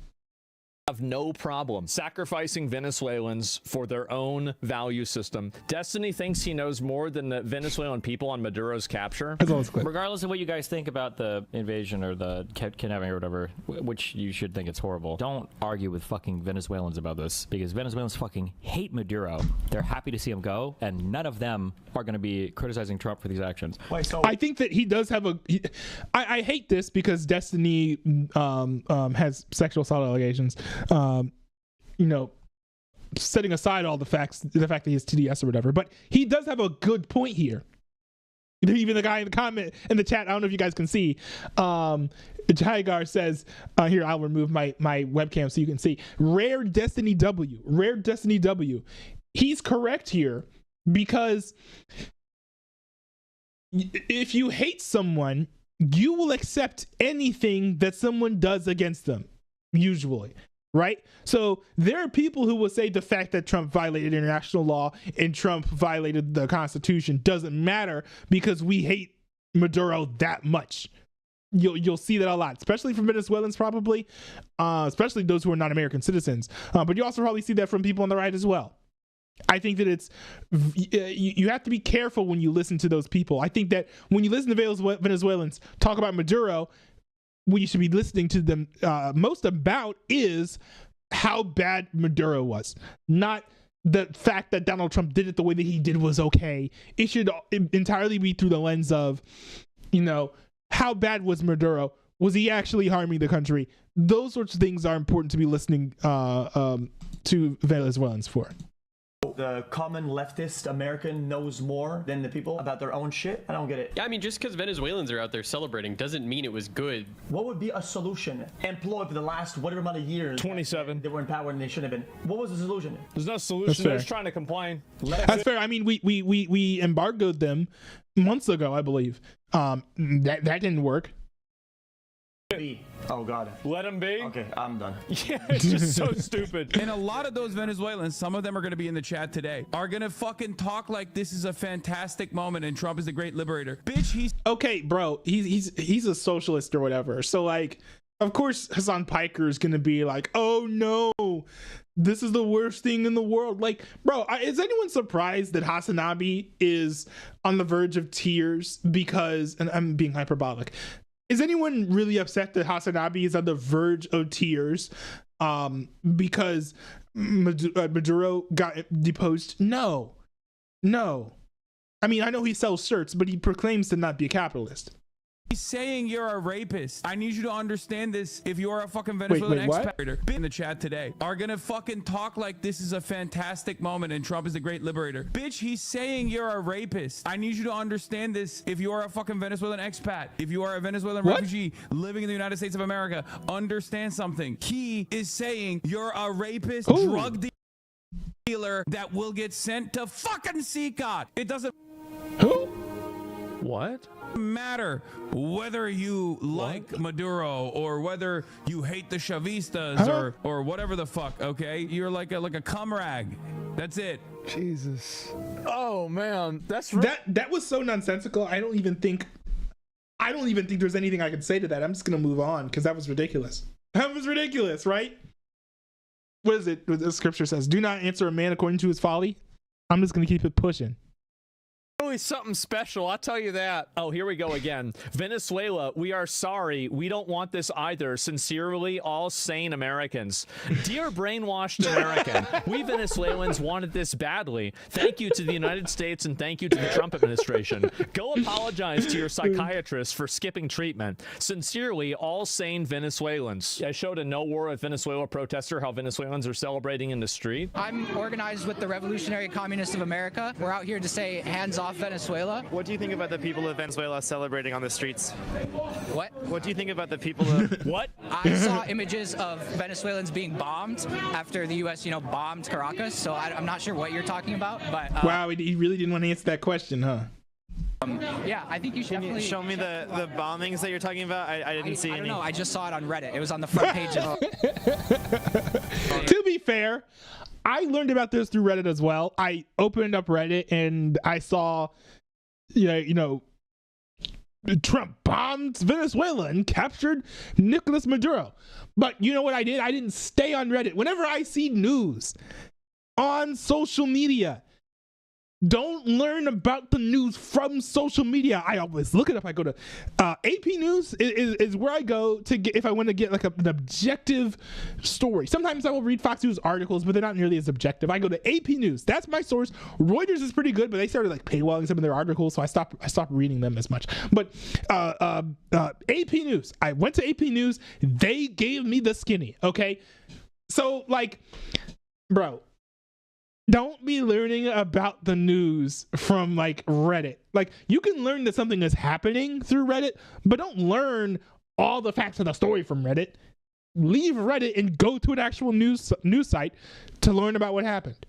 Have no problem sacrificing Venezuelans for their own value system. Destiny thinks he knows more than the Venezuelan people on Maduro's capture. Regardless of what you guys think about the invasion or the kidnapping or whatever, which you should think it's horrible, don't argue with fucking Venezuelans about this, because Venezuelans fucking hate Maduro. They're happy to see him go, and none of them are going to be criticizing Trump for these actions. I think that he does have I hate this because Destiny has sexual assault allegations. Setting aside all the fact that he has TDS or whatever, but he does have a good point here. Even the guy in the comment in the chat, I don't know if you guys can see, Jaigar says, here, I'll remove my webcam so you can see. Rare Destiny W. He's correct here, because if you hate someone, you will accept anything that someone does against them, usually. Right? So there are people who will say the fact that Trump violated international law and Trump violated the Constitution doesn't matter because we hate Maduro that much. You'll see that a lot, especially from Venezuelans, probably, especially those who are not American citizens. But you also probably see that from people on the right as well. I think that you have to be careful when you listen to those people. I think that when you listen to Venezuelans talk about Maduro, what you should be listening to them most about is how bad Maduro was, not the fact that Donald Trump did it the way that he did was okay. It should entirely be through the lens of, how bad was Maduro? Was he actually harming the country? Those sorts of things are important to be listening to Venezuelans for. The common leftist American knows more than the people about their own shit. I don't get it. Yeah, I mean, just because Venezuelans are out there celebrating doesn't mean it was good. What would be a solution employed for the last whatever amount of years? 27. They were in power and they shouldn't have been. What was the solution? There's no solution. They're just trying to complain. That's fair. I mean, we embargoed them months ago, I believe. That didn't work. Oh god. Let them be. Okay, I'm done. Yeah, it's just so stupid. And a lot of those Venezuelans, some of them are going to be in the chat today, are going to fucking talk like this is a fantastic moment and Trump is the great liberator. Bitch, he's okay, bro. He's a socialist or whatever. So like, of course, Hassan Piker is going to be like, oh no, this is the worst thing in the world. Like, bro, is anyone surprised that Hasanabi is on the verge of tears because, and I'm being hyperbolic, is anyone really upset that Hasanabi is on the verge of tears because Maduro got deposed? No. I mean, I know he sells shirts, but he proclaims to not be a capitalist. He's saying you're a rapist. I need you to understand this. If you are a fucking Venezuelan expatriator in the chat today, are gonna fucking talk like this is a fantastic moment and Trump is the great liberator. Bitch, he's saying you're a rapist. I need you to understand this. If you are a fucking Venezuelan expat, if you are a Venezuelan refugee living in the United States of America, understand something. He is saying you're a rapist, drug dealer that will get sent to fucking CCOT. It doesn't. Who? What? Matter whether you like Maduro or whether you hate the Chavistas or whatever the fuck. Okay, you're like a cum rag. That's it. Jesus. Oh man, that was so nonsensical. I don't even think there's anything I can say to that. I'm just gonna move on because that was ridiculous. That was ridiculous, right? What is it? The scripture says, "Do not answer a man according to his folly." I'm just gonna keep it pushing. Really something special, I'll tell you that. Oh, here we go again. Venezuela, we are sorry. We don't want this either. Sincerely, all sane Americans. Dear brainwashed American, we Venezuelans wanted this badly. Thank you to the United States and thank you to the Trump administration. Go apologize to your psychiatrist for skipping treatment. Sincerely, all sane Venezuelans. I showed a No War with Venezuela protester how Venezuelans are celebrating in the street. I'm organized with the Revolutionary Communists of America. We're out here to say hands off Venezuela. What do you think about the people of Venezuela celebrating on the streets? What? What do you think about the people of... What? I saw images of Venezuelans being bombed after the U.S., bombed Caracas, so I'm not sure what you're talking about, but... wow, he really didn't want to answer that question, huh? Yeah, I think you should definitely... show me the bombings that you're talking about? I didn't see any. I don't know, I just saw it on Reddit. It was on the front page of... To be fair, I learned about this through Reddit as well. I opened up Reddit and I saw, Trump bombed Venezuela and captured Nicolas Maduro. But you know what I did? I didn't stay on Reddit. Whenever I see news on social media, don't learn about the news from social media. I always look it up. I go to AP News is where I go to get if I want to get like an objective story. Sometimes I will read Fox News articles, but they're not nearly as objective. I go to AP News. That's my source. Reuters is pretty good, but they started like paywalling some of their articles, so I stopped reading them as much. But AP News. I went to AP News. They gave me the skinny. Okay, so like, bro. Don't be learning about the news from like Reddit. Like you can learn that something is happening through Reddit, but don't learn all the facts of the story from Reddit. Leave Reddit and go to an actual news site to learn about what happened.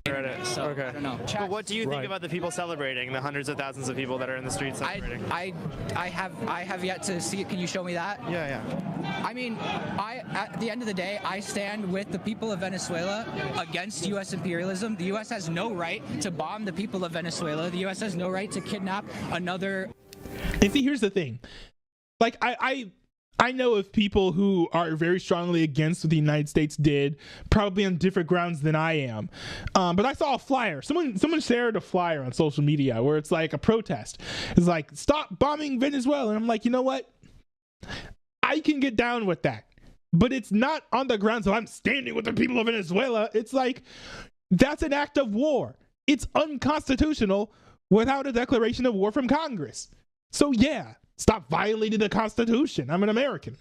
Reddit. So, okay. I don't know. But what do you think about the people celebrating, the hundreds of thousands of people that are in the streets celebrating? I have yet to see it. Can you show me that? Yeah. I mean, at the end of the day, I stand with the people of Venezuela against U.S. imperialism. The U.S. has no right to bomb the people of Venezuela. The U.S. has no right to kidnap another. And see, here's the thing. Like, I know of people who are very strongly against what the United States did, probably on different grounds than I am. But I saw a flyer. Someone shared a flyer on social media where it's like a protest. It's like, stop bombing Venezuela. And I'm like, you know what? I can get down with that. But it's not on the grounds of I'm standing with the people of Venezuela. It's like, that's an act of war. It's unconstitutional without a declaration of war from Congress. So yeah. Stop violating the Constitution. I'm an American.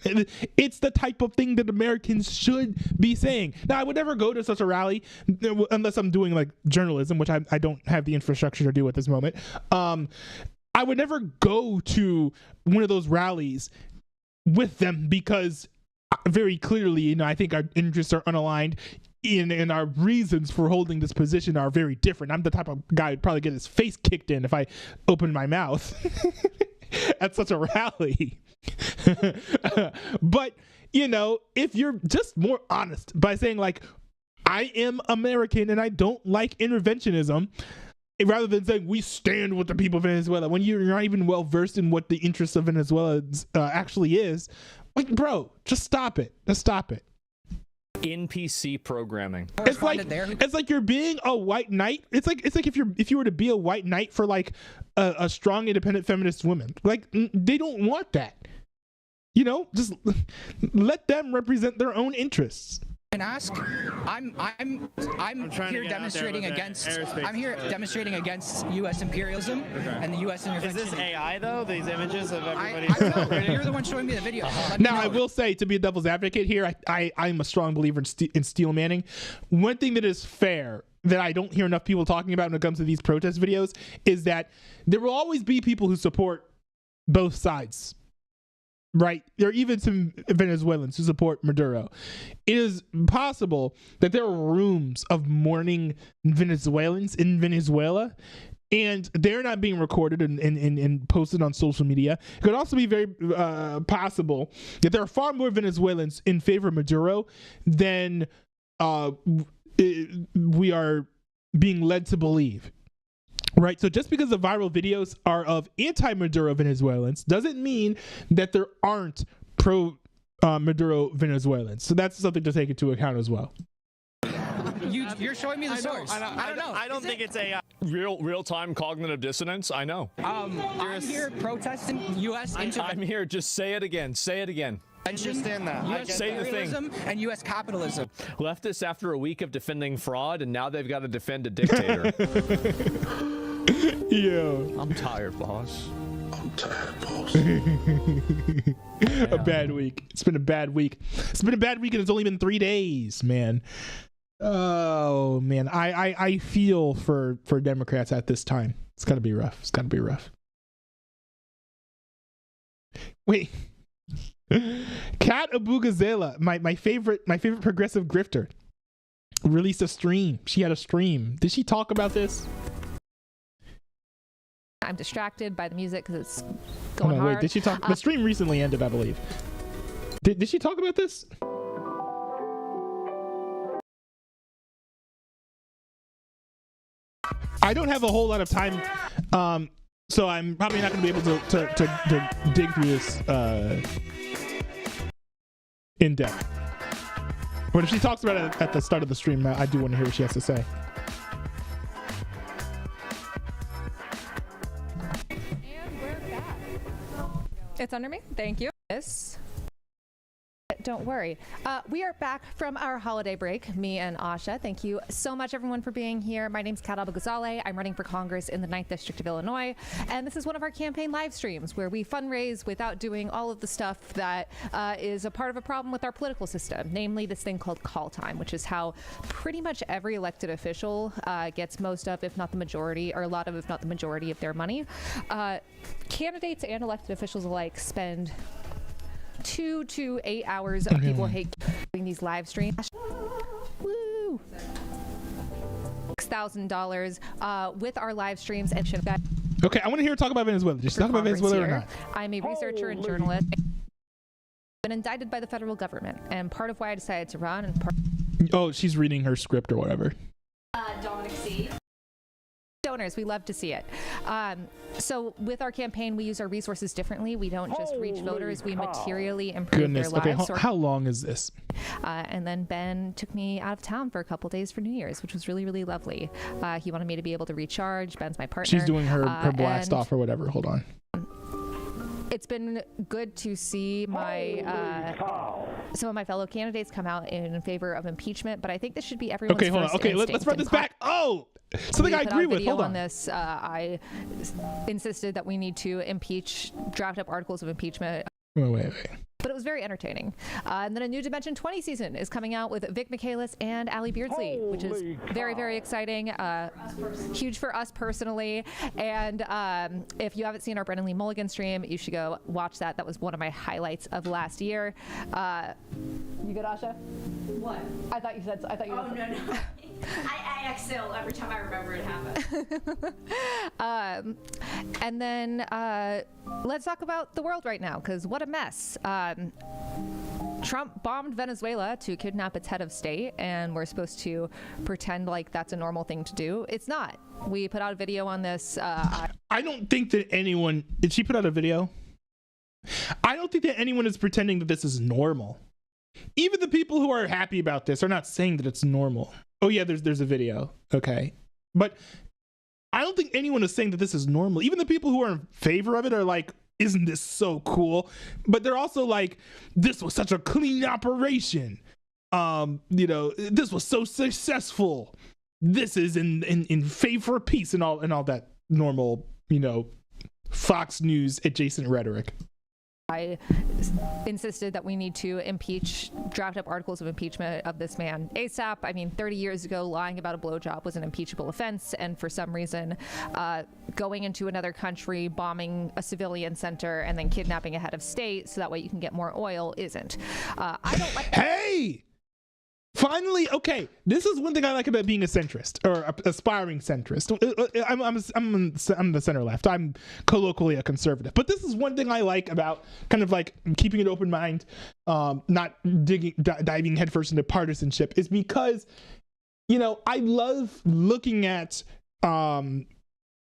It's the type of thing that Americans should be saying. Now, I would never go to such a rally unless I'm doing like journalism, which I don't have the infrastructure to do at this moment. I would never go to one of those rallies with them because very clearly, I think our interests are unaligned. And our reasons for holding this position are very different. I'm the type of guy who'd probably get his face kicked in if I opened my mouth. At such a rally. But if you're just more honest by saying like, I am American and I don't like interventionism, rather than saying we stand with the people of Venezuela, when you're not even well versed in what the interests of Venezuela actually is, like, bro, just stop it. NPC programming. It's like you're being a white knight. It's like if you were to be a white knight for like a strong, independent feminist woman. Like they don't want that. Just let them represent their own interests. and ask. I'm here demonstrating against. I'm here demonstrating against U.S. imperialism and the U.S. intervention. Is this AI though? These images of everybody. I don't know. You're the one showing me the video. Now, I will say, to be a devil's advocate here, I'm a strong believer in steel manning. One thing that is fair that I don't hear enough people talking about when it comes to these protest videos is that there will always be people who support both sides. Right? There are even some Venezuelans who support Maduro. It is possible that there are rooms of mourning Venezuelans in Venezuela, and they're not being recorded and posted on social media. It could also be very possible that there are far more Venezuelans in favor of Maduro than we are being led to believe. Right, so just because the viral videos are of anti-Maduro Venezuelans doesn't mean that there aren't pro-Maduro Venezuelans. So that's something to take into account as well. You're showing me the source. I don't know. I don't think it's AI. Real-time cognitive dissonance. I know. I'm here protesting U.S. intervention. I'm here. Just say it again. Say it again. I understand that. U.S. imperialism and U.S. capitalism. Leftists, after a week of defending fraud, and now they've got to defend a dictator. Yo. I'm tired, boss. A bad week. It's been a bad week. It's been a bad week, and it's only been 3 days, man. Oh man, I feel for Democrats at this time. It's gotta be rough. It's gotta be rough. Wait. Kat Abugazela, my favorite progressive grifter, released a stream. She had a stream. Did she talk about this? I'm distracted by the music because it's going hard. Wait, did she talk? The stream recently ended, I believe. Did she talk about this? I don't have a whole lot of time, so I'm probably not going to be able to dig through this in depth. But if she talks about it at the start of the stream, I do want to hear what she has to say. It's under me. Thank you. Don't worry. We are back from our holiday break, me and Asha. Thank you so much, everyone, for being here. My name's Kat Abugazale. I'm running for Congress in the 9th District of Illinois. And this is one of our campaign live streams where we fundraise without doing all of the stuff that is a part of a problem with our political system, namely this thing called call time, which is how pretty much every elected official gets most of, if not the majority, or a lot of, if not the majority of their money. Candidates and elected officials alike spend 2 to 8 hours of people doing these live streams. Woo! $6,000 with our live streams and okay, I want to hear her talk about Venezuela. Did she talk about Venezuela or not? I'm a researcher and journalist. Been indicted by the federal government, and part of why I decided to run and oh, she's reading her script or whatever. Dominic C. Donors, we love to see it. So with our campaign, we use our resources differently. We don't just reach voters, we materially improve their lives. Okay, how long is this? And then Ben took me out of town for a couple days for New Year's, which was really, really lovely. He wanted me to be able to recharge. Ben's my partner. She's doing her blast off or whatever. Hold on. It's been good to see some of my fellow candidates come out in favor of impeachment, but I think this should be everyone's okay, hold on. Okay, let's run this back. Oh, something I agree with. Hold on. On this, I insisted that we need to draft up articles of impeachment. Wait. But it was very entertaining. And then a New Dimension 20 season is coming out with Vic Michaelis and Allie Beardsley, which is very, very exciting. Huge for us personally. And if you haven't seen our Brendan Lee Mulligan stream, you should go watch that. That was one of my highlights of last year. You good, Asha? What? I thought you said. No. I exhale every time I remember it happened. And then let's talk about the world right now, because what a mess. Trump bombed Venezuela to kidnap its head of state, and we're supposed to pretend like that's a normal thing to do. It's not. We put out a video on this. I don't think that anyone... Did she put out a video? I don't think that anyone is pretending that this is normal. Even the people who are happy about this are not saying that it's normal. Oh yeah, there's a video. Okay. But I don't think anyone is saying that this is normal. Even the people who are in favor of it are like, isn't this so cool? But they're also like, this was such a clean operation. you know, this was so successful. This is in favor of peace and all that normal, you know, Fox News adjacent rhetoric. I insisted that we need to draft up articles of impeachment of this man ASAP. I mean, 30 years ago, lying about a blowjob was an impeachable offense, and for some reason, going into another country, bombing a civilian center, and then kidnapping a head of state so that way you can get more oil isn't. I don't like. Hey! Finally, okay. This is one thing I like about being a centrist or aspiring centrist. I'm the center left. I'm colloquially a conservative. But this is one thing I like about kind of like keeping an open mind, not diving headfirst into partisanship, is because, you know, I love looking at, you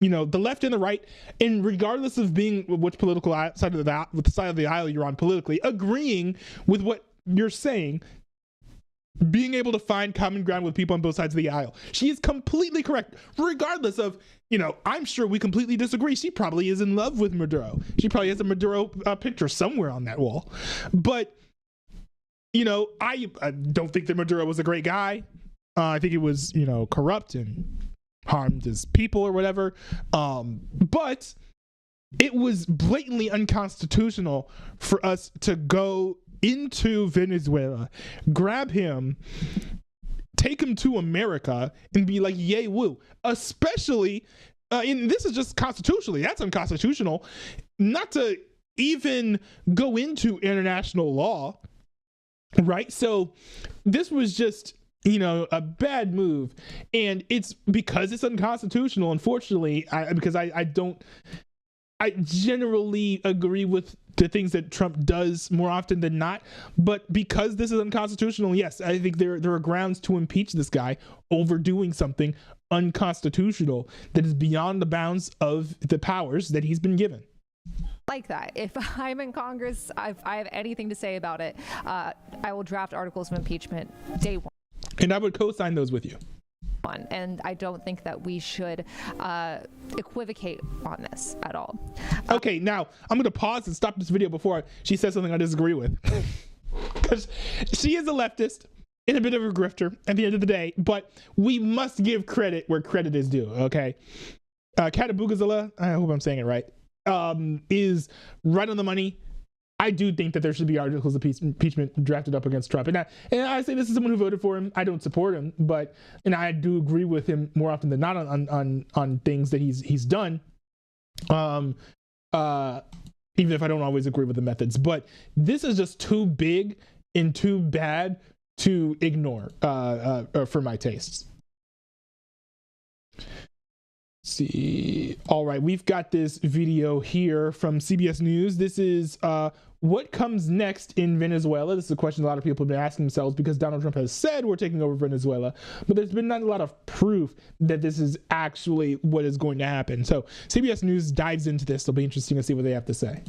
know, the left and the right, and regardless of being which political side of the aisle you're on politically, agreeing with what you're saying. Being able to find common ground with people on both sides of the aisle. She is completely correct, regardless of, you know, I'm sure we completely disagree. She probably is in love with Maduro. She probably has a Maduro picture somewhere on that wall. But, you know, I don't think that Maduro was a great guy. I think he was, you know, corrupt and harmed his people or whatever. But it was blatantly unconstitutional for us to go into Venezuela, grab him, take him to America, and be like, yay, woo. Especially, and this is just constitutionally, that's unconstitutional, not to even go into international law, right? So this was just, you know, a bad move. And it's because it's unconstitutional, unfortunately, because I generally agree with the things that Trump does more often than not, but because this is unconstitutional, yes, I think there are grounds to impeach this guy over doing something unconstitutional that is beyond the bounds of the powers that he's been given. Like that. If I'm in Congress, if I have anything to say about it, I will draft articles of impeachment day one. And I would co-sign those with you. And I don't think that we should equivocate on this at all. Okay, now I'm going to pause and stop this video before she says something I disagree with. Because she is a leftist and a bit of a grifter at the end of the day, but we must give credit where credit is due, okay? Katabugazala, I hope I'm saying it right, is right on the money. I do think that there should be articles of impeachment drafted up against Trump. And I say this is someone who voted for him. I don't support him, and I do agree with him more often than not on things that he's done. Even if I don't always agree with the methods. But this is just too big and too bad to ignore for my tastes. See. All right, we've got this video here from CBS News. This is what comes next in Venezuela. This is a question a lot of people have been asking themselves because Donald Trump has said we're taking over Venezuela, but there's been not a lot of proof that this is actually what is going to happen. So CBS News dives into this. It'll be interesting to see what they have to say.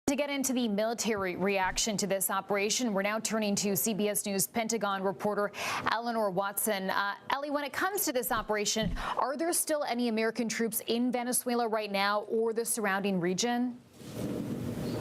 To get into the military reaction to this operation, we're now turning to CBS News Pentagon reporter Eleanor Watson. Ellie, when it comes to this operation, are there still any American troops in Venezuela right now or the surrounding region?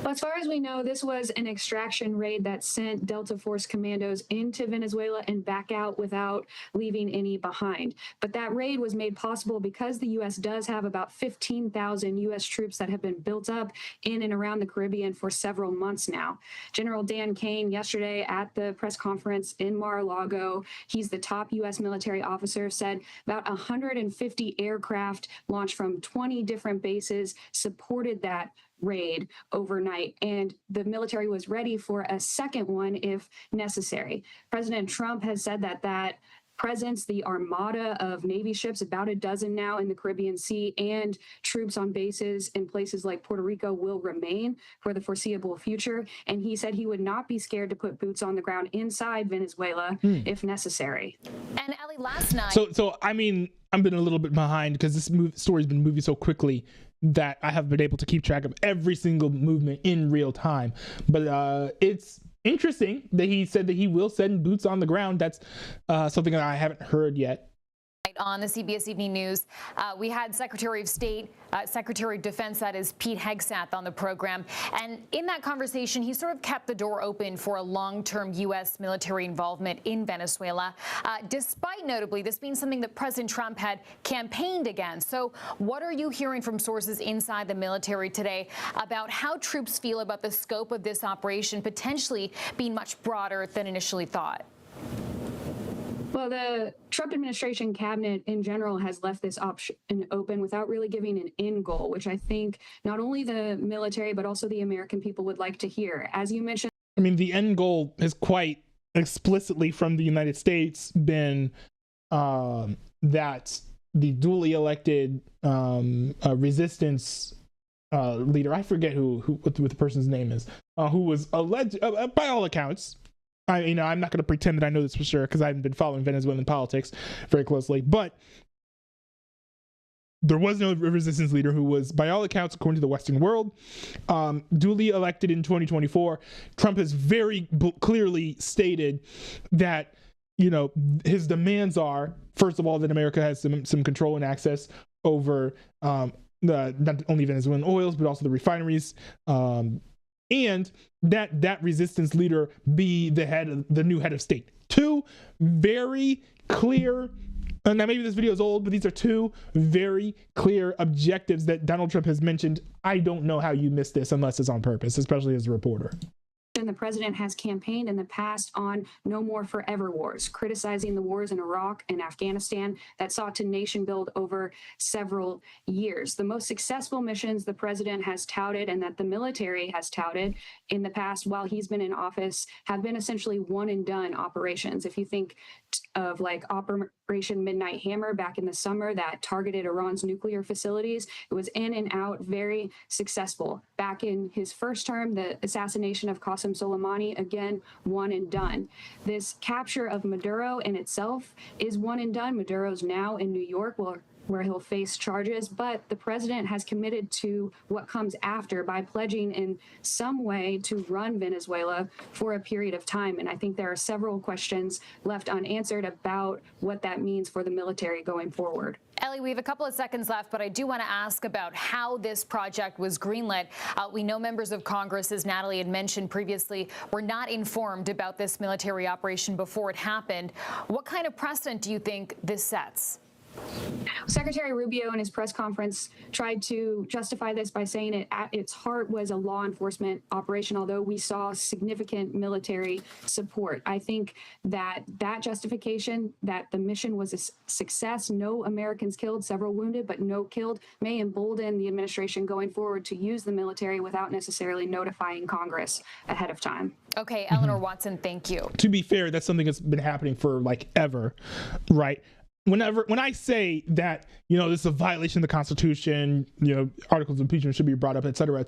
Well, as far as we know, this was an extraction raid that sent Delta Force commandos into Venezuela and back out without leaving any behind. But that raid was made possible because the U.S. does have about 15,000 U.S. troops that have been built up in and around the Caribbean for several months now. General Dan Kane yesterday at the press conference in Mar-a-Lago, he's the top U.S. military officer, said about 150 aircraft launched from 20 different bases supported that raid overnight, and the military was ready for a second one if necessary. President Trump has said that presence, the armada of Navy ships, about a dozen now in the Caribbean Sea, and troops on bases in places like Puerto Rico will remain for the foreseeable future. And he said he would not be scared to put boots on the ground inside Venezuela if necessary. And Ellie, last night. So I mean, I've been a little bit behind because this story's been moving so quickly that I have been able to keep track of every single movement in real time. But it's interesting that he said that he will send boots on the ground. That's something that I haven't heard yet. On the CBS Evening News, we had Secretary of State, Secretary of Defense, that is Pete Hegseth, on the program. And in that conversation, he sort of kept the door open for a long-term U.S. military involvement in Venezuela, despite notably this being something that President Trump had campaigned against. So what are you hearing from sources inside the military today about how troops feel about the scope of this operation potentially being much broader than initially thought? Well, the Trump administration cabinet in general has left this option open without really giving an end goal, which I think not only the military, but also the American people would like to hear. As you mentioned, I mean, the end goal has quite explicitly from the United States been that the duly elected resistance leader, I forget what the person's name is, who was alleged, by all accounts, I'm not going to pretend that I know this for sure because I haven't been following Venezuelan politics very closely, but there was no resistance leader who was, by all accounts, according to the Western world, duly elected in 2024. Trump has very clearly stated that, his demands are, first of all, that America has some control and access over not only Venezuelan oils, but also the refineries, and that resistance leader be the new head of state. Two very clear, now maybe this video is old, but these are two very clear objectives that Donald Trump has mentioned. I don't know how you missed this unless it's on purpose, especially as a reporter. the president has campaigned in the past on no more forever wars, criticizing the wars in Iraq and Afghanistan that sought to nation build over several years. The most successful missions the president has touted and that the military has touted in the past while he's been in office have been essentially one and done operations. If you think of like Operation Midnight Hammer back in the summer that targeted Iran's nuclear facilities, it was in and out, very successful. Back in his first term, the assassination of Qasem Soleimani, again, one and done. This capture of Maduro in itself is one and done. Maduro's now in New York, where he'll face charges, but the president has committed to what comes after by pledging in some way to run Venezuela for a period of time. And I think there are several questions left unanswered about what that means for the military going forward. Ellie, we have a couple of seconds left, but I do want to ask about how this project was greenlit. We know members of Congress, as Natalie had mentioned previously, were not informed about this military operation before it happened. What kind of precedent do you think this sets? Secretary Rubio in his press conference tried to justify this by saying it at its heart was a law enforcement operation, although we saw significant military support. I think that justification that the mission was a success, no Americans killed, several wounded, but no killed, may embolden the administration going forward to use the military without necessarily notifying Congress ahead of time. Okay, Eleanor Watson, thank you. To be fair, that's something that's been happening for like ever, right? When I say that, this is a violation of the Constitution, articles of impeachment should be brought up, et cetera,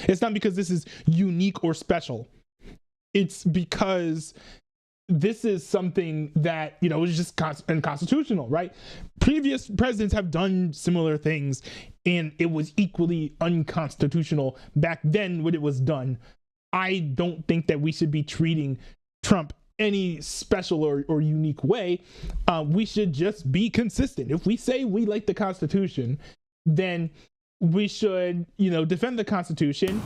it's not because this is unique or special. It's because this is something that, is just unconstitutional, right? Previous presidents have done similar things, and it was equally unconstitutional back then when it was done. I don't think that we should be treating Trump any special or unique way. We should just be consistent. If we say we like the Constitution, then we should, defend the Constitution.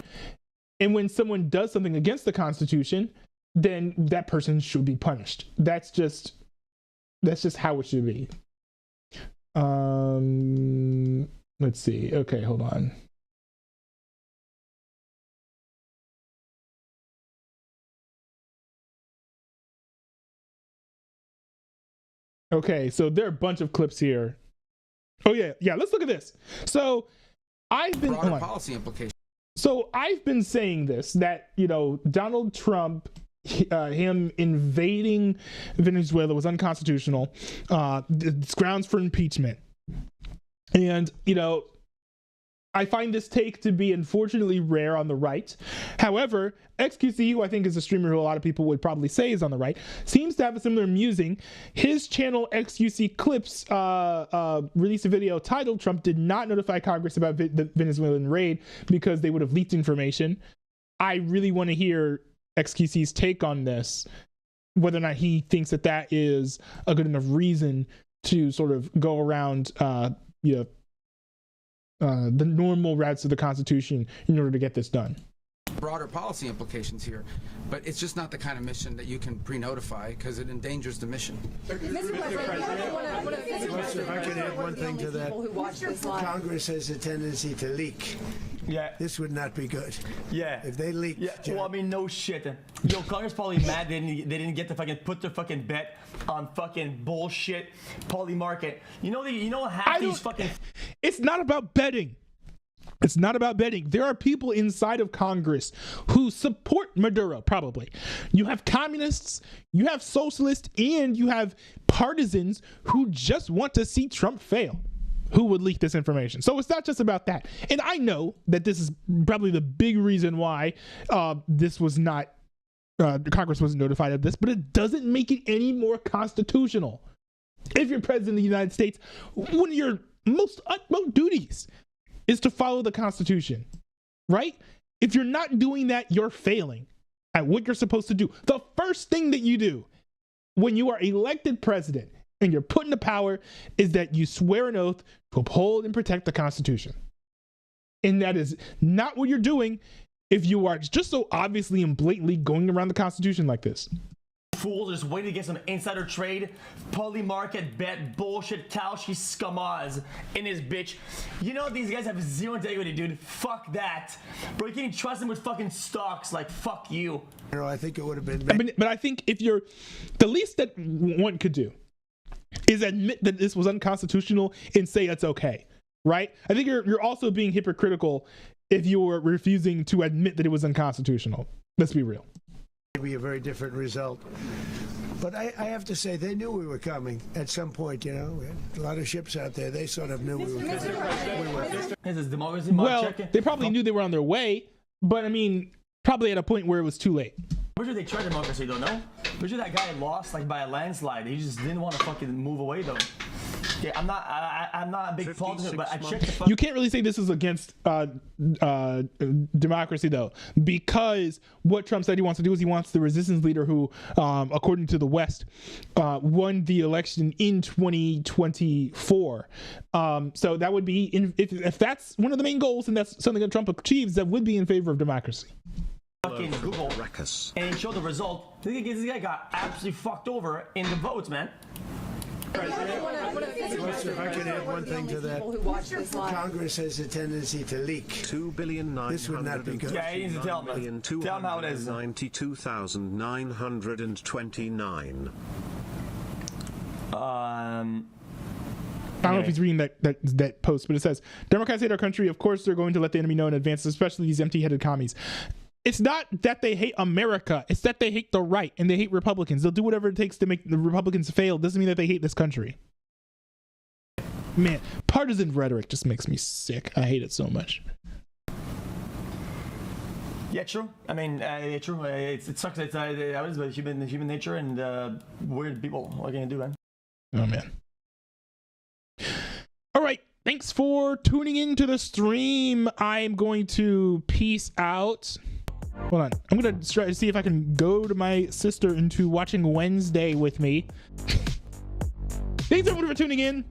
And when someone does something against the Constitution, then that person should be punished. That's just how it should be. Let's see. Okay, hold on. Okay, so there are a bunch of clips here. Oh yeah, let's look at this. So I've been broader policy implications. So I've been saying this, that Donald Trump, him invading Venezuela was unconstitutional. It's grounds for impeachment. And I find this take to be unfortunately rare on the right. However, XQC, who I think is a streamer who a lot of people would probably say is on the right, seems to have a similar musing. His channel, XQC Clips, released a video titled "Trump did not notify Congress about the Venezuelan raid because they would have leaked information." I really want to hear XQC's take on this, whether or not he thinks that is a good enough reason to sort of go around, the normal routes of the Constitution in order to get this done. Broader policy implications here, but it's just not the kind of mission that you can pre-notify because it endangers the mission. If I could add one thing to that, Congress has a tendency to leak. Yeah. This would not be good. Yeah. If they leak. Yeah. Well, I mean, no shit. Yo, Congress probably mad they didn't get to fucking put their fucking bet on fucking bullshit poly market. You know half these fucking. It's not about betting. It's not about betting. There are people inside of Congress who support Maduro, probably. You have communists, you have socialists, and you have partisans who just want to see Trump fail, who would leak this information. So it's not just about that. And I know that this is probably the big reason why this was not, Congress wasn't notified of this, but it doesn't make it any more constitutional. If you're president of the United States, one of your most utmost duties is to follow the Constitution, right? If you're not doing that, you're failing at what you're supposed to do. The first thing that you do when you are elected president and you're put into power is that you swear an oath to uphold and protect the Constitution. And that is not what you're doing if you are just so obviously and blatantly going around the Constitution like this. Fools are just waiting to get some insider trade, poly market bet bullshit Kalshi scammers in his bitch. You know these guys have zero integrity, dude. Fuck that. Bro, you can't even trust them with fucking stocks. Like, fuck you. You know, I think it would have been. But I think if you're, the least that one could do is admit that this was unconstitutional and say it's okay, right? I think you're also being hypocritical if you were refusing to admit that it was unconstitutional. Let's be real. Maybe a very different result. But I have to say, they knew we were coming at some point, you know. We had a lot of ships out there. They sort of knew we were coming. Well, they probably knew they were on their way, but I mean, probably at a point where it was too late. Pretty sure they tried democracy though, no? Pretty sure that guy lost like by a landslide. He just didn't want to fucking move away though. Yeah, I'm not a big politician, but I checked the You can't really say this is against democracy though, because what Trump said he wants to do is he wants the resistance leader who, according to the West, won the election in 2024. So that would be, if that's one of the main goals and that's something that Trump achieves, that would be in favor of democracy. Fucking Google and show the result. This guy got absolutely fucked over in the votes, man. If I could add one thing to that, Congress has a tendency to leak. This would not be good. Yeah, he needs to tell me. Tell him how it is. 92,929. I don't know if he's reading that post, but it says, Democrats hate our country. Of course, they're going to let the enemy know in advance, especially these empty-headed commies. It's not that they hate America. It's that they hate the right and they hate Republicans. They'll do whatever it takes to make the Republicans fail. Doesn't mean that they hate this country. Man, partisan rhetoric just makes me sick. I hate it so much. Yeah, true. I mean, true. It sucks. It's human nature and weird people. What can you do, man? Oh, man. All right. Thanks for tuning into the stream. I'm going to peace out. Hold on. I'm going to try to see if I can go to my sister into watching Wednesday with me. Thanks everyone for tuning in.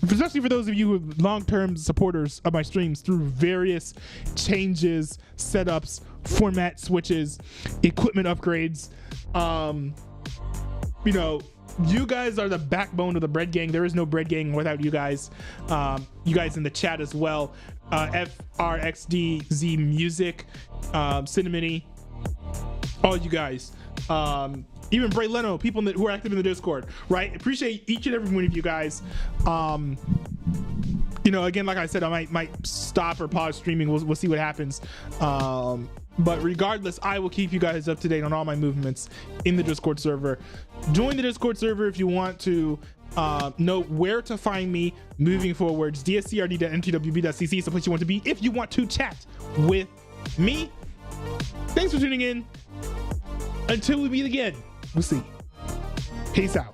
Especially for those of you who are long-term supporters of my streams through various changes, setups, format switches, equipment upgrades. You know, you guys are the backbone of the Bread Gang. There is no Bread Gang without you guys. You guys in the chat as well. FRXDZ Music, Cinnamony, all you guys. Even Bray Leno, people who are active in the Discord, right? Appreciate each and every one of you guys. You know, again, like I said, I might stop or pause streaming. We'll see what happens. But regardless, I will keep you guys up to date on all my movements in the Discord server. Join the Discord server if you want to know where to find me moving forwards. dscrd.mtwb.cc is the place you want to be if you want to chat with me. Thanks for tuning in. Until we meet again, we'll see. Peace out.